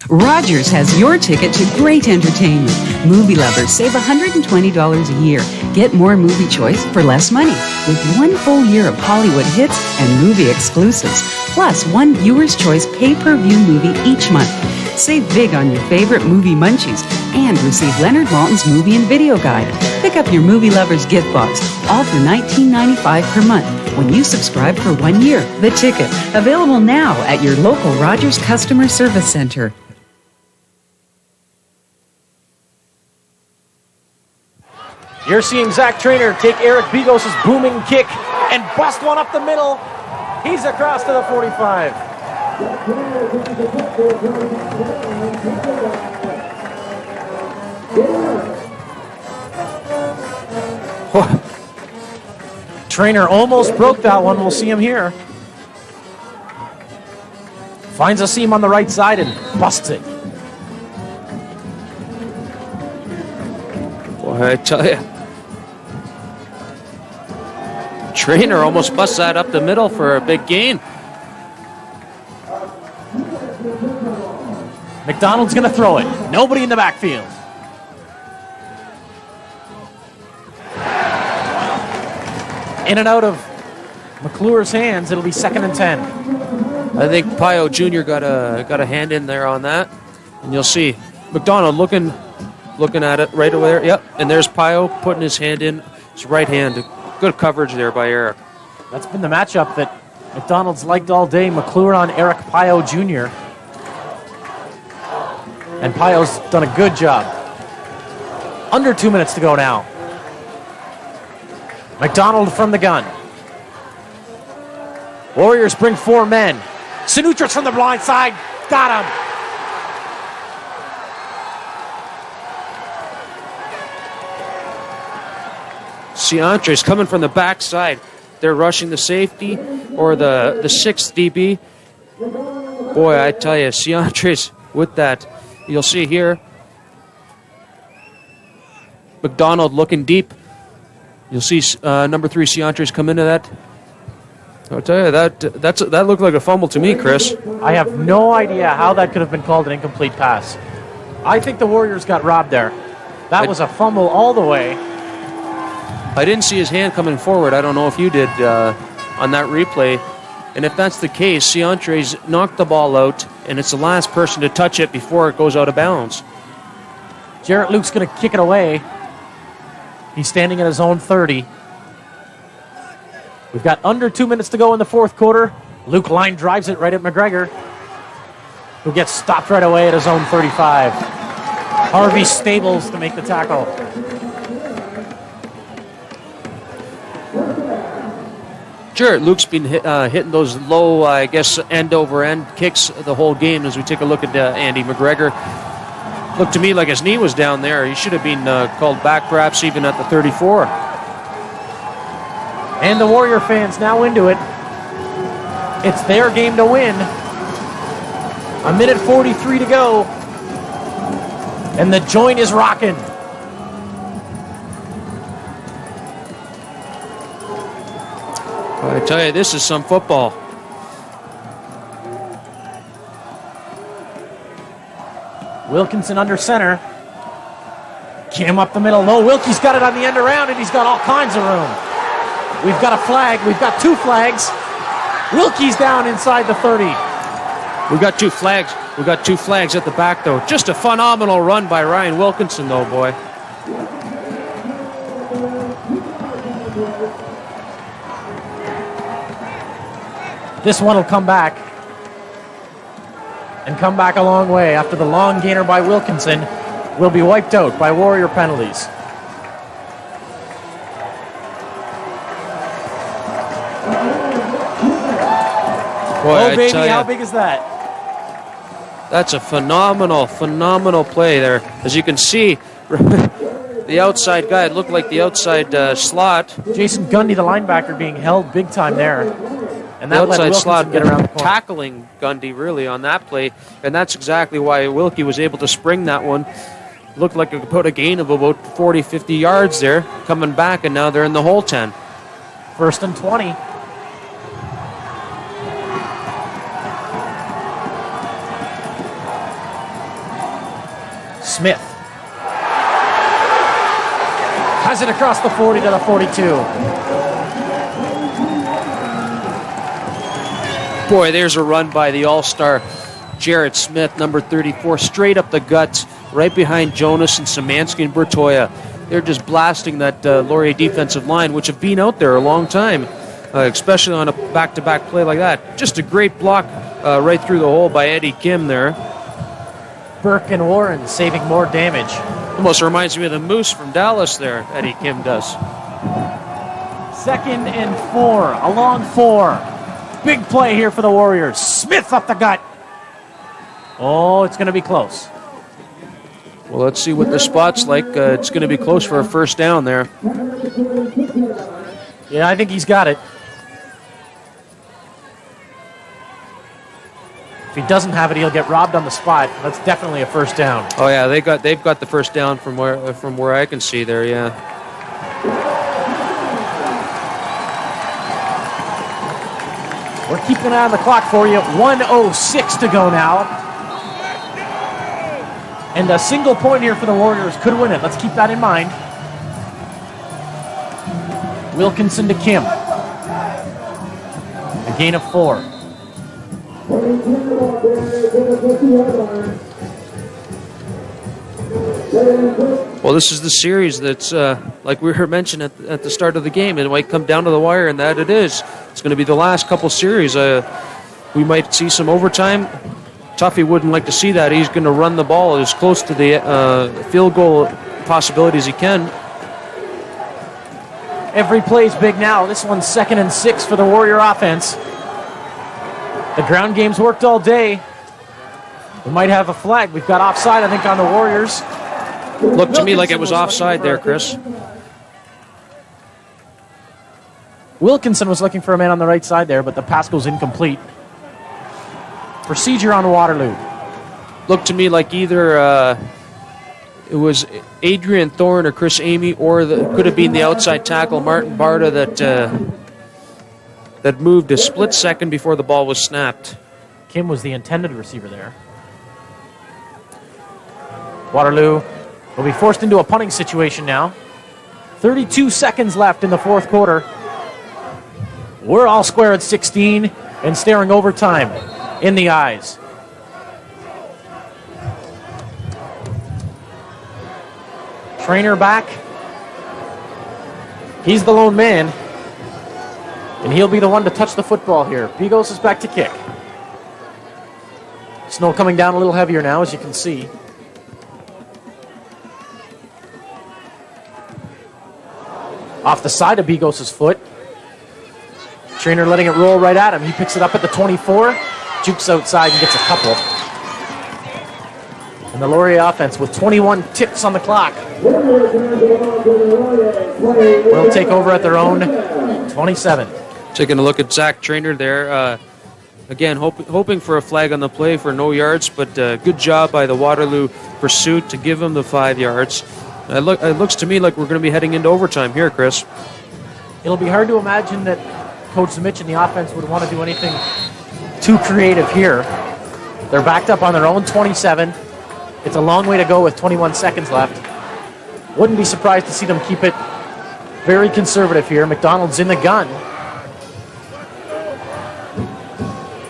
Rogers has your ticket to great entertainment. Movie lovers save $120 a year. Get more movie choice for less money with 1 full year of Hollywood hits and movie exclusives, plus 1 viewer's choice pay-per-view movie each month. Save big on your favorite movie munchies and receive Leonard Maltin's movie and video guide. Pick up your movie lover's gift box, all for $19.95 per month when you subscribe for 1 year. The Ticket, available now at your local Rogers Customer Service Center. You're seeing Zach Trainer take Eric Bigos' booming kick and bust one up the middle. He's across to the 45. Trainer almost broke that one. We'll see him here. Finds a seam on the right side and busts it. Boy, I tell you. Trainer almost busts that up the middle for a big gain. McDonald's going to throw it. Nobody in the backfield. In and out of McClure's hands. It'll be 2nd and 10. I think Pio Jr. got a hand in there on that. And you'll see McDonald looking at it right over there. Yep. And there's Pio putting his hand in. His right hand. Good coverage there by Eric. That's been the matchup that McDonald's liked all day. McClure on Eric Pio Jr. And Pio's done a good job. Under 2 minutes to go now. McDonald from the gun. Warriors bring 4 men. Sinutras from the blind side. Got him. Ciantre's coming from the backside. They're rushing the safety or the 6th DB. Boy, I tell you, Ciantre's with that. You'll see here. McDonald looking deep. You'll see number 3 Ciantre's come into that. I'll tell you, that looked like a fumble to me, Chris. I have no idea how that could have been called an incomplete pass. I think the Warriors got robbed there. That was a fumble all the way. I didn't see his hand coming forward. I don't know if you did on that replay. And if that's the case, Ciantre's knocked the ball out, and it's the last person to touch it before it goes out of bounds. Jarrett Luke's going to kick it away. He's standing at his own 30. We've got under 2 minutes to go in the 4th quarter. Luke line drives it right at McGregor, who gets stopped right away at his own 35. Harvey Stables to make the tackle. Jarrett Luke's been hitting those low, I guess, end-over-end kicks the whole game as we take a look at Andy McGregor. Looked to me like his knee was down there. He should have been called back, perhaps even at the 34. And the Warrior fans now into it. It's their game to win. 1:43 to go. And the joint is rocking. I tell you, this is some football. Wilkinson under center. Kim up the middle. No, Wilkie's got it on the end around, and he's got all kinds of room. We've got a flag. We've got 2 flags. Wilkie's down inside the 30. We've got 2 flags. We've got 2 flags at the back, though. Just a phenomenal run by Ryan Wilkinson, though, boy. This one will come back. And come back a long way after the long gainer by Wilkinson will be wiped out by Warrior penalties. Boy, oh, baby, how big is that? That's a phenomenal play there. As you can see, the outside guy, it looked like the outside slot. Jason Gundy, the linebacker, being held big time there. And The that let outside Wilkinson slot get around the corner. tackling Gundy really on that play. And that's exactly why Wilkie was able to spring that one. Looked like it could put a gain of about 40, 50 yards there. Coming back, and now they're in the whole 10. 1st and 20. Smith has it across the 40 to the 42. Boy, there's a run by the all-star Jarrett Smith, number 34, straight up the guts, right behind Jonas and Szymanski and Bertoya. They're just blasting that Lauri defensive line, which have been out there a long time, especially on a back-to-back play like that. Just a great block right through the hole by Eddie Kim there. Burke and Warren saving more damage. Almost reminds me of the Moose from Dallas there, Eddie Kim does. 2nd and 4, a long 4. Big play here for the Warriors. Smith up the gut. Oh, it's going to be close. Well, let's see what the spot's like. It's going to be close for a 1st down there. Yeah, I think he's got it. If he doesn't have it, he'll get robbed on the spot. That's definitely a first down. Oh yeah, they've got the first down from where I can see there. Yeah. We're keeping an eye on the clock for you. 1:06 to go now. And a single point here for the Warriors could win it. Let's keep that in mind. Wilkinson to Kim. A gain of 4. Well, this is the series that's, like we were mentioning at the start of the game, it might come down to the wire, and that it is. It's going to be the last couple series. We might see some overtime. Tuffy wouldn't like to see that. He's going to run the ball as close to the field goal possibility as he can. Every play's big now. This one's 2nd and 6 for the Warrior offense. The ground game's worked all day. We might have a flag. We've got offside, I think, on the Warriors. Looked to me like it was offside there, Chris. Wilkinson was looking for a man on the right side there, but the pass goes incomplete. Procedure on Waterloo. Looked to me like either it was Adrian Thorne or Chris Amy, or could have been the outside tackle Martin Barta that moved a split second before the ball was snapped. Kim was the intended receiver there. Waterloo will be forced into a punting situation now. 32 seconds left in the fourth quarter. We're all square at 16 and staring overtime in the eyes. Trainer back. He's the lone man. And he'll be the one to touch the football here. Bigos is back to kick. Snow coming down a little heavier now, as you can see. Off the side of Bigos' foot. Trainer letting it roll right at him. He picks it up at the 24. Jukes outside and gets a couple. And the Lauri offense with 21 ticks on the clock will take over at their own 27. Taking a look at Zach Trainer there. Again, hoping for a flag on the play for no yards, but good job by the Waterloo pursuit to give him the 5 yards. It looks to me like we're going to be heading into overtime here, Chris. It'll be hard to imagine that Coach Mitch and the offense would want to do anything too creative here. They're backed up on their own 27. It's a long way to go with 21 seconds left. Wouldn't be surprised to see them keep it very conservative here. McDonald's in the gun.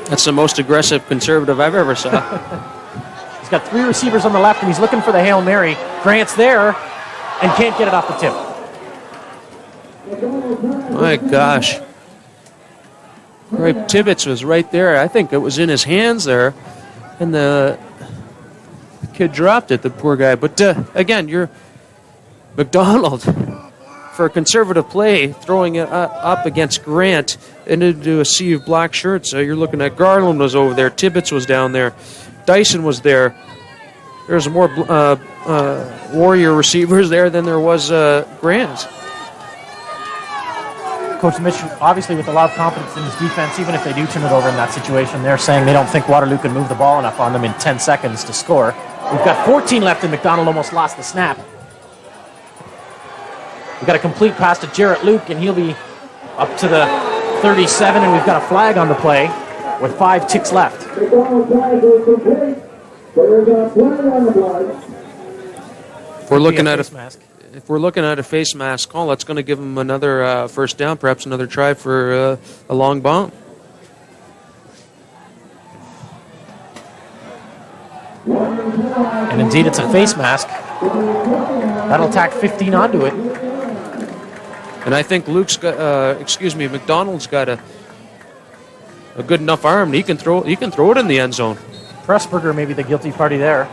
That's the most aggressive conservative I've ever saw. He's got 3 receivers on the left, and he's looking for the Hail Mary. Grant's there and can't get it off the tip. My gosh. Right, Tibbetts was right there. I think it was in his hands there, and the kid dropped it, the poor guy. But again, you're McDonald for a conservative play, throwing it up against Grant into a sea of black shirts. You're looking at Garland was over there, Tibbetts was down there, Dyson was there. There's more Warrior receivers there than there was Grant. Coach Mitch, obviously with a lot of confidence in his defense, even if they do turn it over in that situation, they're saying they don't think Waterloo can move the ball enough on them in 10 seconds to score. We've got 14 left, and McDonald almost lost the snap. We've got a complete pass to Jarrett Luke, and he'll be up to the 37, and we've got a flag on the play with 5 ticks left. If we're looking at a face mask call, that's going to give him another first down, perhaps another try for a long bomb. And indeed, it's a face mask. That'll tack 15 onto it. And I think McDonald's got a good enough arm. He can throw it in the end zone. Pressburger may be the guilty party there.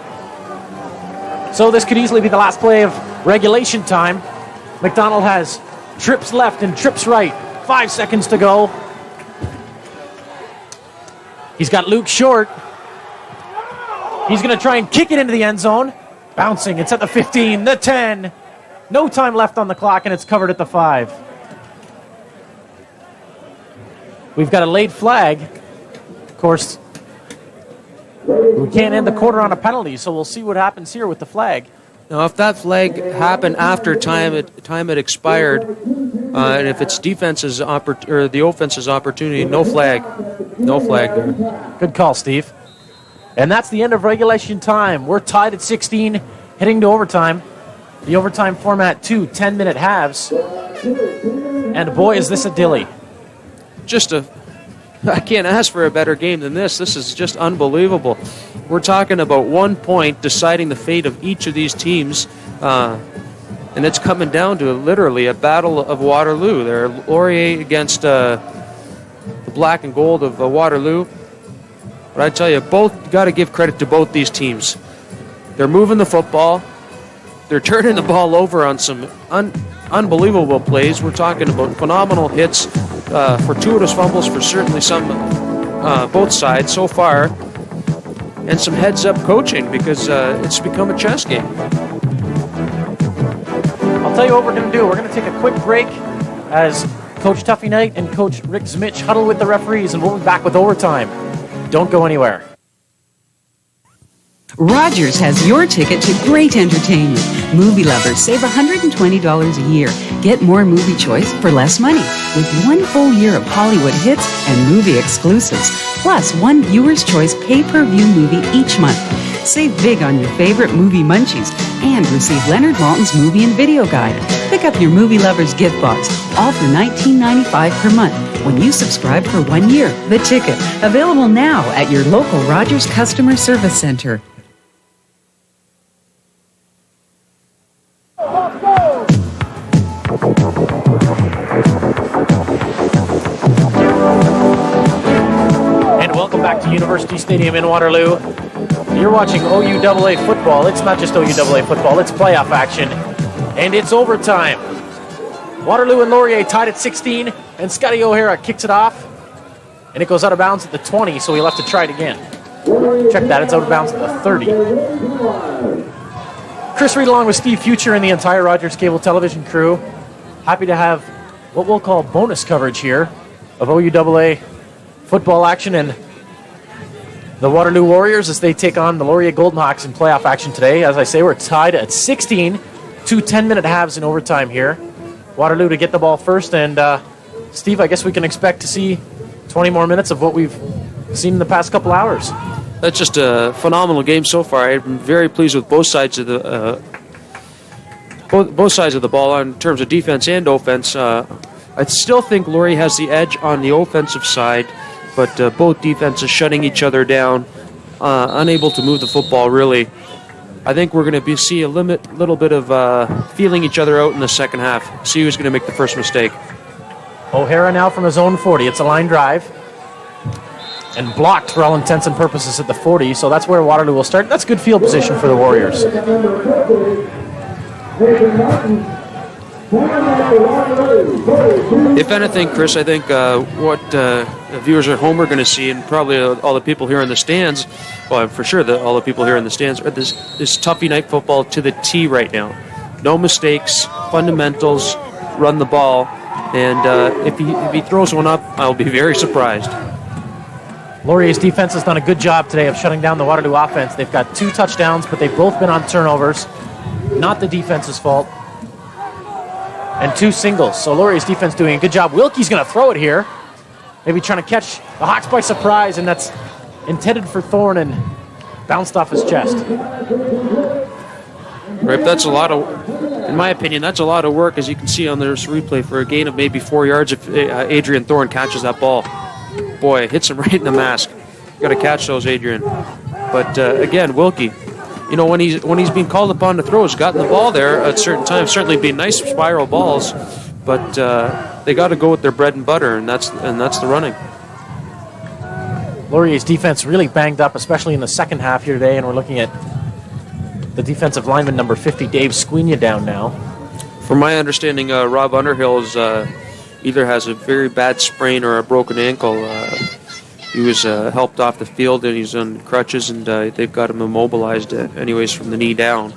So this could easily be the last play of regulation time. McDonald has trips left and trips right. 5 seconds to go. He's got Luke short. He's going to try and kick it into the end zone. Bouncing. It's at the 15, the 10. No time left on the clock, and it's covered at the 5. We've got a late flag. Of course, we can't end the quarter on a penalty, so we'll see what happens here with the flag. Now, if that flag happened after time had expired, and if it's defense's or the offense's opportunity, no flag there. Good call, Steve. And that's the end of regulation time. We're tied at 16, heading to overtime. The overtime format, 2 10-minute halves. And boy, is this a dilly. I can't ask for a better game than this. This is just unbelievable. We're talking about 1 point deciding the fate of each of these teams, and it's coming down to literally a battle of Waterloo. They're Laurier against the black and gold of Waterloo. But I tell you, both got to give credit to both these teams. They're moving the football. They're turning the ball over on some unbelievable plays. We're talking about phenomenal hits, fortuitous fumbles for certainly some, both sides so far, and some heads-up coaching because it's become a chess game. I'll tell you what we're going to do. We're going to take a quick break as Coach Tuffy Knight and Coach Rick Zmich huddle with the referees, and we'll be back with overtime. Don't go anywhere. Rogers has your ticket to great entertainment. Movie lovers save $120 a year. Get more movie choice for less money with 1 full year of Hollywood hits and movie exclusives, plus 1 viewer's choice pay-per-view movie each month. Save big on your favorite movie munchies and receive Leonard Maltin's movie and video guide. Pick up your movie lover's gift box, all for $19.95 per month when you subscribe for 1 year. The Ticket, available now at your local Rogers Customer Service Center. And welcome back to University Stadium in Waterloo. You're watching OUAA football. It's not just OUAA football, it's playoff action. And it's overtime. Waterloo and Laurier tied at 16, and Scotty O'Hara kicks it off. And it goes out of bounds at the 20, so he'll have to try it again. Check that, it's out of bounds at the 30. Chris Reed along with Steve Future and the entire Rogers Cable Television crew. Happy to have what we'll call bonus coverage here of OUAA football action and the Waterloo Warriors as they take on the Laurier Golden Hawks in playoff action today. As I say, we're tied at 16, 2 10-minute halves in overtime here. Waterloo to get the ball first, and Steve, I guess we can expect to see 20 more minutes of what we've seen in the past couple hours. That's just a phenomenal game so far. I've been very pleased with both sides of the both sides of the ball in terms of defense and offense. I still think Laurier has the edge on the offensive side, but both defenses shutting each other down, unable to move the football really. I think we're going to see a little bit of feeling each other out in the second half. See who's going to make the first mistake. O'Hara now from his own 40. It's a line drive. And blocked for all intents and purposes at the 40, so that's where Waterloo will start. That's good field position for the Warriors. If anything, Chris, I think what viewers at home are going to see, and probably all the people here in the stands, well, for sure all the people here in the stands, are this Tuffy Night football to the T right now. No mistakes, fundamentals, run the ball, and if he throws one up, I'll be very surprised. Laurier's defense has done a good job today of shutting down the Waterloo offense. They've got 2 touchdowns, but they've both been on turnovers. Not the defense's fault. And 2 singles. So Laurier's defense doing a good job. Wilkie's going to throw it here. Maybe trying to catch the Hawks by surprise, and that's intended for Thorne and bounced off his chest. Right, that's a lot of, in my opinion, that's a lot of work, as you can see on this replay, for a gain of maybe 4 yards if Adrian Thorne catches that ball. Boy, it hits him right in the mask. Got to catch those, Adrian. But again, Wilkie, you know, when he's been called upon to throw, he's gotten the ball there at certain times. Certainly been nice spiral balls, but they got to go with their bread and butter, and that's the running. Laurier's defense really banged up, especially in the second half here today, and we're looking at the defensive lineman number 50, Dave Squeenia, down now. From my understanding, Rob Underhill is either has a very bad sprain or a broken ankle. He was helped off the field, and he's on crutches, and they've got him immobilized anyways from the knee down.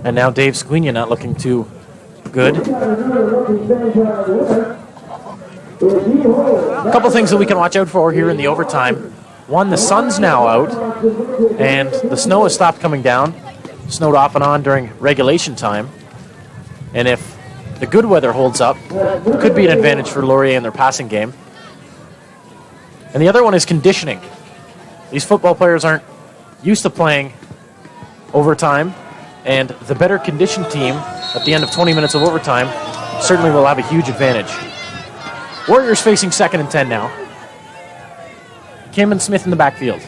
And now Dave Squeenia not looking too good. A couple things that we can watch out for here in the overtime. One, the sun's now out, and the snow has stopped coming down. Snowed off and on during regulation time. And if the good weather holds up, it could be an advantage for Laurier in their passing game. And the other one is conditioning. These football players aren't used to playing overtime, and the better conditioned team at the end of 20 minutes of overtime certainly will have a huge advantage. Warriors facing 2nd and 10 now. Kim and Smith in the backfield.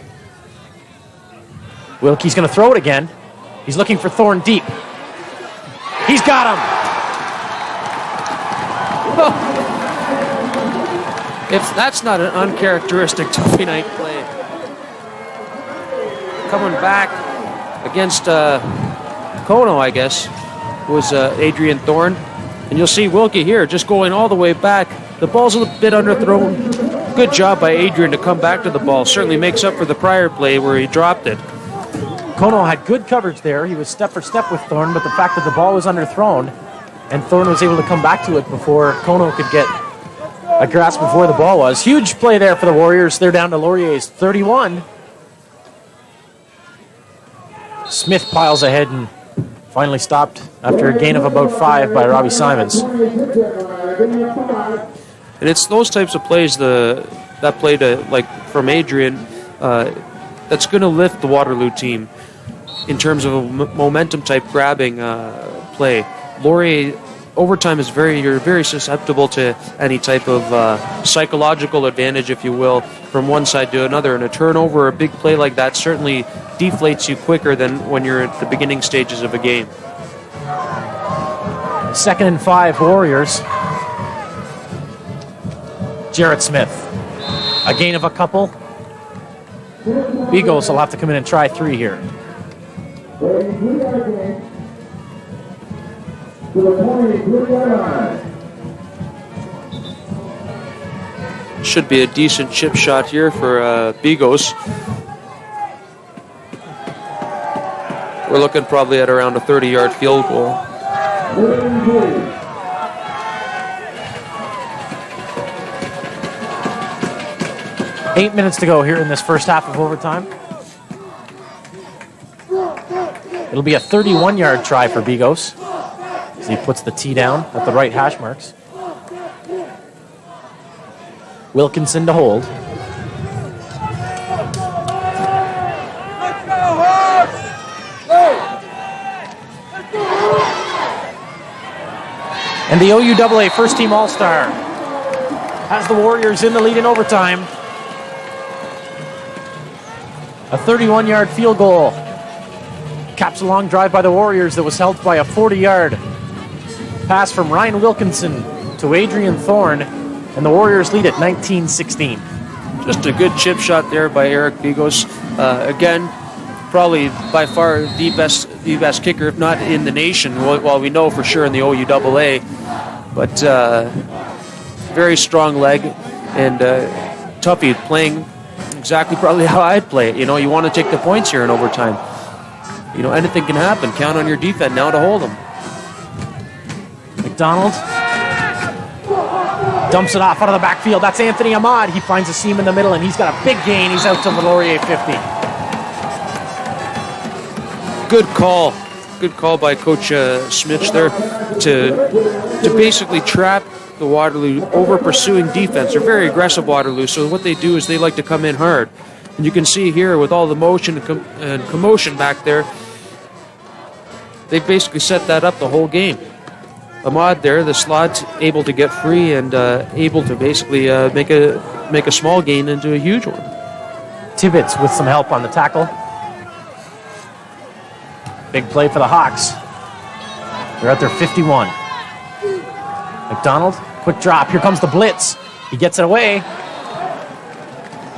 Wilkie's going to throw it again. He's looking for Thorne deep. He's got him. If that's not an uncharacteristic Tuffy night play. Coming back against Kono, I guess, was Adrian Thorne. And you'll see Wilkie here just going all the way back. The ball's a bit underthrown. Good job by Adrian to come back to the ball. Certainly makes up for the prior play where he dropped it. Kono had good coverage there. He was step for step with Thorne, but the fact that the ball was underthrown and Thorne was able to come back to it before Kono could get a grasp of where the ball was. Huge play there for the Warriors. They're down to Laurier's 31. Smith piles ahead and finally stopped after a gain of about 5 by Robbie Simons. And it's those types of plays, that play from Adrian, that's going to lift the Waterloo team in terms of a momentum type grabbing play. Laurier overtime is you're very susceptible to any type of psychological advantage, if you will, from one side to another. And a turnover, a big play like that certainly deflates you quicker than when you're at the beginning stages of a game. 2nd and 5 Warriors. Jarrett Smith. A gain of a couple. Bigos will have to come in and try 3 here. Should be a decent chip shot here for Bigos. We're looking probably at around a 30-yard field goal. Eight minutes to go here in this first half of overtime. It'll be a 31-yard try for Bigos as he puts the tee down at the right hash marks. Wilkinson to hold. And the OUAA first-team All-Star has the Warriors in the lead in overtime. A 31-yard field goal caps a long drive by the Warriors that was helped by a 40-yard pass from Ryan Wilkinson to Adrian Thorne, and the Warriors lead at 19-16. Just a good chip shot there by Eric Bigos. Again, probably by far the best kicker, if not in the nation. Well, we know for sure in the OUAA, but very strong leg, and Tuffy playing exactly probably how I'd play it. You know, you want to take the points here in overtime. You know, anything can happen. Count on your defense now to hold them. McDonald dumps it off out of the backfield. That's Anthony Ahmad. He finds a seam in the middle, and he's got a big gain. He's out to the Laurier 50. Good call. Good call by Coach Smith there to basically trap the Waterloo over pursuing defense. They're very aggressive, Waterloo, so what they do is they like to come in hard. And you can see here with all the motion and commotion back there, they've basically set that up the whole game. Ahmad there, the slot's able to get free and able to basically make a small gain into a huge one. Tibbetts with some help on the tackle. Big play for the Hawks. They're at their 51. McDonald, quick drop. Here comes the blitz. He gets it away.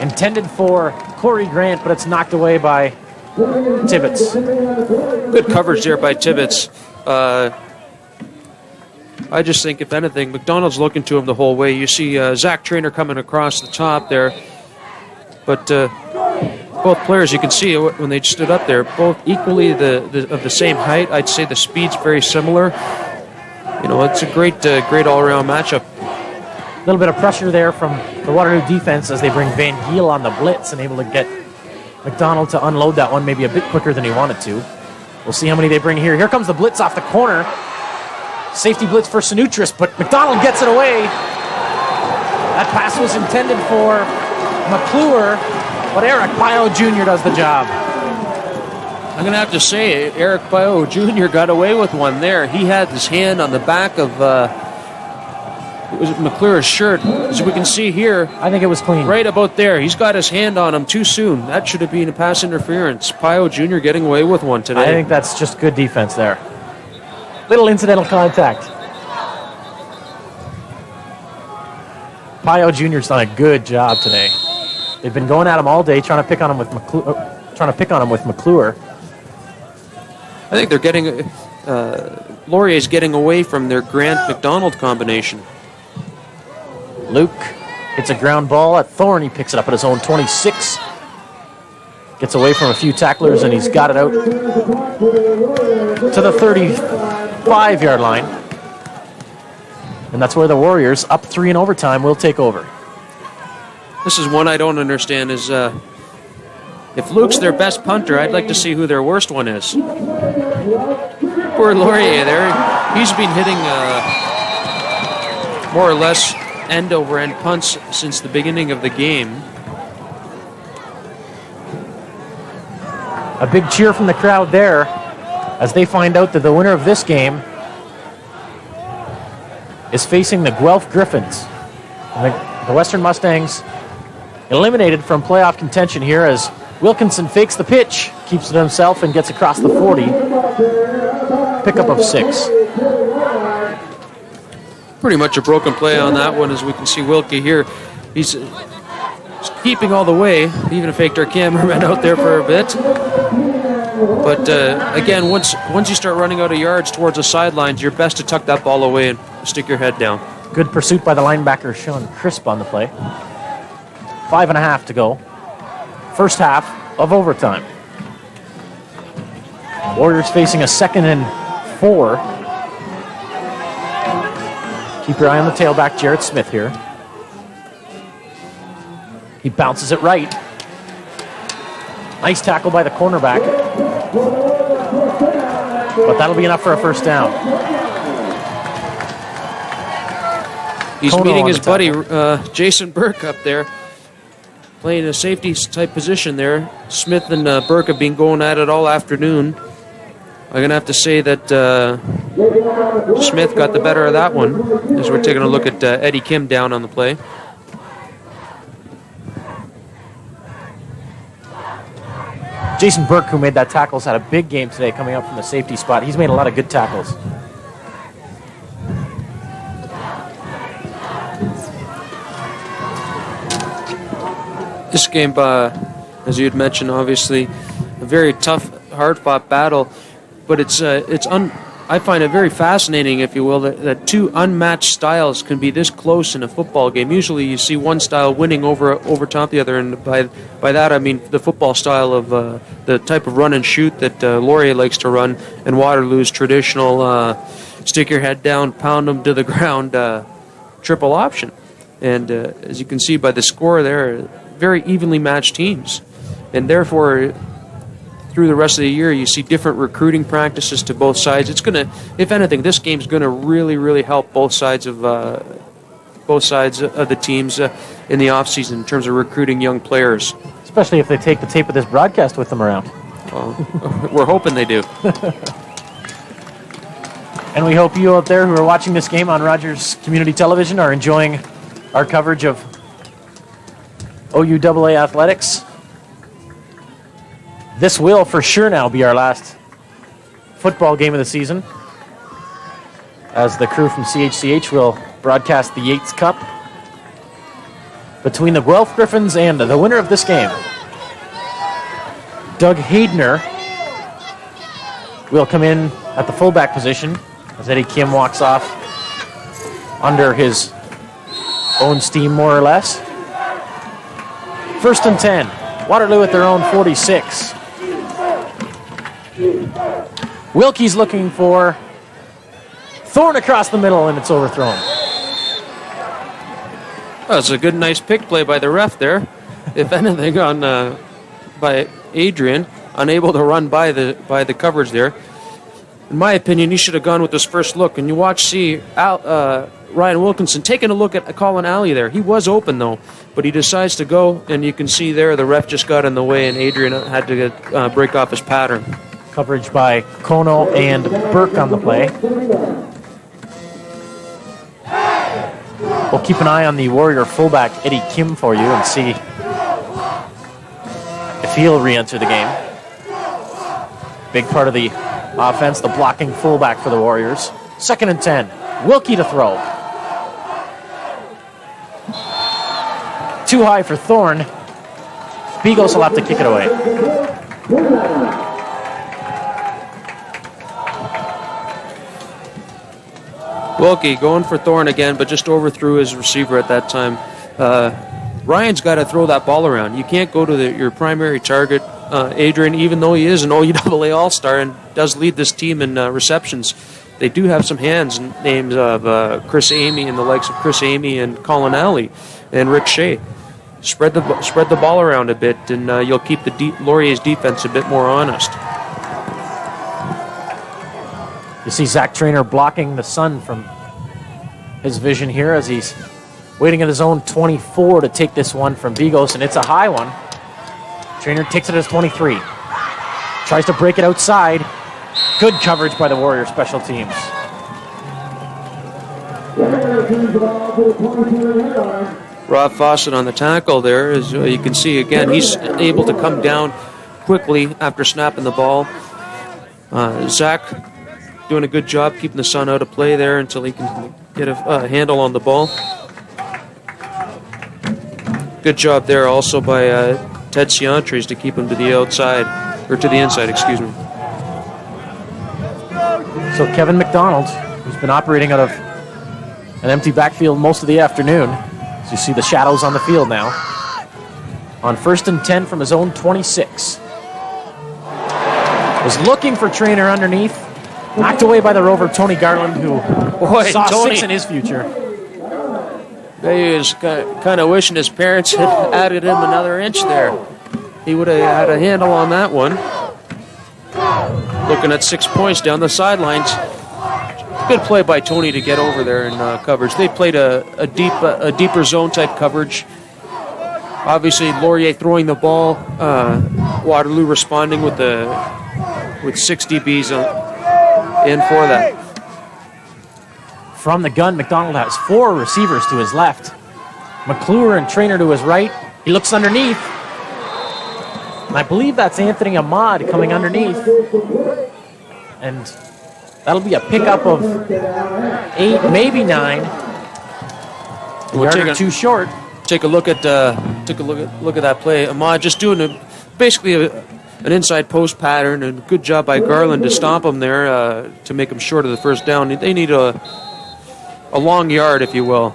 Intended for Corey Grant, but it's knocked away by Tibbetts. Good coverage there by Tibbetts. I just think, if anything, McDonald's looking to him the whole way. You see Zach Traynor coming across the top there. But both players, you can see when they stood up there, both equally of the same height. I'd say the speed's very similar. You know, it's a great all-around matchup. little bit of pressure there from the Waterloo defense as they bring Van Giel on the blitz and able to get McDonald to unload that one maybe a bit quicker than he wanted to. We'll see how many they bring here. Here comes the blitz off the corner. Safety blitz for Sinutris, but McDonald gets it away. That pass was intended for McClure, but Eric Pio Jr. does the job. I'm going to have to say, Eric Pio Jr. got away with one there. He had his hand on the back of it was McClure's shirt. As we can see here, I think it was clean. Right about there. He's got his hand on him too soon. That should have been a pass interference. Pio Jr. getting away with one today. I think that's just good defense there. Little incidental contact. Pio Jr.'s done a good job today. They've been going at him all day, trying to pick on him with McClure. I think they're getting Laurier's getting away from their Grant McDonald combination. Luke hits a ground ball at Thorne. He picks it up at his own 26. Gets away from a few tacklers, and he's got it out to the 35-yard line. And that's where the Warriors, up 3 in overtime, will take over. This is one I don't understand is if Luke's their best punter, I'd like to see who their worst one is. Poor Laurier there. He's been hitting more or less end-over-end punts since the beginning of the game. A big cheer from the crowd there as they find out that the winner of this game is facing the Guelph Griffins. The Western Mustangs eliminated from playoff contention here as Wilkinson fakes the pitch, keeps it himself, and gets across the 40. Pickup of 6. Pretty much a broken play on that one, as we can see Wilkie here. He's keeping all the way. He even faked our cameraman out there for a bit. But again, once you start running out of yards towards the sidelines, you're best to tuck that ball away and stick your head down. Good pursuit by the linebacker, Sean Crisp, on the play. 5.5 to go. First half of overtime. Warriors facing a 2nd and 4. Keep your eye on the tailback, Jarrett Smith here. He bounces it right. Nice tackle by the cornerback. But that'll be enough for a first down. He's Kono meeting on his the buddy, Jason Burke, up there. Playing a safety-type position there. Smith and Burke have been going at it all afternoon. I'm going to have to say that Smith got the better of that one, as we're taking a look at Eddie Kim down on the play. Jason Burke, who made that tackle, has had a big game today coming up from the safety spot. He's made a lot of good tackles. This game, as you had mentioned, obviously a very tough, hard-fought battle, but I find it very fascinating, if you will, that two unmatched styles can be this close in a football game. Usually you see one style winning over top the other, and by that I mean the football style of the type of run and shoot that Laurier likes to run, and Waterloo's traditional stick your head down, pound them to the ground triple option. And as you can see by the score there, very evenly matched teams. And therefore, through the rest of the year, you see different recruiting practices to both sides. It's going to, if anything, this game's going to really, really help both sides of the teams in the offseason in terms of recruiting young players. Especially if they take the tape of this broadcast with them around. Well, we're hoping they do. And we hope you out there who are watching this game on Rogers Community Television are enjoying our coverage of OUAA athletics. This will for sure now be our last football game of the season, as the crew from CHCH will broadcast the Yates Cup between the Guelph Griffins and the winner of this game. Doug Haydner will come in at the fullback position as Eddie Kim walks off under his own steam, more or less. 1st and 10. Waterloo at their own 46. Wilkie's looking for Thorne across the middle, and it's overthrown. Well, it's a good, nice pick play by the ref there. If anything, on by Adrian, unable to run by the coverage there. In my opinion, he should have gone with his first look. And you see Ryan Wilkinson taking a look at Colin Alley there. He was open, though, but he decides to go, and you can see there the ref just got in the way, and Adrian had to break off his pattern. Coverage by Kono and Burke on the play. We'll keep an eye on the Warrior fullback, Eddie Kim, for you and see if he'll re-enter the game. Big part of the offense, the blocking fullback for the Warriors. 2nd and 10. Wilkie to throw. Too high for Thorne. Bigos will have to kick it away. Wilkie going for Thorne again, but just overthrew his receiver at that time. Ryan's got to throw that ball around. You can't go to your primary target, Adrian, even though he is an OUAA All-Star and does lead this team in receptions. They do have some hands, names of Chris Amy and the likes of Chris Amy and Colin Alley and Rick Shea. Spread the ball around a bit, and you'll keep Laurier's defense a bit more honest. You see Zach Traynor blocking the sun from his vision here as he's waiting at his own 24 to take this one from Bigos, and it's a high one. Traynor takes it as 23. Tries to break it outside. Good coverage by the Warrior special teams. Rob Fawcett on the tackle there. As you can see, again, he's able to come down quickly after snapping the ball. Zach doing a good job keeping the sun out of play there until he can get a handle on the ball. Good job there also by Ted Ciantres to keep him to the outside, or to the inside, excuse me. So Kevin McDonald, who's been operating out of an empty backfield most of the afternoon, as you see the shadows on the field now, on 1st and 10 from his own 26. Was looking for Traynor underneath. Knocked away by the rover, Tony Garland, who saw Tony. 6 in his future. He was kind of wishing his parents had added him another inch there. He would have had a handle on that one. Looking at 6 points down the sidelines. Good play by Tony to get over there in coverage. They played a deeper zone type coverage. Obviously, Laurier throwing the ball. Waterloo responding with 6 DBs in for that. From the gun, McDonald has 4 receivers to his left. McClure and Traynor to his right. He looks underneath. And I believe that's Anthony Ahmad coming underneath. And that'll be a pickup of 8, maybe 9. We're too short. Take a look at that play. Ahmad just doing basically an inside post pattern, and good job by Garland to stomp him there to make him short of the first down. They need a long yard, if you will.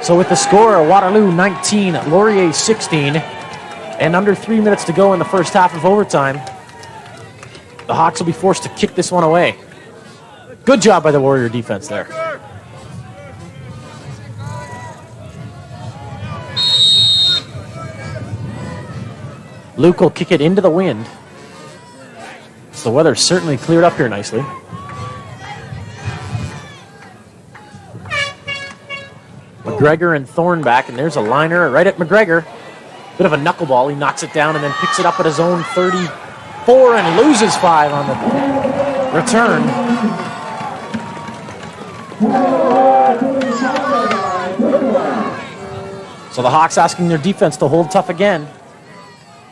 So with the score, Waterloo 19, Laurier 16, and under 3 minutes to go in the first half of overtime, the Hawks will be forced to kick this one away. Good job by the Warrior defense there. Luke will kick it into the wind. So the weather's certainly cleared up here nicely. McGregor and Thorne back, and there's a liner right at McGregor. Bit of a knuckleball. He knocks it down and then picks it up at his own 34 and loses 5 on the return. So the Hawks asking their defense to hold tough again.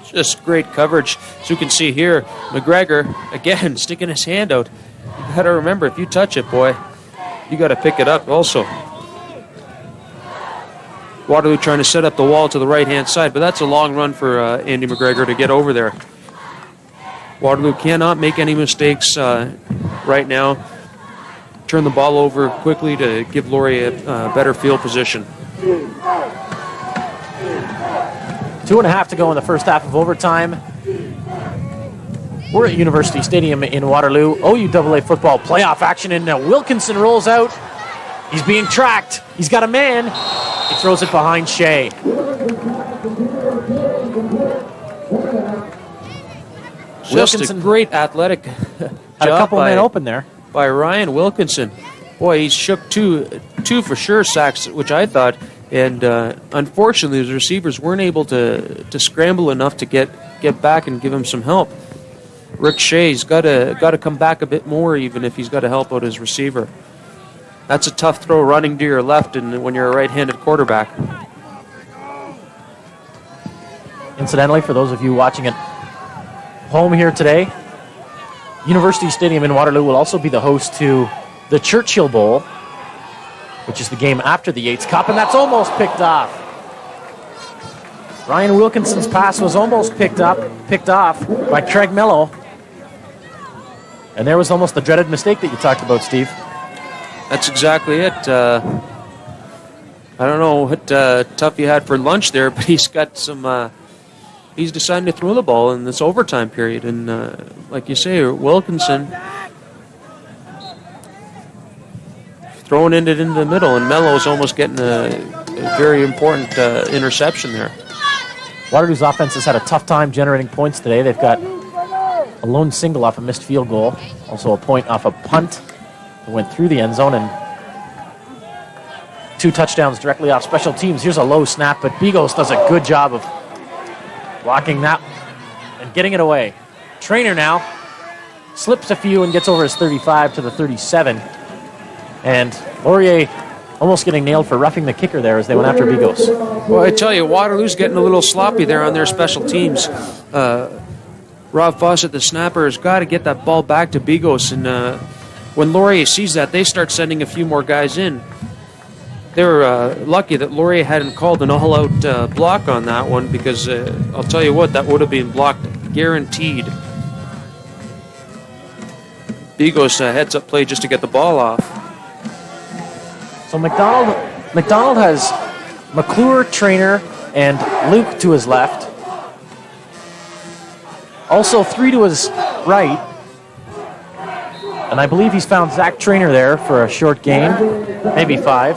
Just great coverage. As you can see here, McGregor, again, sticking his hand out. You got to remember, if you touch it, boy, you got to pick it up also. Waterloo trying to set up the wall to the right-hand side, but that's a long run for Andy McGregor to get over there. Waterloo cannot make any mistakes right now. Turn the ball over quickly to give Lauri a better field position. 2.5 to go in the first half of overtime. We're at University Stadium in Waterloo. OUAA football playoff action, and Wilkinson rolls out. He's being tracked. He's got a man. He throws it behind Shea. Just a great athletic Had a job couple men open there. by Ryan Wilkinson. Boy, he shook two for sure sacks, which I thought. And unfortunately, the receivers weren't able to scramble enough to get back and give him some help. Rick Shea's got to come back a bit more, even if he's got to help out his receiver. That's a tough throw running to your left, and when you're a right-handed quarterback. Incidentally, for those of you watching at home here today, University Stadium in Waterloo will also be the host to the Churchill Bowl, which is the game after the Yates Cup, and that's almost picked off. Ryan Wilkinson's pass was almost picked off by Craig Mello. And there was almost the dreaded mistake that you talked about, Steve. That's exactly it. I don't know what Tuffy had for lunch there, but he's got some... he's decided to throw the ball in this overtime period. And like you say, Wilkinson throwing it into the middle, and Mello's almost getting a very important interception there. Waterloo's offense has had a tough time generating points today. They've got a lone single off a missed field goal, also a point off a punt that went through the end zone, and 2 touchdowns directly off special teams. Here's a low snap, but Bigos does a good job of blocking that and getting it away. Trainer now slips a few and gets over his 35 to the 37. And Laurier almost getting nailed for roughing the kicker there as they went after Bigos. Well, I tell you, Waterloo's getting a little sloppy there on their special teams. Rob Fawcett, the snapper, has got to get that ball back to Bigos. And when Laurier sees that, they start sending a few more guys in. They were lucky that Laurier hadn't called an all-out block on that one, because I'll tell you what, that would have been blocked guaranteed. Bigos heads-up play just to get the ball off. So McDonald has McClure, Trainer, and Luke to his left. Also 3 to his right. And I believe he's found Zach Trainer there for a short gain, maybe 5.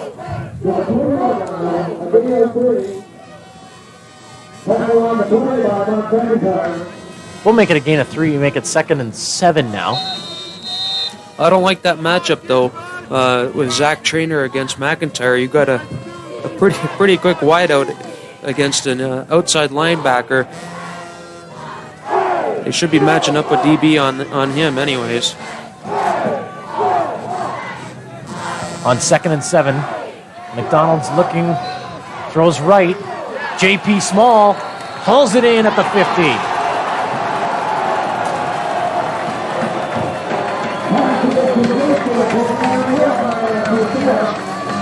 We'll make it a gain of 3. We make it 2nd and 7 now. I don't like that matchup, though. With Zach Trainer against McIntyre, you got a pretty quick wideout against an outside linebacker. They should be matching up with DB on him anyways. On 2nd and 7, McDonald's looking, throws right. JP Small pulls it in at the 50.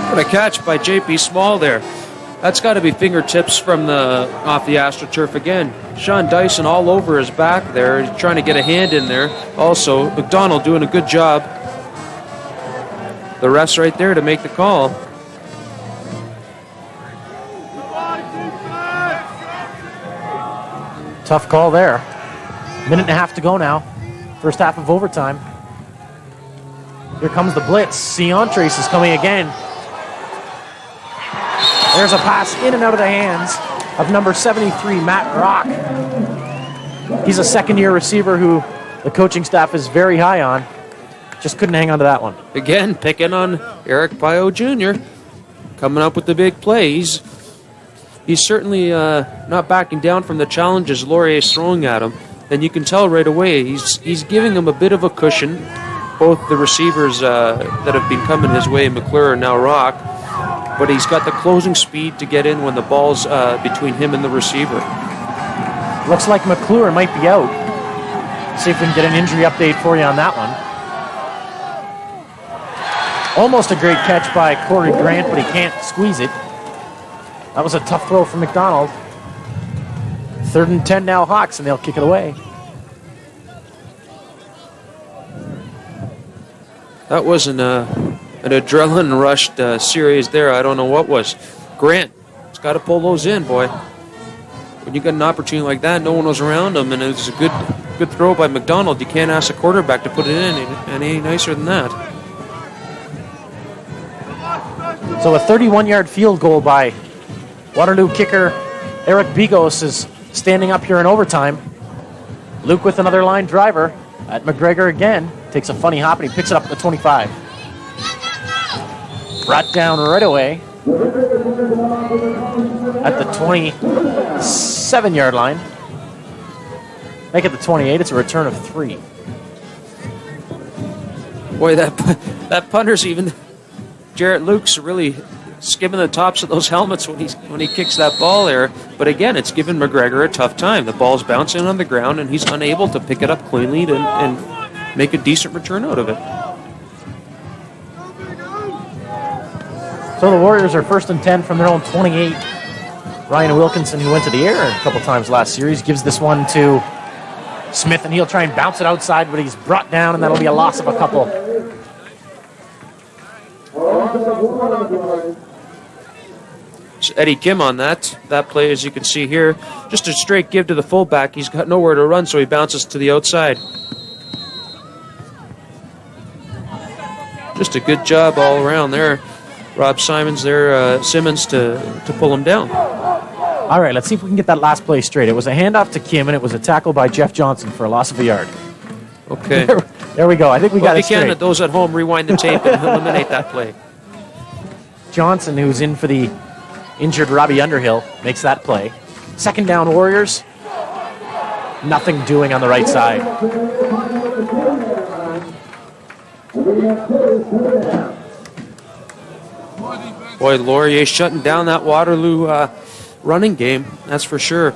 What a catch by J.P. Small there. That's got to be fingertips from off the AstroTurf again. Sean Dyson all over his back there. He's trying to get a hand in there. Also, McDonald doing a good job. The ref's right there to make the call. Tough call there. Minute and a half to go now. First half of overtime. Here comes the blitz. Sion Trace is coming again. There's a pass in and out of the hands of number 73, Matt Rock. He's a second-year receiver who the coaching staff is very high on. Just couldn't hang on to that one. Again, picking on Eric Pio Jr. Coming up with the big play. He's certainly not backing down from the challenges Laurier is throwing at him. And you can tell right away he's giving him a bit of a cushion. Both the receivers that have been coming his way, McClure and now Rock. But he's got the closing speed to get in when the ball's between him and the receiver. Looks like McClure might be out. See if we can get an injury update for you on that one. Almost a great catch by Corey Grant, but he can't squeeze it. That was a tough throw from McDonald. 3rd and 10 now, Hawks, and they'll kick it away. That wasn't an adrenaline-rushed series there. I don't know what was. Grant has got to pull those in, boy. When you got an opportunity like that, no one was around him, and it was a good throw by McDonald. You can't ask a quarterback to put it in any nicer than that. So a 31-yard field goal by Waterloo kicker Eric Bigos is standing up here in overtime. Luke with another line driver at McGregor again. Takes a funny hop and he picks it up at the 25. Brought down right away at the 27-yard line. Make it the 28. It's a return of 3. Boy, that punter's even... Jarrett Luke's really skimming the tops of those helmets when he kicks that ball there. But again, it's given McGregor a tough time. The ball's bouncing on the ground, and he's unable to pick it up cleanly and make a decent return out of it. So the Warriors are 1st and 10 from their own 28. Ryan Wilkinson, who went to the air a couple times last series, gives this one to Smith, and he'll try and bounce it outside, but he's brought down, and that'll be a loss of a couple. So Eddie Kim on that play, as you can see here. Just a straight give to the fullback. He's got nowhere to run, so he bounces to the outside. Just a good job all around there. Rob Simmons there, Simmons to pull him down. All right, let's see if we can get that last play straight. It was a handoff to Kim, and it was a tackle by Jeff Johnson for a loss of a yard. Okay. There we go. I think we got it straight. If you can, those at home, rewind the tape and eliminate that play. Johnson, who's in for the injured Robbie Underhill, makes that play. 2nd down, Warriors. Nothing doing on the right side. Boy, Lauri shutting down that Waterloo running game, that's for sure.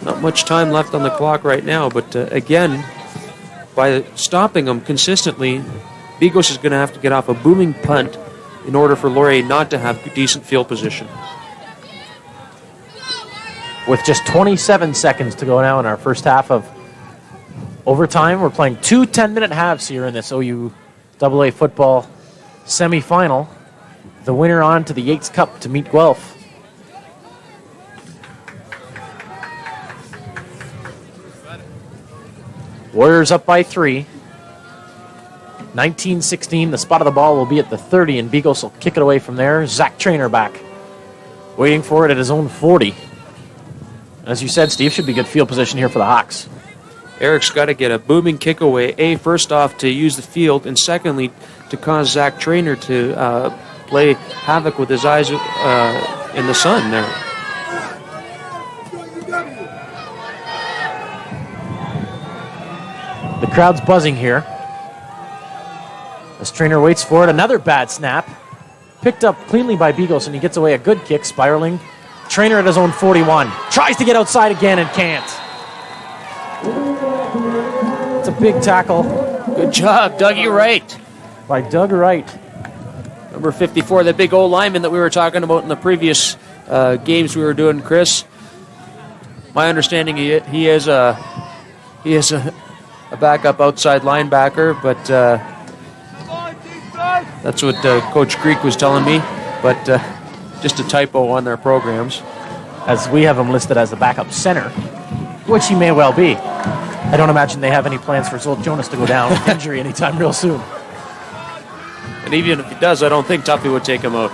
Not much time left on the clock right now, but again, by stopping them consistently, Bigos is going to have to get off a booming punt in order for Lauri not to have decent field position. With just 27 seconds to go now in our first half of overtime, we're playing 2 10-minute halves here in this OU AA football semifinal. The winner on to the Yates Cup to meet Guelph. Warriors up by 3. 19-16. The spot of the ball will be at the 30, and Bigos will kick it away from there. Zach Trainer back, waiting for it at his own 40. As you said, Steve, should be good field position here for the Hawks. Eric's got to get a booming kick away. First off, to use the field, and secondly, to cause Zach Trainer to play havoc with his eyes in the sun there. The crowd's buzzing here as Trainer waits for it. Another bad snap. Picked up cleanly by Bigos, and he gets away a good kick, spiraling. Trainer at his own 41. Tries to get outside again and can't. It's a big tackle. Good job, Dougie Wright. By Doug Wright. Number 54, the big old lineman that we were talking about in the previous games we were doing, Chris. My understanding, he is a backup outside linebacker, but that's what Coach Greek was telling me. But just a typo on their programs. As we have him listed as the backup center, which he may well be. I don't imagine they have any plans for Zolt Jonas to go down with injury anytime real soon. And even if he does, I don't think Tuffy would take him out.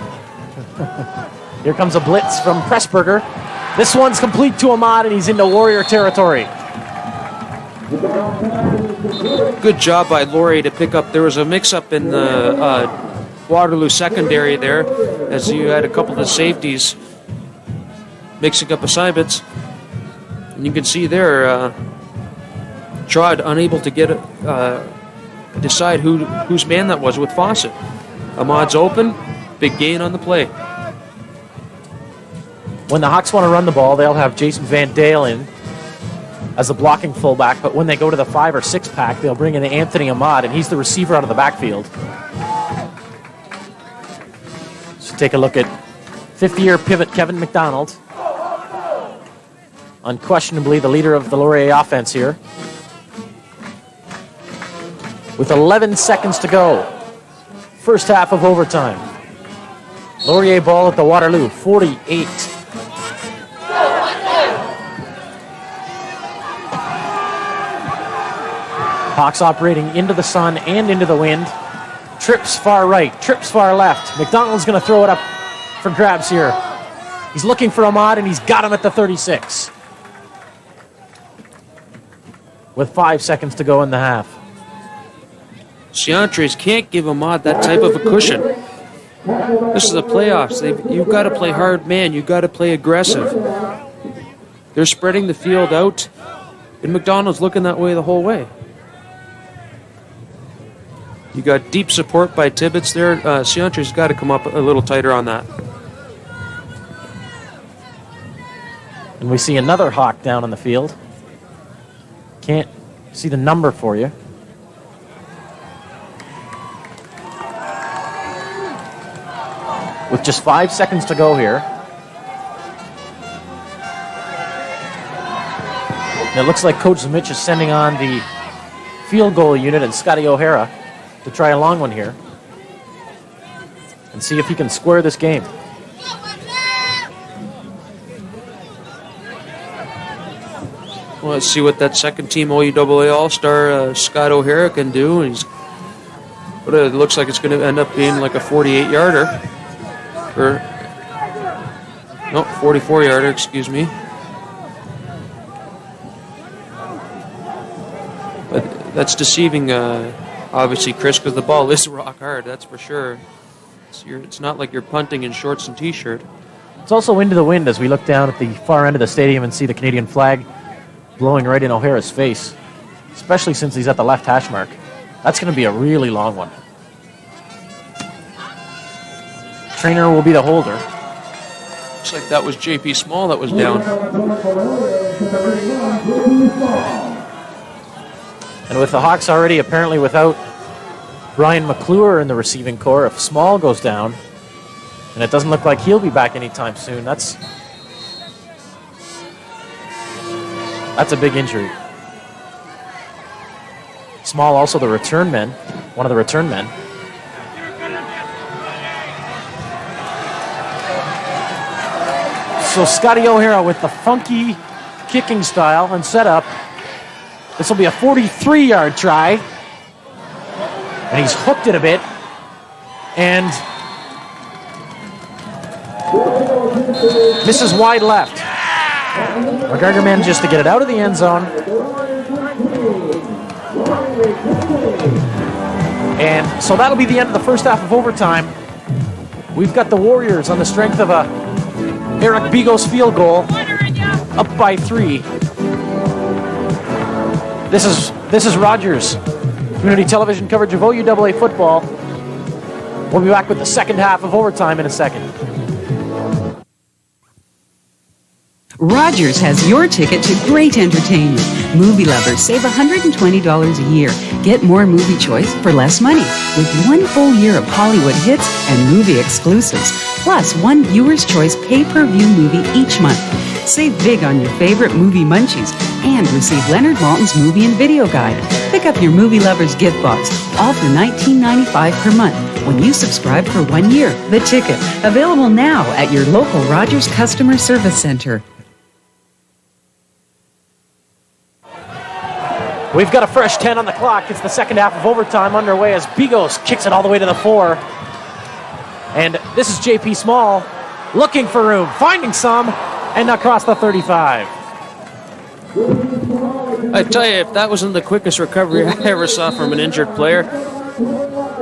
Here comes a blitz from Pressburger. This one's complete to Ahmad, and he's into Warrior territory. Good job by Lauri to pick up. There was a mix-up in the Waterloo secondary there, as you had a couple of the safeties mixing up assignments. And you can see there, Trod unable to get decide whose man that was with Fawcett. Ahmad's open, big gain on the play. When the Hawks want to run the ball, they'll have Jason Van Dale in as a blocking fullback, but when they go to the 5 or 6 pack, they'll bring in Anthony Ahmad, and he's the receiver out of the backfield. So take a look at 50-year pivot Kevin McDonald. Unquestionably the leader of the Laurier offense here. With 11 seconds to go. First half of overtime. Laurier ball at the Waterloo, 48. Hawks operating into the sun and into the wind. Trips far right, trips far left. McDonald's going to throw it up for grabs here. He's looking for Ahmad, and he's got him at the 36. With 5 seconds to go in the half. Ciantres can't give Ahmad that type of a cushion. This is the playoffs. You've got to play hard man. You've got to play aggressive. They're spreading the field out, and McDonald's looking that way the whole way. You got deep support by Tibbetts there. Ciantres got to come up a little tighter on that. And we see another Hawk down on the field. Can't see the number for you. With just 5 seconds to go here. And it looks like Coach Mitch is sending on the field goal unit and Scotty O'Hara to try a long one here and see if he can square this game. Well, let's see what that second team OUAA All-Star Scott O'Hara can do. But it looks like it's going to end up being like a 48-yarder. Or, no, 44-yarder, excuse me. But that's deceiving, obviously, Chris, because the ball is rock hard, that's for sure. It's not like you're punting in shorts and T-shirt. It's also into the wind as we look down at the far end of the stadium and see the Canadian flag blowing right in O'Hara's face, especially since he's at the left hash mark. That's going to be a really long one. Trainer will be the holder. Looks like that was J.P. Small that was down. And with the Hawks already apparently without Brian McClure in the receiving core, if Small goes down, and it doesn't look like he'll be back anytime soon, that's a big injury. Small also the return men, one of the return men. So Scotty O'Hara with the funky kicking style and setup. This will be a 43-yard try. And he's hooked it a bit. And misses wide left. McGregor manages to get it out of the end zone. And so that'll be the end of the first half of overtime. We've got the Warriors on the strength of a Eric Bigos field goal up by 3. This is Rogers Community Television coverage of OUAA football. We'll be back with the second half of overtime in a second. Rogers has your ticket to great entertainment. Movie lovers save $120 a year. Get more movie choice for less money with 1 full year of Hollywood hits and movie exclusives, plus 1 viewer's choice pay-per-view movie each month. Save big on your favorite movie munchies and receive Leonard Maltin's movie and video guide. Pick up your movie lover's gift box, all for $19.95 per month when you subscribe for 1 year. The Ticket, available now at your local Rogers Customer Service Center. We've got a fresh 10 on the clock. It's the second half of overtime underway as Bigos kicks it all the way to the 4. And this is J.P. Small looking for room, finding some, and across the 35. I tell you, if that wasn't the quickest recovery I ever saw from an injured player.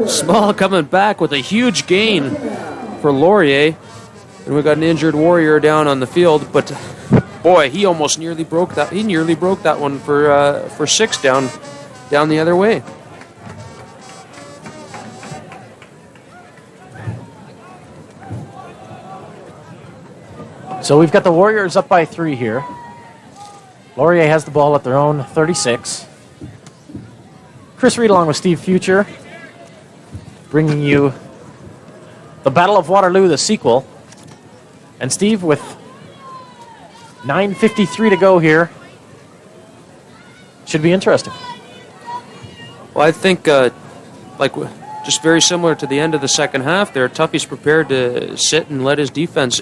Small coming back with a huge gain for Laurier. And we got an injured Warrior down on the field, but boy, he almost nearly broke that. He nearly broke that one for 6 down the other way. So we've got the Warriors up by 3 here. Laurier has the ball at their own 36. Chris Reed along with Steve Future, bringing you the Battle of Waterloo, the sequel. And Steve, with 9:53 to go here, should be interesting. Well, I think just very similar to the end of the second half there, Tuffy's prepared to sit and let his defense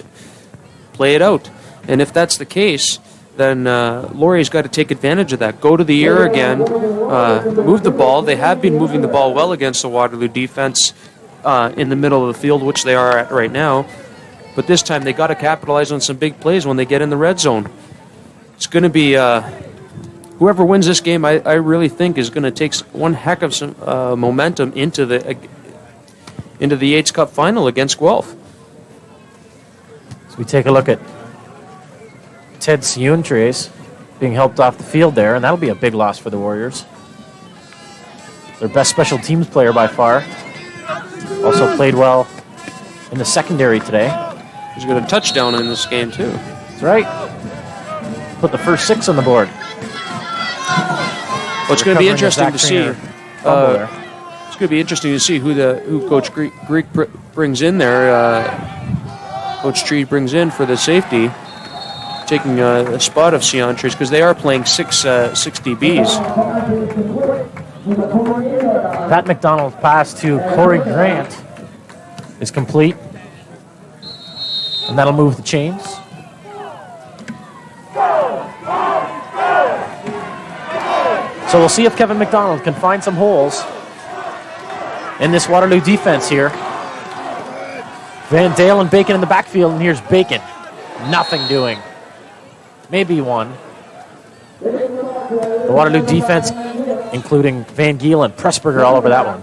play it out. And if that's the case, then Lauri's got to take advantage of that. Go to the air again, move the ball. They have been moving the ball well against the Waterloo defense in the middle of the field, which they are at right now. But this time they got to capitalize on some big plays when they get in the red zone. It's going to be whoever wins this game. I really think is going to take one heck of some momentum into the Yates Cup final against Guelph. So we take a look at Ted Siontres being helped off the field there, and that'll be a big loss for the Warriors. Their best special teams player by far. Also played well in the secondary today. He's got a touchdown in this game, too. That's right. Put the first 6 on the board. Well, it's going to be interesting to see. It's going to be interesting to see who Coach Greek brings in there. Coach Tree brings in for the safety, taking a spot of Siontres because they are playing 6 DBs. Pat McDonald's pass to Corey Grant is complete. And that'll move the chains. So we'll see if Kevin McDonald can find some holes in this Waterloo defense here. Van Dale and Bacon in the backfield, and here's Bacon. Nothing doing. Maybe one. The Waterloo defense, including Van Giel and Pressburger all over that one.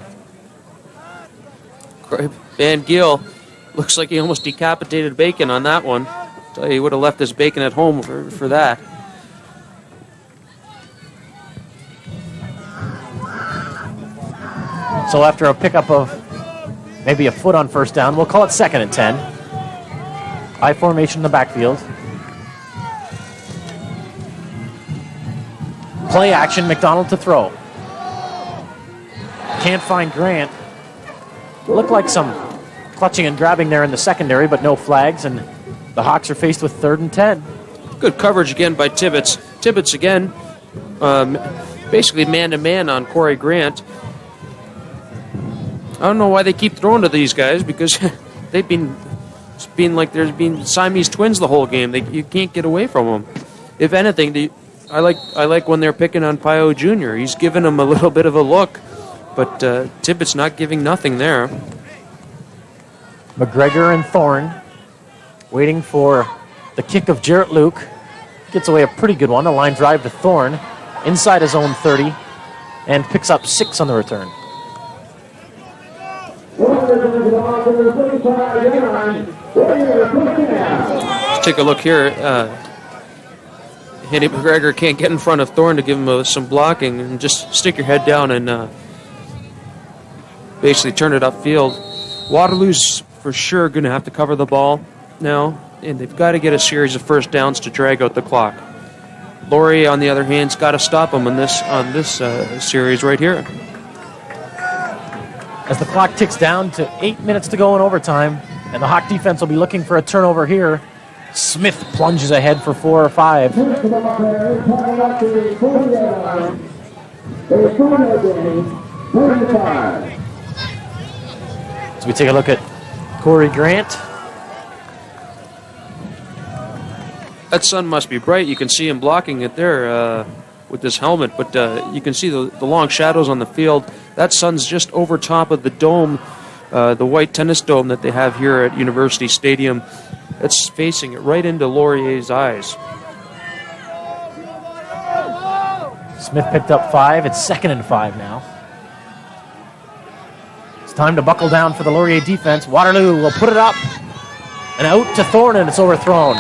Van Giel looks like he almost decapitated Bacon on that one. So he would have left his Bacon at home for that. So after a pickup of maybe a foot on first down, we'll call it 2nd and 10. I formation in the backfield. Play action, McDonald to throw. Can't find Grant. Looked like some clutching and grabbing there in the secondary, but no flags, and the Hawks are faced with 3rd and 10. Good coverage again by Tibbetts. Tibbetts again, basically man-to-man on Corey Grant. I don't know why they keep throwing to these guys because they've been like there's been Siamese twins the whole game. You can't get away from them. If anything, I like when they're picking on Pio Jr. He's giving them a little bit of a look, but Tibbetts not giving nothing there. McGregor and Thorne waiting for the kick of Jarrett Luke. Gets away a pretty good one. A line drive to Thorne inside his own 30 and picks up 6 on the return. Let's take a look here. Andy McGregor can't get in front of Thorne to give him some blocking, and just stick your head down and basically turn it upfield. Waterloo's for sure going to have to cover the ball now, and they've got to get a series of first downs to drag out the clock. Lauri, on the other hand, has got to stop them on this series right here. As the clock ticks down to 8 minutes to go in overtime, and the Hawk defense will be looking for a turnover here. Smith plunges ahead for 4 or 5. So we take a look at Corey Grant. That sun must be bright. You can see him blocking it there with this helmet, but you can see the long shadows on the field. That sun's just over top of the dome, the white tennis dome that they have here at University Stadium. It's facing it right into Laurier's eyes. Smith picked up 5. It's 2nd and 5 now. It's time to buckle down for the Laurier defense. Waterloo will put it up and out to Thorne, and it's overthrown.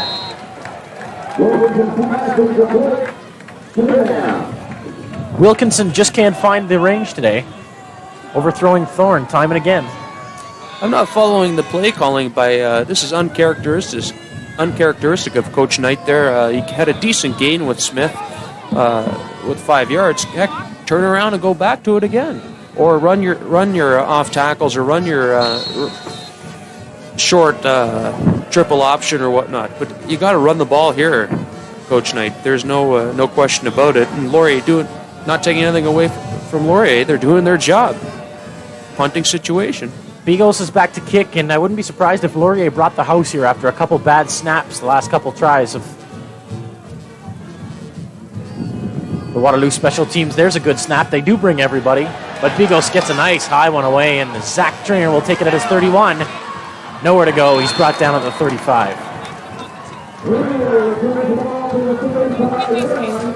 Wilkinson just can't find the range today. Overthrowing Thorne time and again. I'm not following the play calling by. This is uncharacteristic of Coach Knight there. He had a decent gain with Smith with 5 yards. Heck, turn around and go back to it again, or run your off tackles, or run your short triple option or whatnot. But you got to run the ball here, Coach Knight. There's no question about it. And Laurier not taking anything away from Laurier. They're doing their job. Punting situation. Bigos is back to kick, and I wouldn't be surprised if Laurier brought the house here after a couple bad snaps the last couple tries of The Waterloo special teams, there's a good snap. They do bring everybody. But Bigos gets a nice high one away, and Zach Trainer will take it at his 31. Nowhere to go. He's brought down at the 35.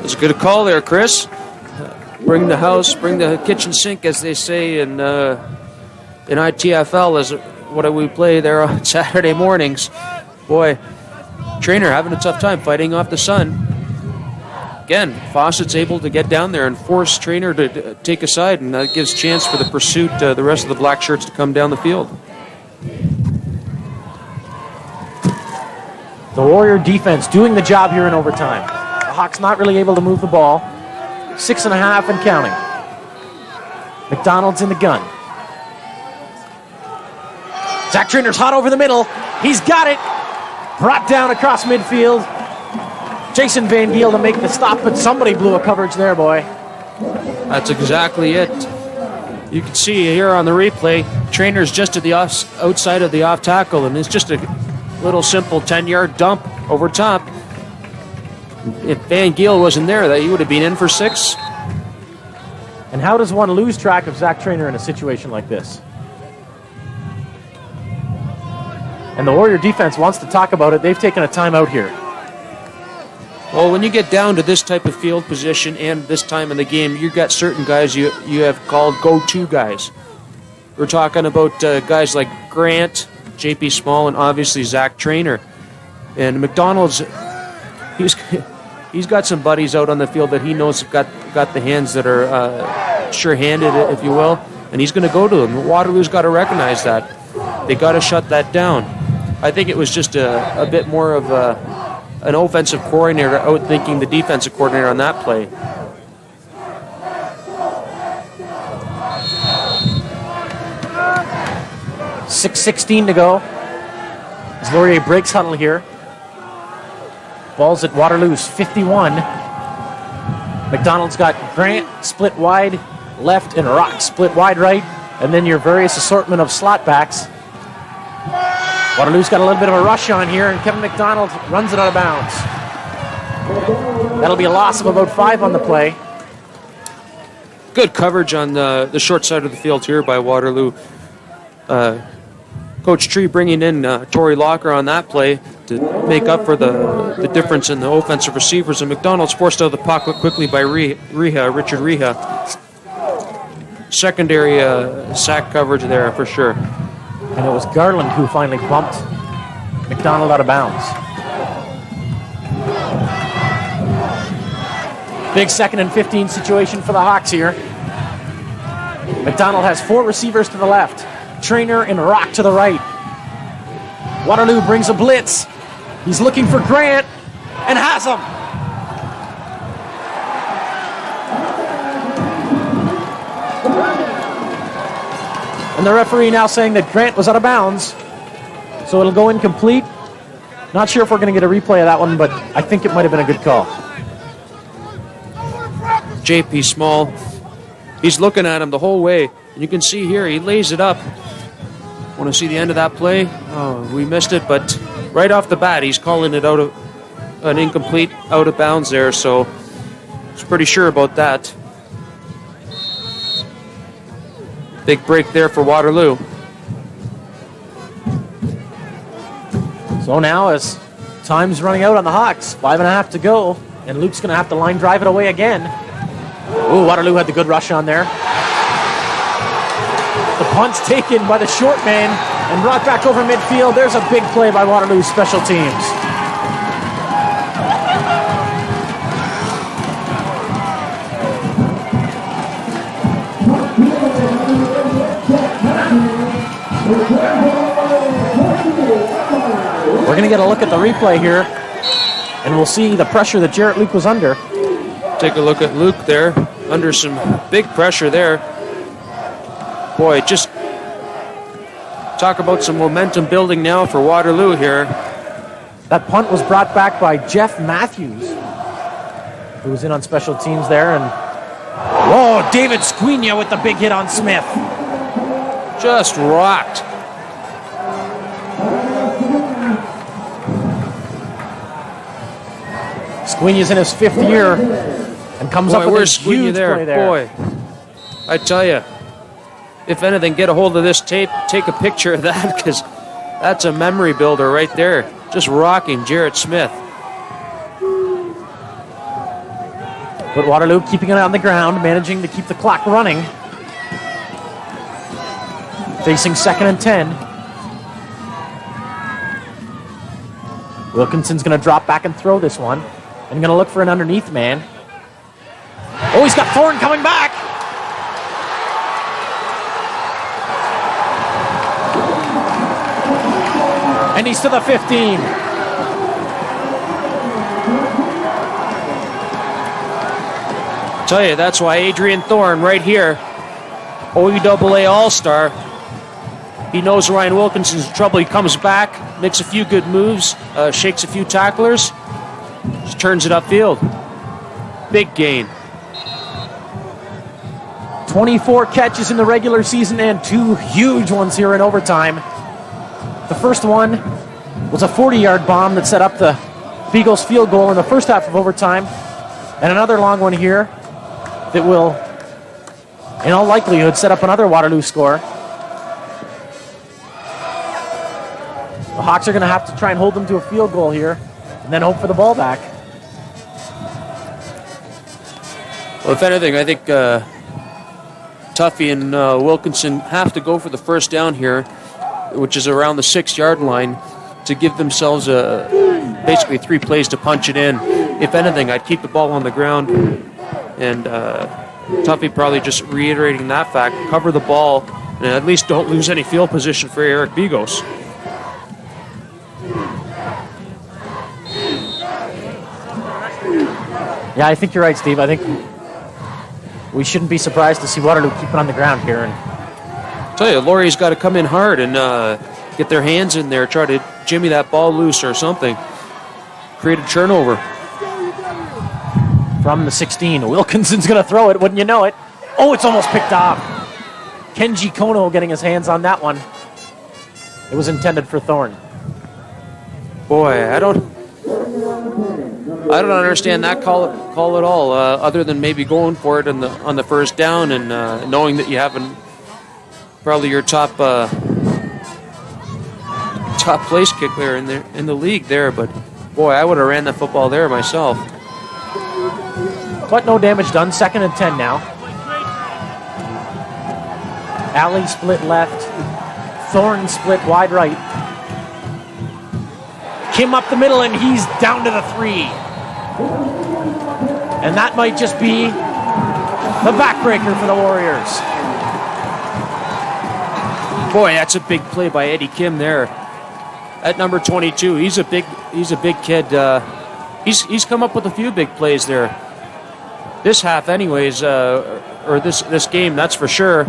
It's a good call there, Chris. Bring the house, bring the kitchen sink, as they say in ITFL, is what we play there on Saturday mornings. Boy, Trainer having a tough time fighting off the sun. Again, Fawcett's able to get down there and force Trainer to take a side, and that gives chance for the pursuit, the rest of the black shirts to come down the field. The Warrior defense doing the job here in overtime. The Hawks not really able to move the ball. 6.5 and counting. McDonald's in the gun. Zach Trainer's hot over the middle. He's got it. Brought down across midfield. Jason Van Giel to make the stop, but somebody blew a coverage there, boy. That's exactly it. You can see here on the replay, Trainer's just at the outside of the off tackle, and it's just a little simple 10-yard dump over top. If Van Giel wasn't there, he would have been in for 6. And how does one lose track of Zach Trainer in a situation like this? And the Warrior defense wants to talk about it. They've taken a timeout here. Well, when you get down to this type of field position and this time in the game, you've got certain guys you have called go-to guys. We're talking about guys like Grant, J.P. Small, and obviously Zach Trainer. And McDonald's, he's got some buddies out on the field that he knows have got the hands that are sure-handed, if you will, and he's going to go to them. Waterloo's got to recognize that. They got to shut that down. I think it was just a bit more of an offensive coordinator outthinking the defensive coordinator on that play. .6:16 to go. As Laurier breaks huddle here. Ball's at Waterloo's 51. McDonald's got Grant split wide left and Rock split wide right, and then your various assortment of slot backs. Waterloo's got a little bit of a rush on here, and Kevin McDonald runs it out of bounds. That'll be a loss of about 5 on the play. Good coverage on the short side of the field here by Waterloo. Coach Tree bringing in Torrey Locker on that play to make up for the difference in the offensive receivers, and McDonald's forced out of the pocket quickly by Richard Reha. Secondary sack coverage there for sure. And it was Garland who finally bumped McDonald out of bounds. Big 2nd and 15 situation for the Hawks here. McDonald has 4 receivers to the left. Trainer and Rock to the right. Waterloo brings a blitz. He's looking for Grant and has him. And the referee now saying that Grant was out of bounds. So it'll go incomplete. Not sure if we're going to get a replay of that one, but I think it might have been a good call. J.P. Small, he's looking at him the whole way. And you can see here, he lays it up. Want to see the end of that play? Oh, we missed it, but right off the bat, he's calling it out of an incomplete, out of bounds there, so he's pretty sure about that. Big break there for Waterloo. So now as time's running out on the Hawks, 5.5 to go, and Luke's going to have to line drive it away again. Ooh, Waterloo had the good rush on there. The punt's taken by the short man and brought back over midfield. There's a big play by Waterloo's special teams. We're going to get a look at the replay here, and we'll see the pressure that Jarrett Luke was under. Take a look at Luke there, under some big pressure there. Boy, just talk about some momentum building now for Waterloo here. That punt was brought back by Jeff Matthews, who was in on special teams there. And whoa, David Squina with the big hit on Smith. Just rocked. Squina's in his 5th year And comes Boy, up with we're a screwing you huge there. play there. Boy, I tell you, if anything, get a hold of this tape, take a picture of that, because that's a memory builder right there. Just rocking Jarrett Smith. But Waterloo keeping it on the ground, managing to keep the clock running. Facing 2nd and 10. Wilkinson's going to drop back and throw this one. And going to look for an underneath man. Oh, he's got Thorne coming back. And he's to the 15. Tell you, that's why Adrian Thorne right here, OUAA All-Star. He knows Ryan Wilkinson's in trouble. He comes back, makes a few good moves, shakes a few tacklers, just turns it upfield. Big gain. 24 catches in the regular season and 2 huge ones here in overtime. The first one was a 40-yard bomb that set up the Beagles field goal in the first half of overtime. And another long one here that will, in all likelihood, set up another Waterloo score. The Hawks are going to have to try and hold them to a field goal here and then hope for the ball back. Well, if anything, I think Tuffy and Wilkinson have to go for the first down here, which is around the 6-yard line, to give themselves basically 3 plays to punch it in. If anything, I'd keep the ball on the ground, and Tuffy probably just reiterating that fact, cover the ball, and at least don't lose any field position for Eric Bigos. Yeah, I think you're right, Steve. I think we shouldn't be surprised to see Waterloo keep it on the ground here. And I tell you, Lauri's got to come in hard and get their hands in there, try to jimmy that ball loose or something. Create a turnover. from the 16, Wilkinson's going to throw it, wouldn't you know it? Oh, it's almost picked off. Kenji Kono getting his hands on that one. It was intended for Thorne. Boy, I don't understand that call at all. Other than maybe going for it on the first down and knowing that you haven't probably your top place kicker in the league there. But boy, I would have ran that football there myself. But no damage done. 2nd and 10 now. Alley split left. Thorne split wide right. Kim up the middle, and he's down to the 3. And that might just be the backbreaker for the Warriors. Boy, that's a big play by Eddie Kim there. At number 22, he's a big kid. He's come up with a few big plays there. This half, anyways, or this game, that's for sure.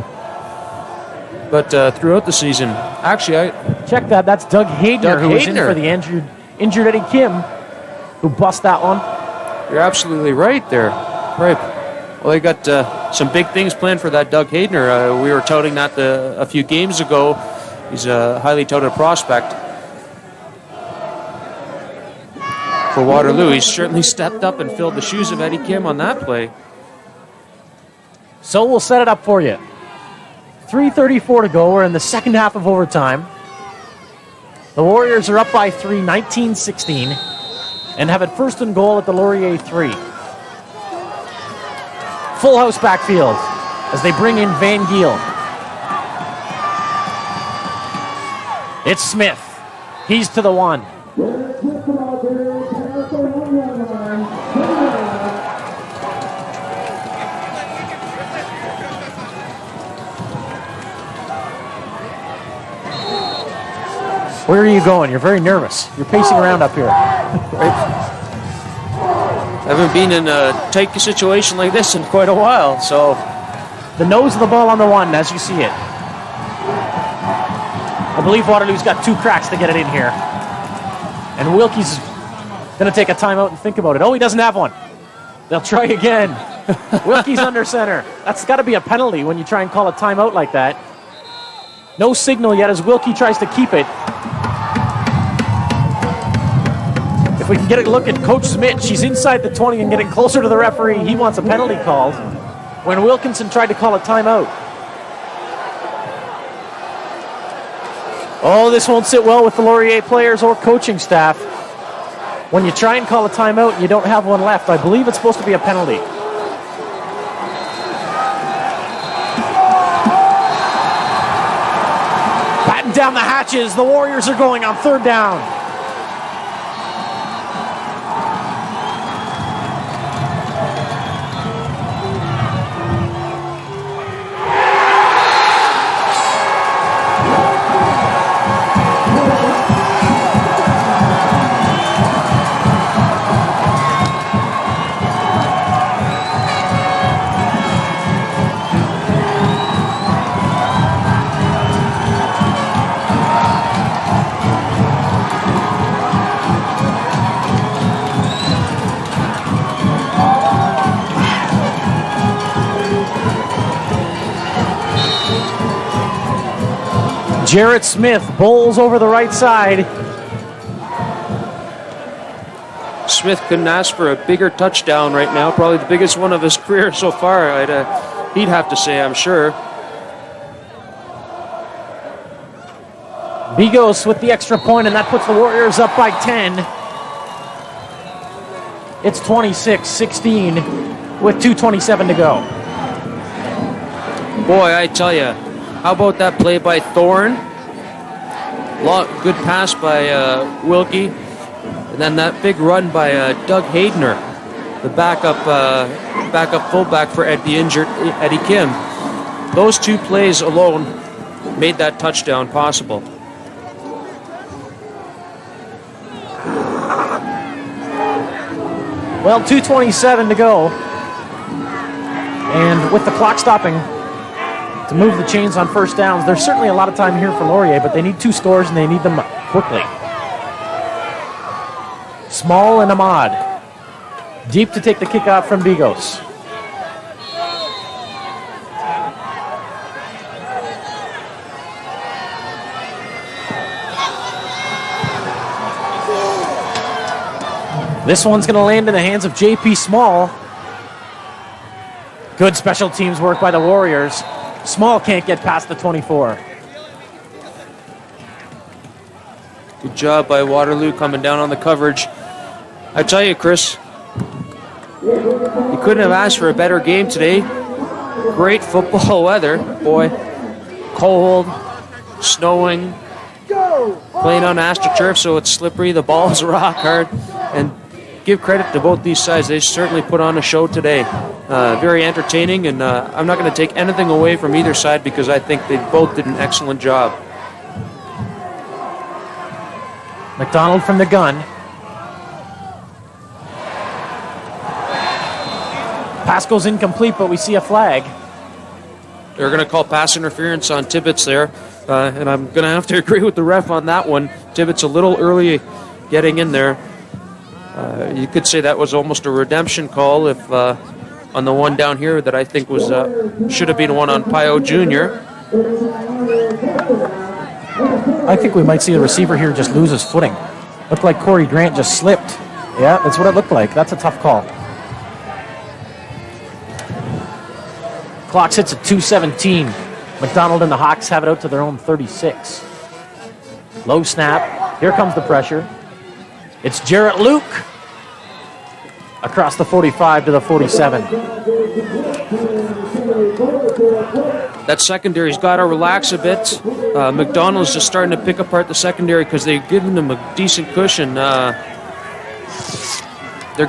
But throughout the season, actually, I check that. That's Doug Hayden, who was in for the injured Eddie Kim, who bust that one. You're absolutely right there. Right. Well, they got some big things planned for that Doug Hayden. We were touting that a few games ago. He's a highly touted prospect for Waterloo. He's certainly stepped up and filled the shoes of Eddie Kim on that play. So we'll set it up for you. 3:34 to go. We're in the second half of overtime. The Warriors are up by 3, 19-16, and have it first and goal at the Laurier 3. Full house backfield as they bring in Van Giel. It's Smith. He's to the 1. Where are you going? You're very nervous. You're pacing around up here. Right? I haven't been in a tight situation like this in quite a while, so... The nose of the ball on the 1 as you see it. I believe Waterloo's got 2 cracks to get it in here. And Wilkie's going to take a timeout and think about it. Oh, he doesn't have one. They'll try again. Wilkie's under center. That's got to be a penalty when you try and call a timeout like that. No signal yet as Wilkie tries to keep it. If we can get a look at Coach Smith, she's inside the 20 and getting closer to the referee. He wants a penalty called when Wilkinson tried to call a timeout. Oh, this won't sit well with the Laurier players or coaching staff. When you try and call a timeout and you don't have one left, I believe it's supposed to be a penalty. Batten down the hatches. The Warriors are going on third down. Jarrett Smith bowls over the right side. Smith couldn't ask for a bigger touchdown right now. Probably the biggest one of his career so far, he'd have to say, I'm sure. Bigos with the extra point, and that puts the Warriors up by 10. It's 26-16 with 2:27 to go. Boy, I tell you, how about that play by Thorne? Good pass by Wilkie. And then that big run by Doug Haydener, the backup fullback for the injured Eddie Kim. Those two plays alone made that touchdown possible. Well, 2:27 to go. And with the clock stopping to move the chains on first downs, there's certainly a lot of time here for Laurier, but they need 2 scores and they need them quickly. Small and Ahmad. Deep to take the kickoff from Bigos. This one's going to land in the hands of J.P. Small. Good special teams work by the Warriors. Small can't get past the 24. Good job by Waterloo coming down on the coverage. I tell you, Chris, you couldn't have asked for a better game today. Great football weather. Boy, cold, snowing, playing on AstroTurf, so it's slippery. The ball is rock hard. And give credit to both these sides. They certainly put on a show today. Very entertaining, and I'm not going to take anything away from either side because I think they both did an excellent job. McDonald from the gun. Pass goes incomplete, but we see a flag. They're going to call pass interference on Tibbetts there, and I'm going to have to agree with the ref on that one. Tibbetts a little early getting in there. You could say that was almost a redemption call if on the one down here that I think was should have been one on Pio Jr. I think we might see the receiver here just lose his footing. Looked like Corey Grant just slipped. Yeah, that's what it looked like. That's a tough call. Clock sits at 2:17. McDonald and the Hawks have it out to their own 36. Low snap. Here comes the pressure. It's Jarrett Luke across the 45 to the 47. That secondary's got to relax a bit. McDonald's just starting to pick apart the secondary because they've given them a decent cushion. They're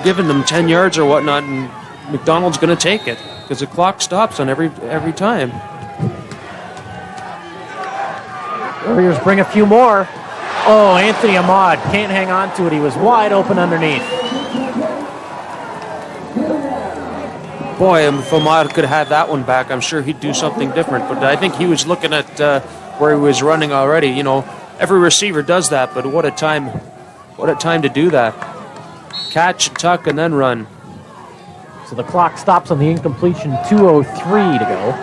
giving them 10 yards or whatnot, and McDonald's going to take it because the clock stops on every time. Warriors bring a few more. Oh, Anthony Ahmad can't hang on to it. He was wide open underneath. Boy, if Ahmad could have that one back, I'm sure he'd do something different. But I think he was looking at where he was running already. You know, every receiver does that, but what a time to do that. Catch, tuck, and then run. So the clock stops on the incompletion. 2:03 to go.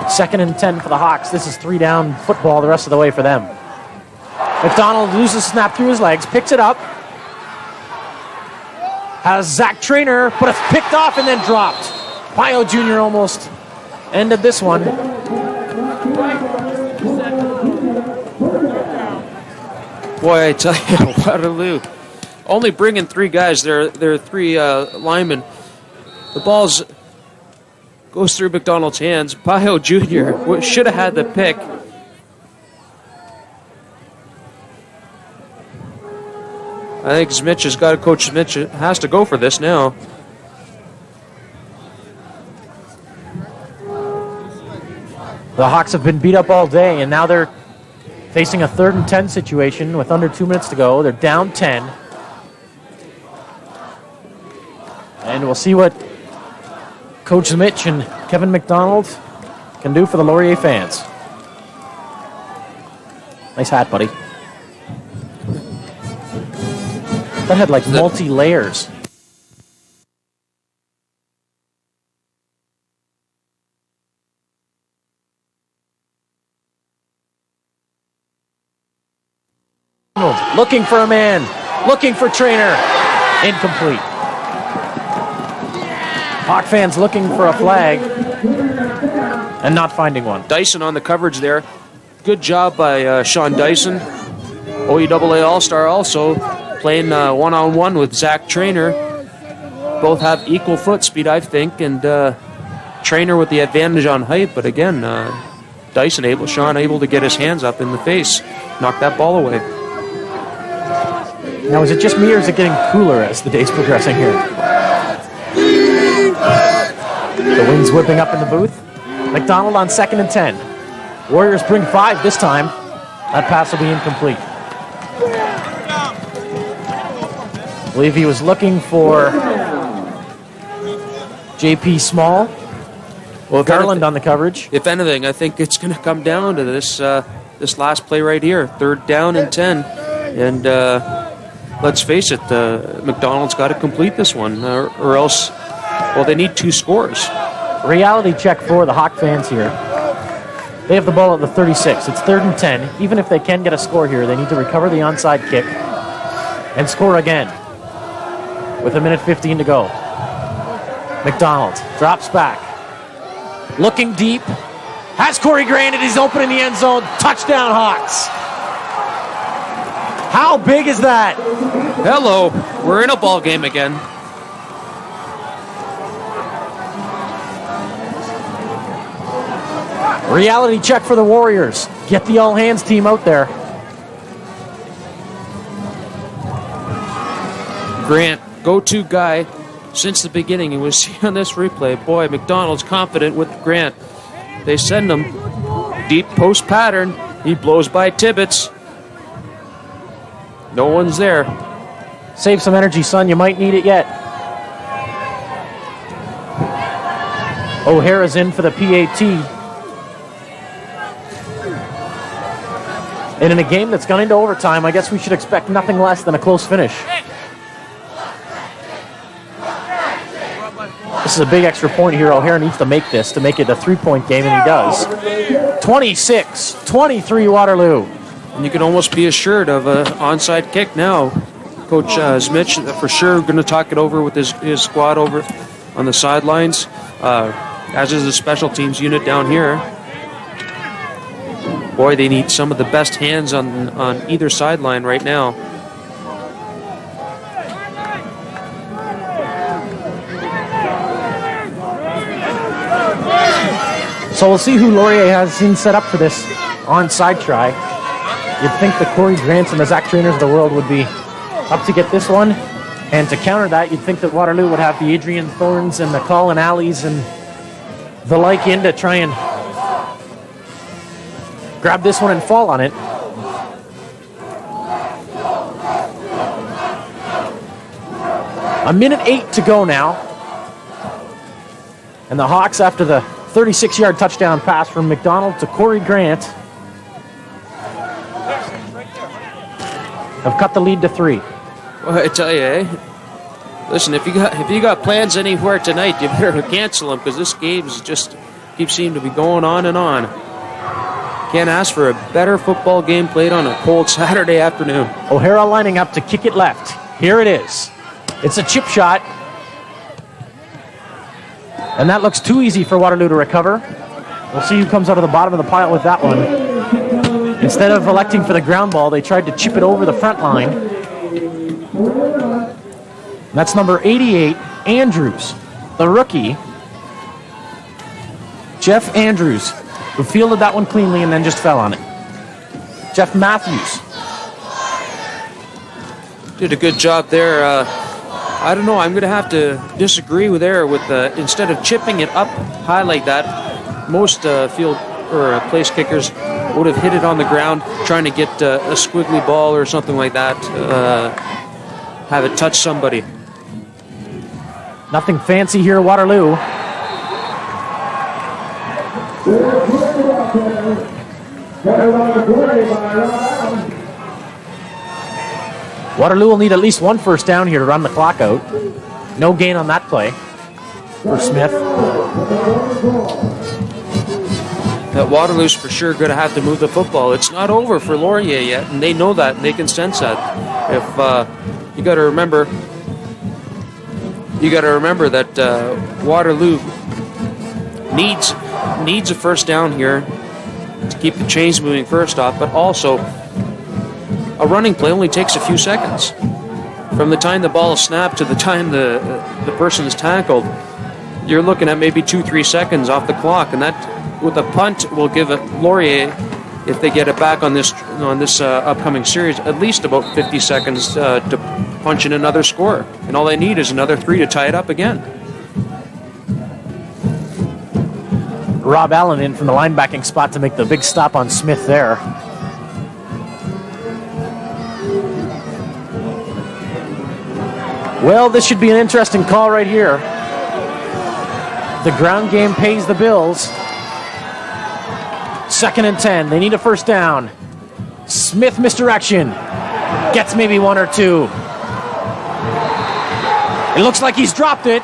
Second and 10 for the Hawks. This is 3 down football the rest of the way for them. McDonald loses snap through his legs, picks it up. Has Zach Trainer, but it's picked off and then dropped. Pio Jr. almost ended this one. Boy, I tell you, Waterloo. Only bringing 3 guys. They're 3 linemen. The ball goes through McDonald's hands. Pio Jr. should have had the pick. I think Mitch has got to coach. Mitch has to go for this now. The Hawks have been beat up all day, and now they're facing a 3rd and 10 situation with under 2 minutes to go. They're down 10. And we'll see what Coach Mitch and Kevin McDonald can do for the Laurier fans. Nice hat, buddy. That had like multi-layers. Looking for a man, looking for Trainer. Incomplete. Hawk fans looking for a flag and not finding one. Dyson on the coverage there. Good job by Sean Dyson. OUAA All-Star also playing one-on-one with Zach Trainer. Both have equal foot speed, I think, and Trainer with the advantage on height. But again, Sean able to get his hands up in the face, knock that ball away. Now, is it just me or is it getting cooler as the day's progressing here? The wind's whipping up in the booth. McDonald on 2nd and 10. Warriors bring 5 this time. That pass will be incomplete. I believe he was looking for JP Small. Well, Garland on the coverage. If anything, I think it's going to come down to this last play right here. 3rd down and 10. And let's face it, McDonald's got to complete this one, or else, well, they need 2 scores. Reality check for the Hawk fans here. They have the ball at the 36. It's 3rd and 10. Even if they can get a score here, they need to recover the onside kick and score again with 1:15 to go. McDonald drops back. Looking deep. Has Corey Grant, and he's open in the end zone. Touchdown, Hawks. How big is that? Hello. We're in a ball game again. Reality check for the Warriors. Get the all-hands team out there. Grant, go-to guy since the beginning. And we'll see on this replay. Boy, McDonald's confident with Grant. They send him deep post pattern. He blows by Tibbetts. No one's there. Save some energy, son. You might need it yet. O'Hara's in for the PAT. And in a game that's gone into overtime, I guess we should expect nothing less than a close finish. This is a big extra point here. O'Hara needs to make this to make it a 3-point game, and he does. 26-23 Waterloo. And you can almost be assured of an onside kick now. Coach Mitch for sure going to talk it over with his squad over on the sidelines, as is the special teams unit down here. Boy, they need some of the best hands on either sideline right now. So we'll see who Laurier has in set up for this onside try. You'd think the Corey Grants and the Zach Trainers of the world would be up to get this one. And to counter that, you'd think that Waterloo would have the Adrian Thorns and the Colin Alleys and the like in to try and grab this one and fall on it. A minute 8 to go now. And the Hawks, after the 36-yard touchdown pass from McDonald to Corey Grant, have cut the lead to 3. Well, I tell you, listen, if you got plans anywhere tonight, you better cancel them, because this game just keeps seeming to be going on and on. Can't ask for a better football game played on a cold Saturday afternoon. O'Hara lining up to kick it left. Here it is. It's a chip shot. And that looks too easy for Waterloo to recover. We'll see who comes out of the bottom of the pile with that one. Instead of electing for the ground ball, they tried to chip it over the front line. That's number 88, Andrews, the rookie. Jeff Andrews, who fielded that one cleanly and then just fell on it. Jeff Matthews did a good job there. I don't know. I'm going to have to disagree with instead of chipping it up high like that, most field or place kickers would have hit it on the ground, trying to get a squiggly ball or something like that, have it touch somebody. Nothing fancy here, Waterloo. Waterloo will need at least one first down here to run the clock out. No gain on that play for Smith. That Waterloo's for sure going to have to move the football. It's not over for Laurier yet, and they know that, and they can sense that. If you got to remember that Waterloo needs a first down here to keep the chains moving first off, but also a running play only takes a few seconds. From the time the ball is snapped to the time the person is tackled, you're looking at maybe 2-3 seconds off the clock, and that with a punt will give Laurier, if they get it back on this upcoming series, at least about 50 seconds to punch in another score, and all they need is another 3 to tie it up again. Rob Allen in from the linebacking spot to make the big stop on Smith there. Well, this should be an interesting call right here. The ground game pays the bills. 2nd and 10. They need a first down. Smith misdirection. Gets maybe 1 or 2. It looks like he's dropped it.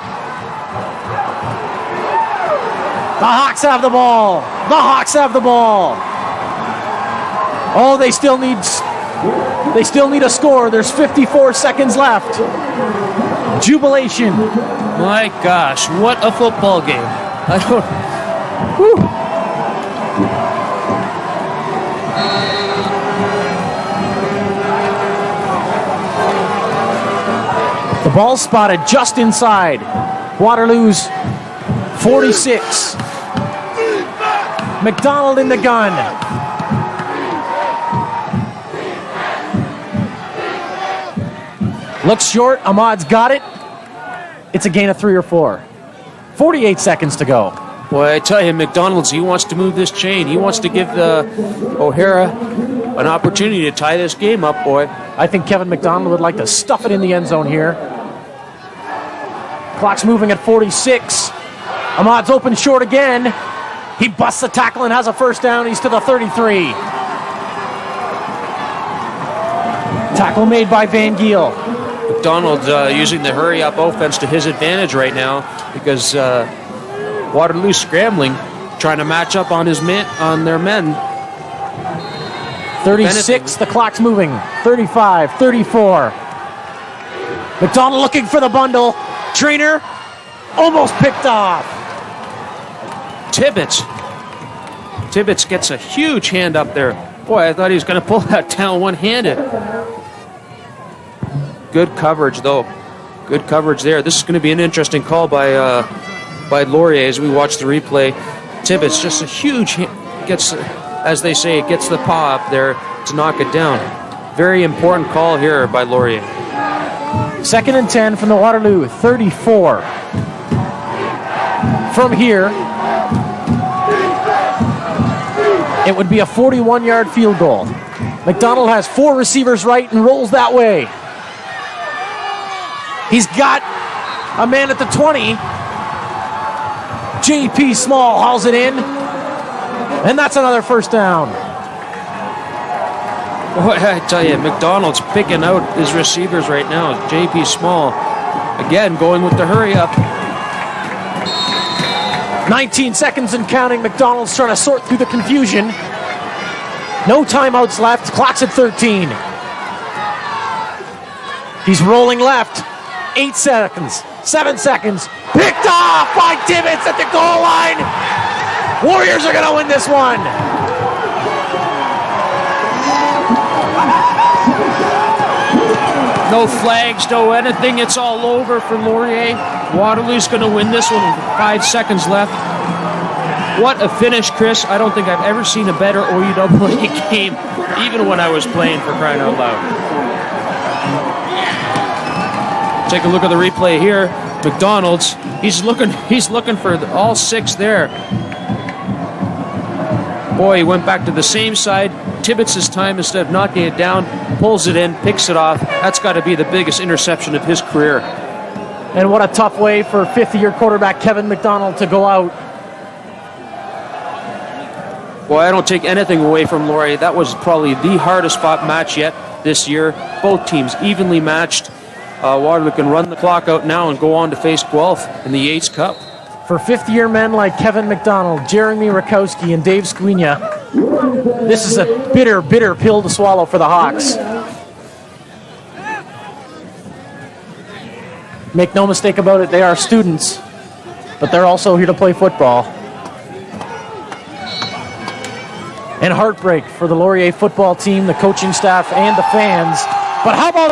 The Hawks have the ball. The Hawks have the ball. Oh, they still need a score. There's 54 seconds left. Jubilation. My gosh, what a football game. I don't... Whew. The ball spotted just inside Waterloo's 46. McDonald in the gun. Looks short. Ahmad's got it. It's a gain of 3 or 4. 48 seconds to go. Boy, I tell you, McDonald's, he wants to move this chain. He wants to give O'Hara an opportunity to tie this game up, boy. I think Kevin McDonald would like to stuff it in the end zone here. Clock's moving at 46. Ahmad's open short again. He busts a tackle and has a first down. He's to the 33. Tackle made by Van Giel. McDonald using the hurry-up offense to his advantage right now because Waterloo's scrambling, trying to match up on their men. 36, the clock's moving. 35, 34. McDonald looking for the bundle. Trainer almost picked off. Tibbetts gets a huge hand up there. Boy, I thought he was going to pull that down one-handed. Good coverage, though. Good coverage there. This is going to be an interesting call by Laurier as we watch the replay. Tibbetts just a huge gets, as they say, gets the paw up there to knock it down. Very important call here by Laurier. 2nd and 10 from the Waterloo 34. From here, it would be a 41-yard field goal. McDonald has 4 receivers right and rolls that way. He's got a man at the 20. J.P. Small hauls it in. And that's another first down. Boy, I tell you, McDonald's picking out his receivers right now. J.P. Small, again, going with the hurry up. 19 seconds and counting. McDonald's trying to sort through the confusion. No timeouts left. Clock's at 13. He's rolling left. 8 seconds. 7 seconds. Picked off by Tibbetts at the goal line. Warriors are going to win this one. No flags, no anything. It's all over for Laurier. Waterloo's going to win this one with 5 seconds left. What a finish, Chris. I don't think I've ever seen a better OUWA game, even when I was playing, for crying out loud. Take a look at the replay here. McDonald's, he's looking for all 6 there. Boy, he went back to the same side. Tibbetts this time, instead of knocking it down, pulls it in, picks it off. That's got to be the biggest interception of his career. And what a tough way for fifth-year quarterback Kevin McDonald to go out. Boy, I don't take anything away from Lauri. That was probably the hardest fought match yet this year. Both teams evenly matched. Waterloo can run the clock out now and go on to face Guelph in the Yates Cup. For fifth-year men like Kevin McDonald, Jeremy Rakowski, and Dave Squina, this is a bitter, bitter pill to swallow for the Hawks. Make no mistake about it, they are students, but they're also here to play football. And heartbreak for the Laurier football team, the coaching staff, and the fans. But how about